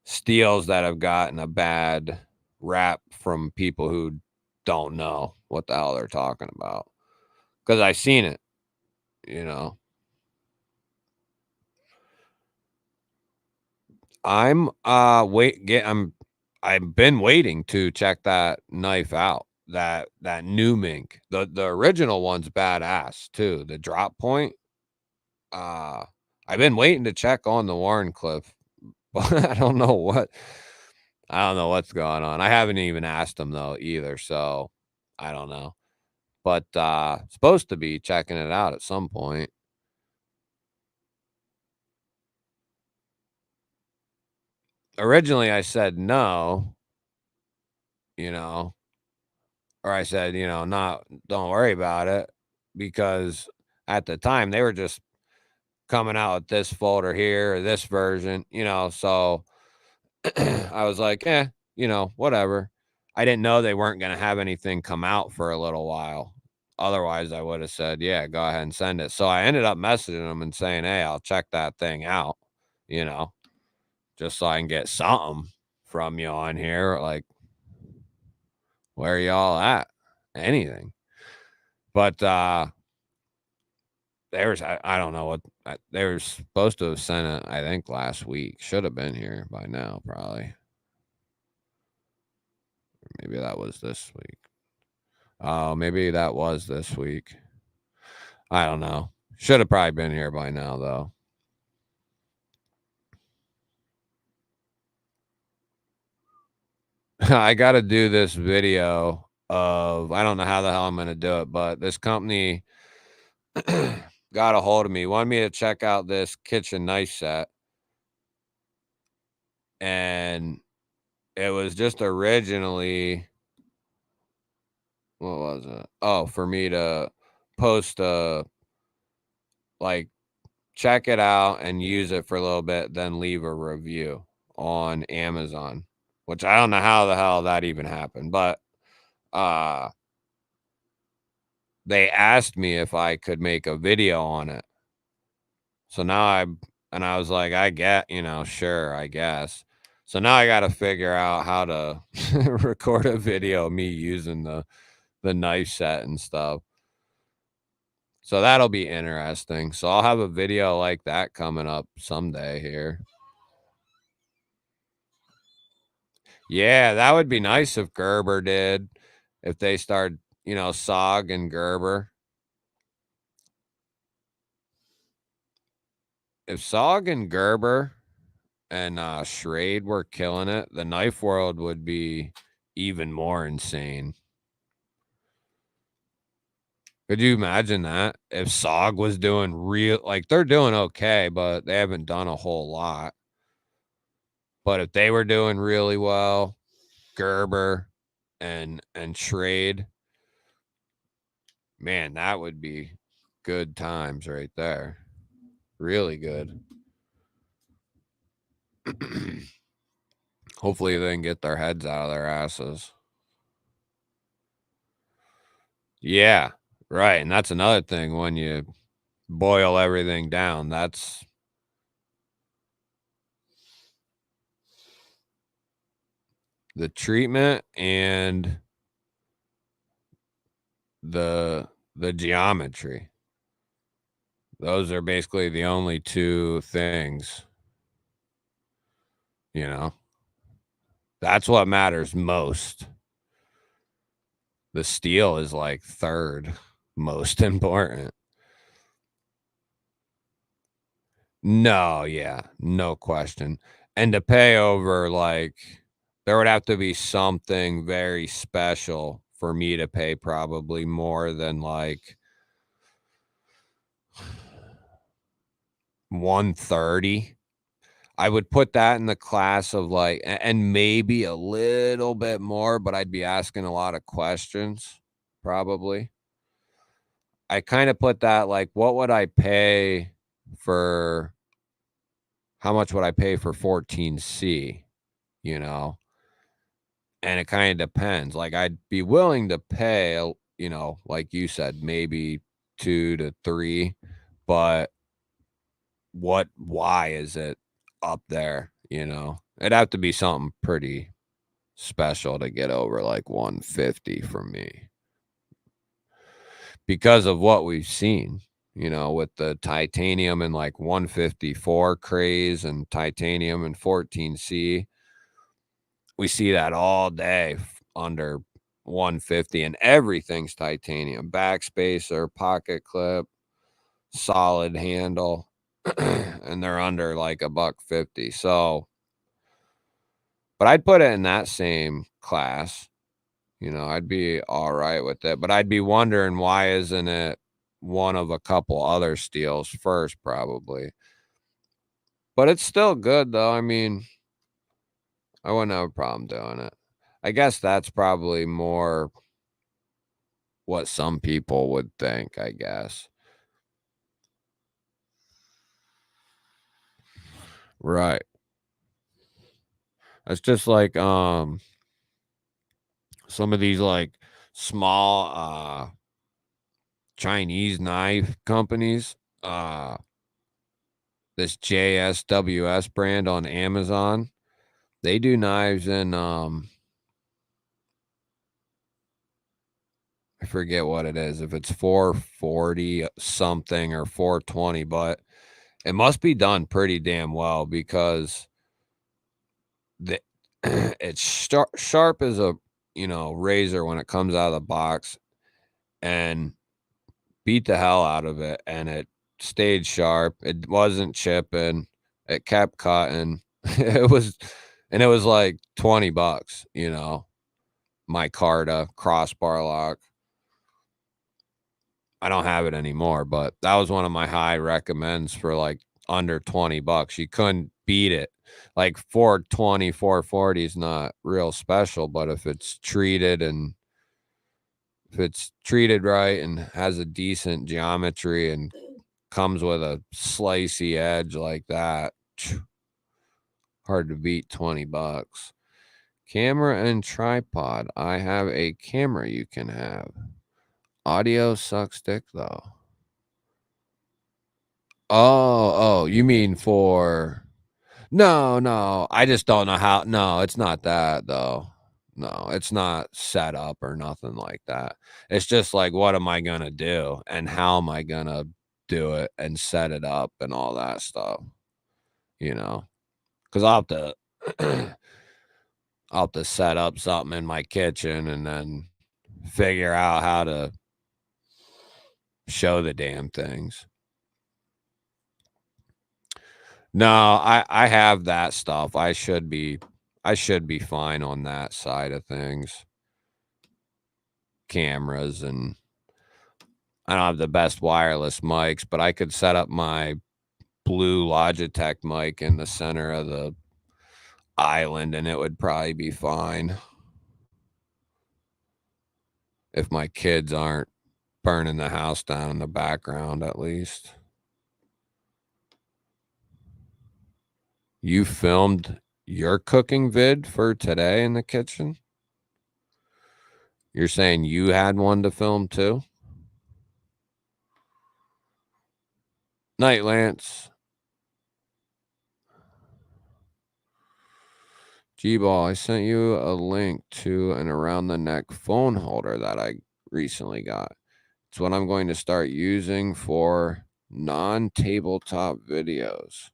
steels that have gotten a bad rap from people who don't know what the hell they're talking about. Because I've seen it, I've been waiting to check that knife out. That new mink. The original one's badass too. The drop point. I've been waiting to check on the Warrenclyffe, but I don't know what's going on. I haven't even asked him though either, so I don't know. But supposed to be checking it out at some point. Originally I said no, or I said, don't worry about it, because at the time they were just coming out with this folder here or this version, so I was like, whatever. I didn't know they weren't going to have anything come out for a little while. Otherwise, I would have said, yeah, go ahead and send it. So I ended up messaging them and saying, hey, I'll check that thing out, just so I can get something from you on here. Like, where are y'all at? Anything. But I don't know what they were supposed to have sent it, I think last week. Should have been here by now, probably. Maybe that was this week. Oh, maybe that was this week. I don't know. Should have probably been here by now, though. I got to do this video of, I don't know how the hell I'm going to do it, but this company got a hold of me, wanted me to check out this kitchen knife set. And it was just originally, what was it? Oh, for me to post like, check it out and use it for a little bit, then leave a review on Amazon, which I don't know how the hell that even happened, but they asked me if I could make a video on it. So now I was like, I get, sure, I guess. So now I got to figure out how to record a video of me using the knife set and stuff. So that'll be interesting. So I'll have a video like that coming up someday here. Yeah, that would be nice if Gerber did. If they start, SOG and Gerber. If SOG and Gerber and Schrade were killing it, the knife world would be even more insane. Could you imagine that? If SOG was doing they're doing okay, but they haven't done a whole lot. But if they were doing really well, Gerber and Schrade, man, that would be good times right there. Really good. Hopefully they can get their heads out of their asses. Yeah, right. And that's another thing when you boil everything down. That's the treatment and the geometry. Those are basically the only two things. That's what matters most. The steel is like third most important. No, yeah, no question. And to pay over, there would have to be something very special for me to pay probably more than 130. I would put that in the class of and maybe a little bit more, but I'd be asking a lot of questions probably. I kind of put that what would I pay for, how much would I pay for 14C, And it kind of depends. I'd be willing to pay, like you said, maybe 2 to 3, but why is it up there, It'd have to be something pretty special to get over 150 from me. Because of what we've seen, with the titanium and 154 craze and titanium and 14C. We see that all day under 150, and everything's titanium. Backspacer, pocket clip, solid handle, and they're under $150. So, but I'd put it in that same class. I'd be all right with it, but I'd be wondering why isn't it one of a couple other steels first, probably. But it's still good, though. I mean, I wouldn't have a problem doing it. I guess that's probably more what some people would think, I guess. Right. It's just some of these small Chinese knife companies, this JSWS brand on Amazon, they do knives in I forget what it is, if it's 440 something or 420, but it must be done pretty damn well because the it's sharp as a, razor when it comes out of the box, and beat the hell out of it, and it stayed sharp. It wasn't chipping. It kept cutting. It was like $20, micarta crossbar lock. I don't have it anymore, but that was one of my high recommends for like under $20. You couldn't beat it. Like 420, 440 is not real special, but if it's treated right and has a decent geometry and comes with a slicey edge like that, hard to beat $20. Camera and tripod. I have a camera you can have. Audio sucks dick though. Oh, you mean for... No, I just don't know how. No, it's not that though. No, it's not set up or nothing like that. It's just like, what am I gonna do and how am I gonna do it and set it up and all that stuff, because I'll have to set up something in my kitchen and then figure out how to show the damn things. No, I have that stuff. I should be fine on that side of things. Cameras, and I don't have the best wireless mics, but I could set up my blue Logitech mic in the center of the island and it would probably be fine. If my kids aren't burning the house down in the background, at least. You filmed your cooking vid for today in the kitchen? You're saying you had one to film too? Night, Lance. G-Ball, I sent you a link to an around-the-neck phone holder that I recently got. It's what I'm going to start using for non-tabletop videos.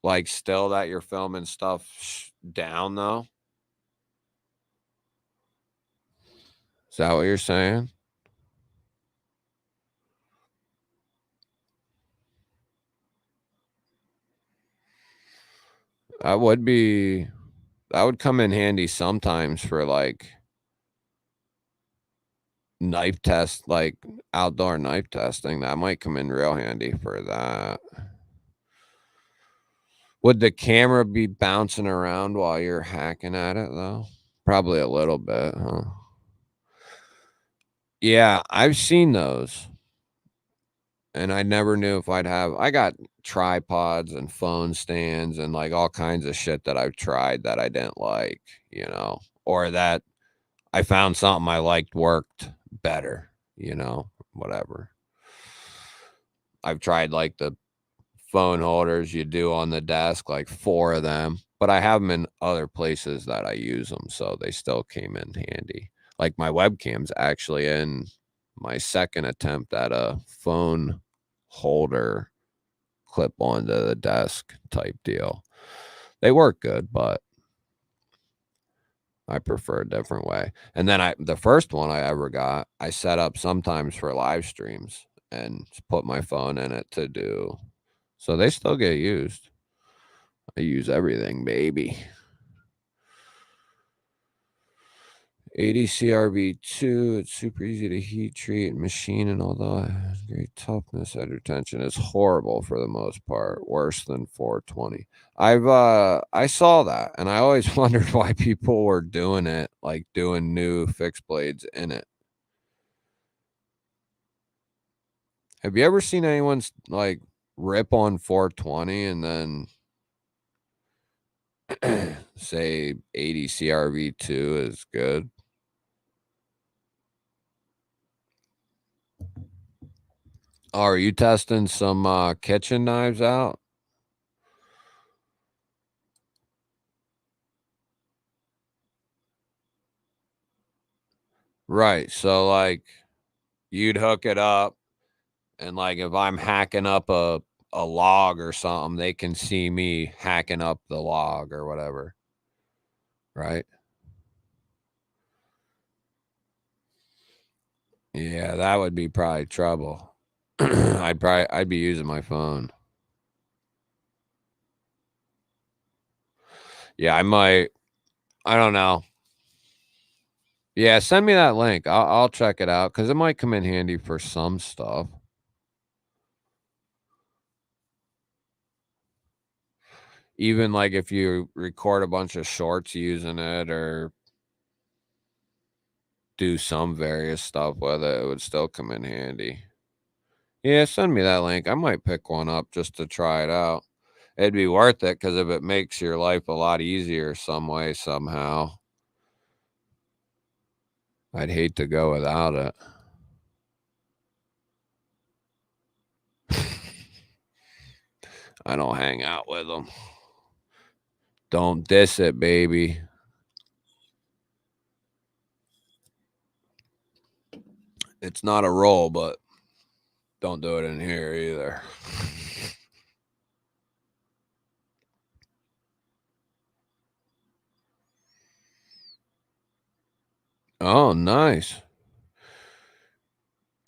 Like, still that you're filming stuff down, though? Is that what you're saying? That would come in handy sometimes for, like, knife test, like outdoor knife testing. That might come in real handy for that. Would the camera be bouncing around while you're hacking at it, though? Probably a little bit, huh? Yeah, I've seen those. And I never knew if I got tripods and phone stands and like all kinds of shit that I've tried that I didn't like, or that I found something I liked worked better, whatever. I've tried like the phone holders you do on the desk, like 4 of them, but I have them in other places that I use them, so they still came in handy. Like my webcam's actually in my second attempt at a phone holder clip onto the desk type deal. They work good, but I prefer a different way. And then the first one I ever got, I set up sometimes for live streams and put my phone in it to do. So they still get used. I use everything, baby. EDC RB2, it's super easy to heat treat and machine, and although it has great toughness, head retention is horrible for the most part, worse than 420. I saw that, and I always wondered why people were doing it, like doing new fixed blades in it. Have you ever seen anyone like rip on 420 and then say 80 CRV2 is good? Oh, are you testing some kitchen knives out? Right. So like you'd hook it up and like if I'm hacking up a log or something, they can see me hacking up the log or whatever. Right? Yeah, that would be probably trouble. I'd be using my phone. Yeah, I don't know. Yeah, send me that link. I'll check it out because it might come in handy for some stuff. Even like if you record a bunch of shorts using it or do some various stuff with it, it would still come in handy. Yeah, send me that link. I might pick one up just to try it out. It'd be worth it because if it makes your life a lot easier some way, somehow, I'd hate to go without it. I don't hang out with them. Don't diss it, baby. It's not a roll, but don't do it in here either. Oh, nice.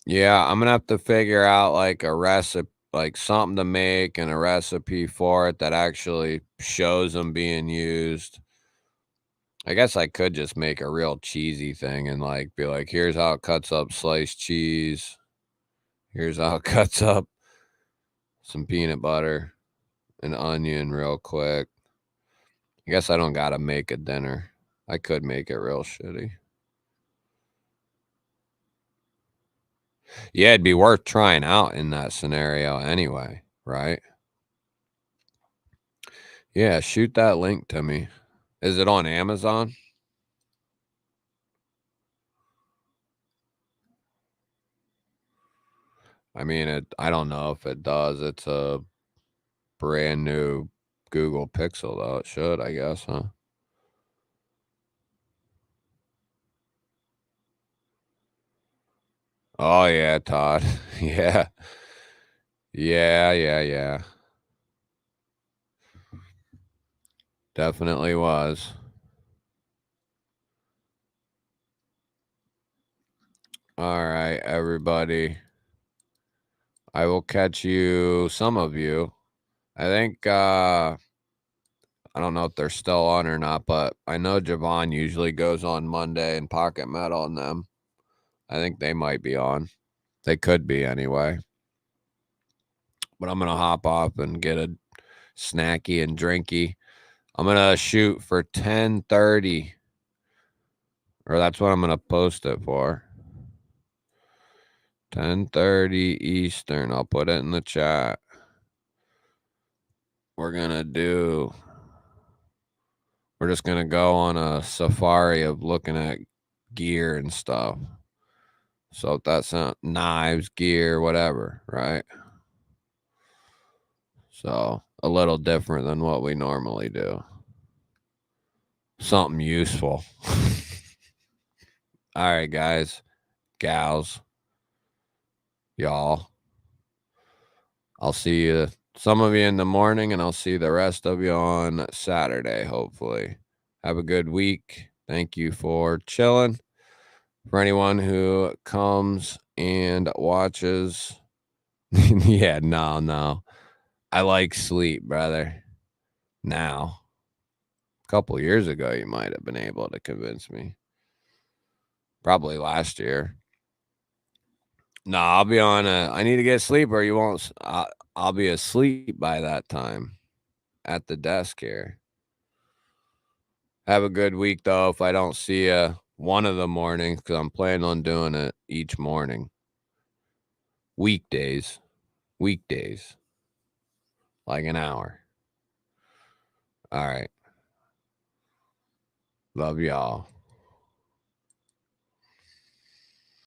Yeah, I'm gonna have to figure out like a recipe, like something to make and a recipe for it that actually shows them being used. I guess I could just make a real cheesy thing and like be like, here's how it cuts up sliced cheese. Here's how it cuts up some peanut butter and onion real quick. I guess I don't gotta make a dinner. I could make it real shitty. Yeah, it'd be worth trying out in that scenario anyway, right? Yeah, shoot that link to me. Is it on Amazon? I mean, I don't know if it does. It's a brand new Google Pixel, though. It should, I guess, huh? Oh, yeah, Todd. Yeah. Yeah. Definitely was. All right, everybody. I will catch you, some of you. I think, I don't know if they're still on or not, but I know Javon usually goes on Monday and Pocket Metal and them. I think they might be on. They could be anyway. But I'm gonna hop off and get a snacky and drinky. I'm gonna shoot for 10:30, or that's what I'm gonna post it for. 10:30 Eastern. I'll put it in the chat. We're just gonna go on a safari of looking at gear and stuff. So if that's knives, gear, whatever, right? So a little different than what we normally do. Something useful. All right, guys, gals, y'all. I'll see you, some of you in the morning, and I'll see the rest of you on Saturday, hopefully. Have a good week. Thank you for chilling. For anyone who comes and watches, yeah, no. I like sleep, brother. Now, a couple years ago, you might have been able to convince me. Probably last year. No, I'll be on I need to get sleep or you won't. I'll be asleep by that time at the desk here. Have a good week, though, if I don't see you one of the mornings, because I'm planning on doing it each morning. Weekdays. Like an hour. All right. Love y'all.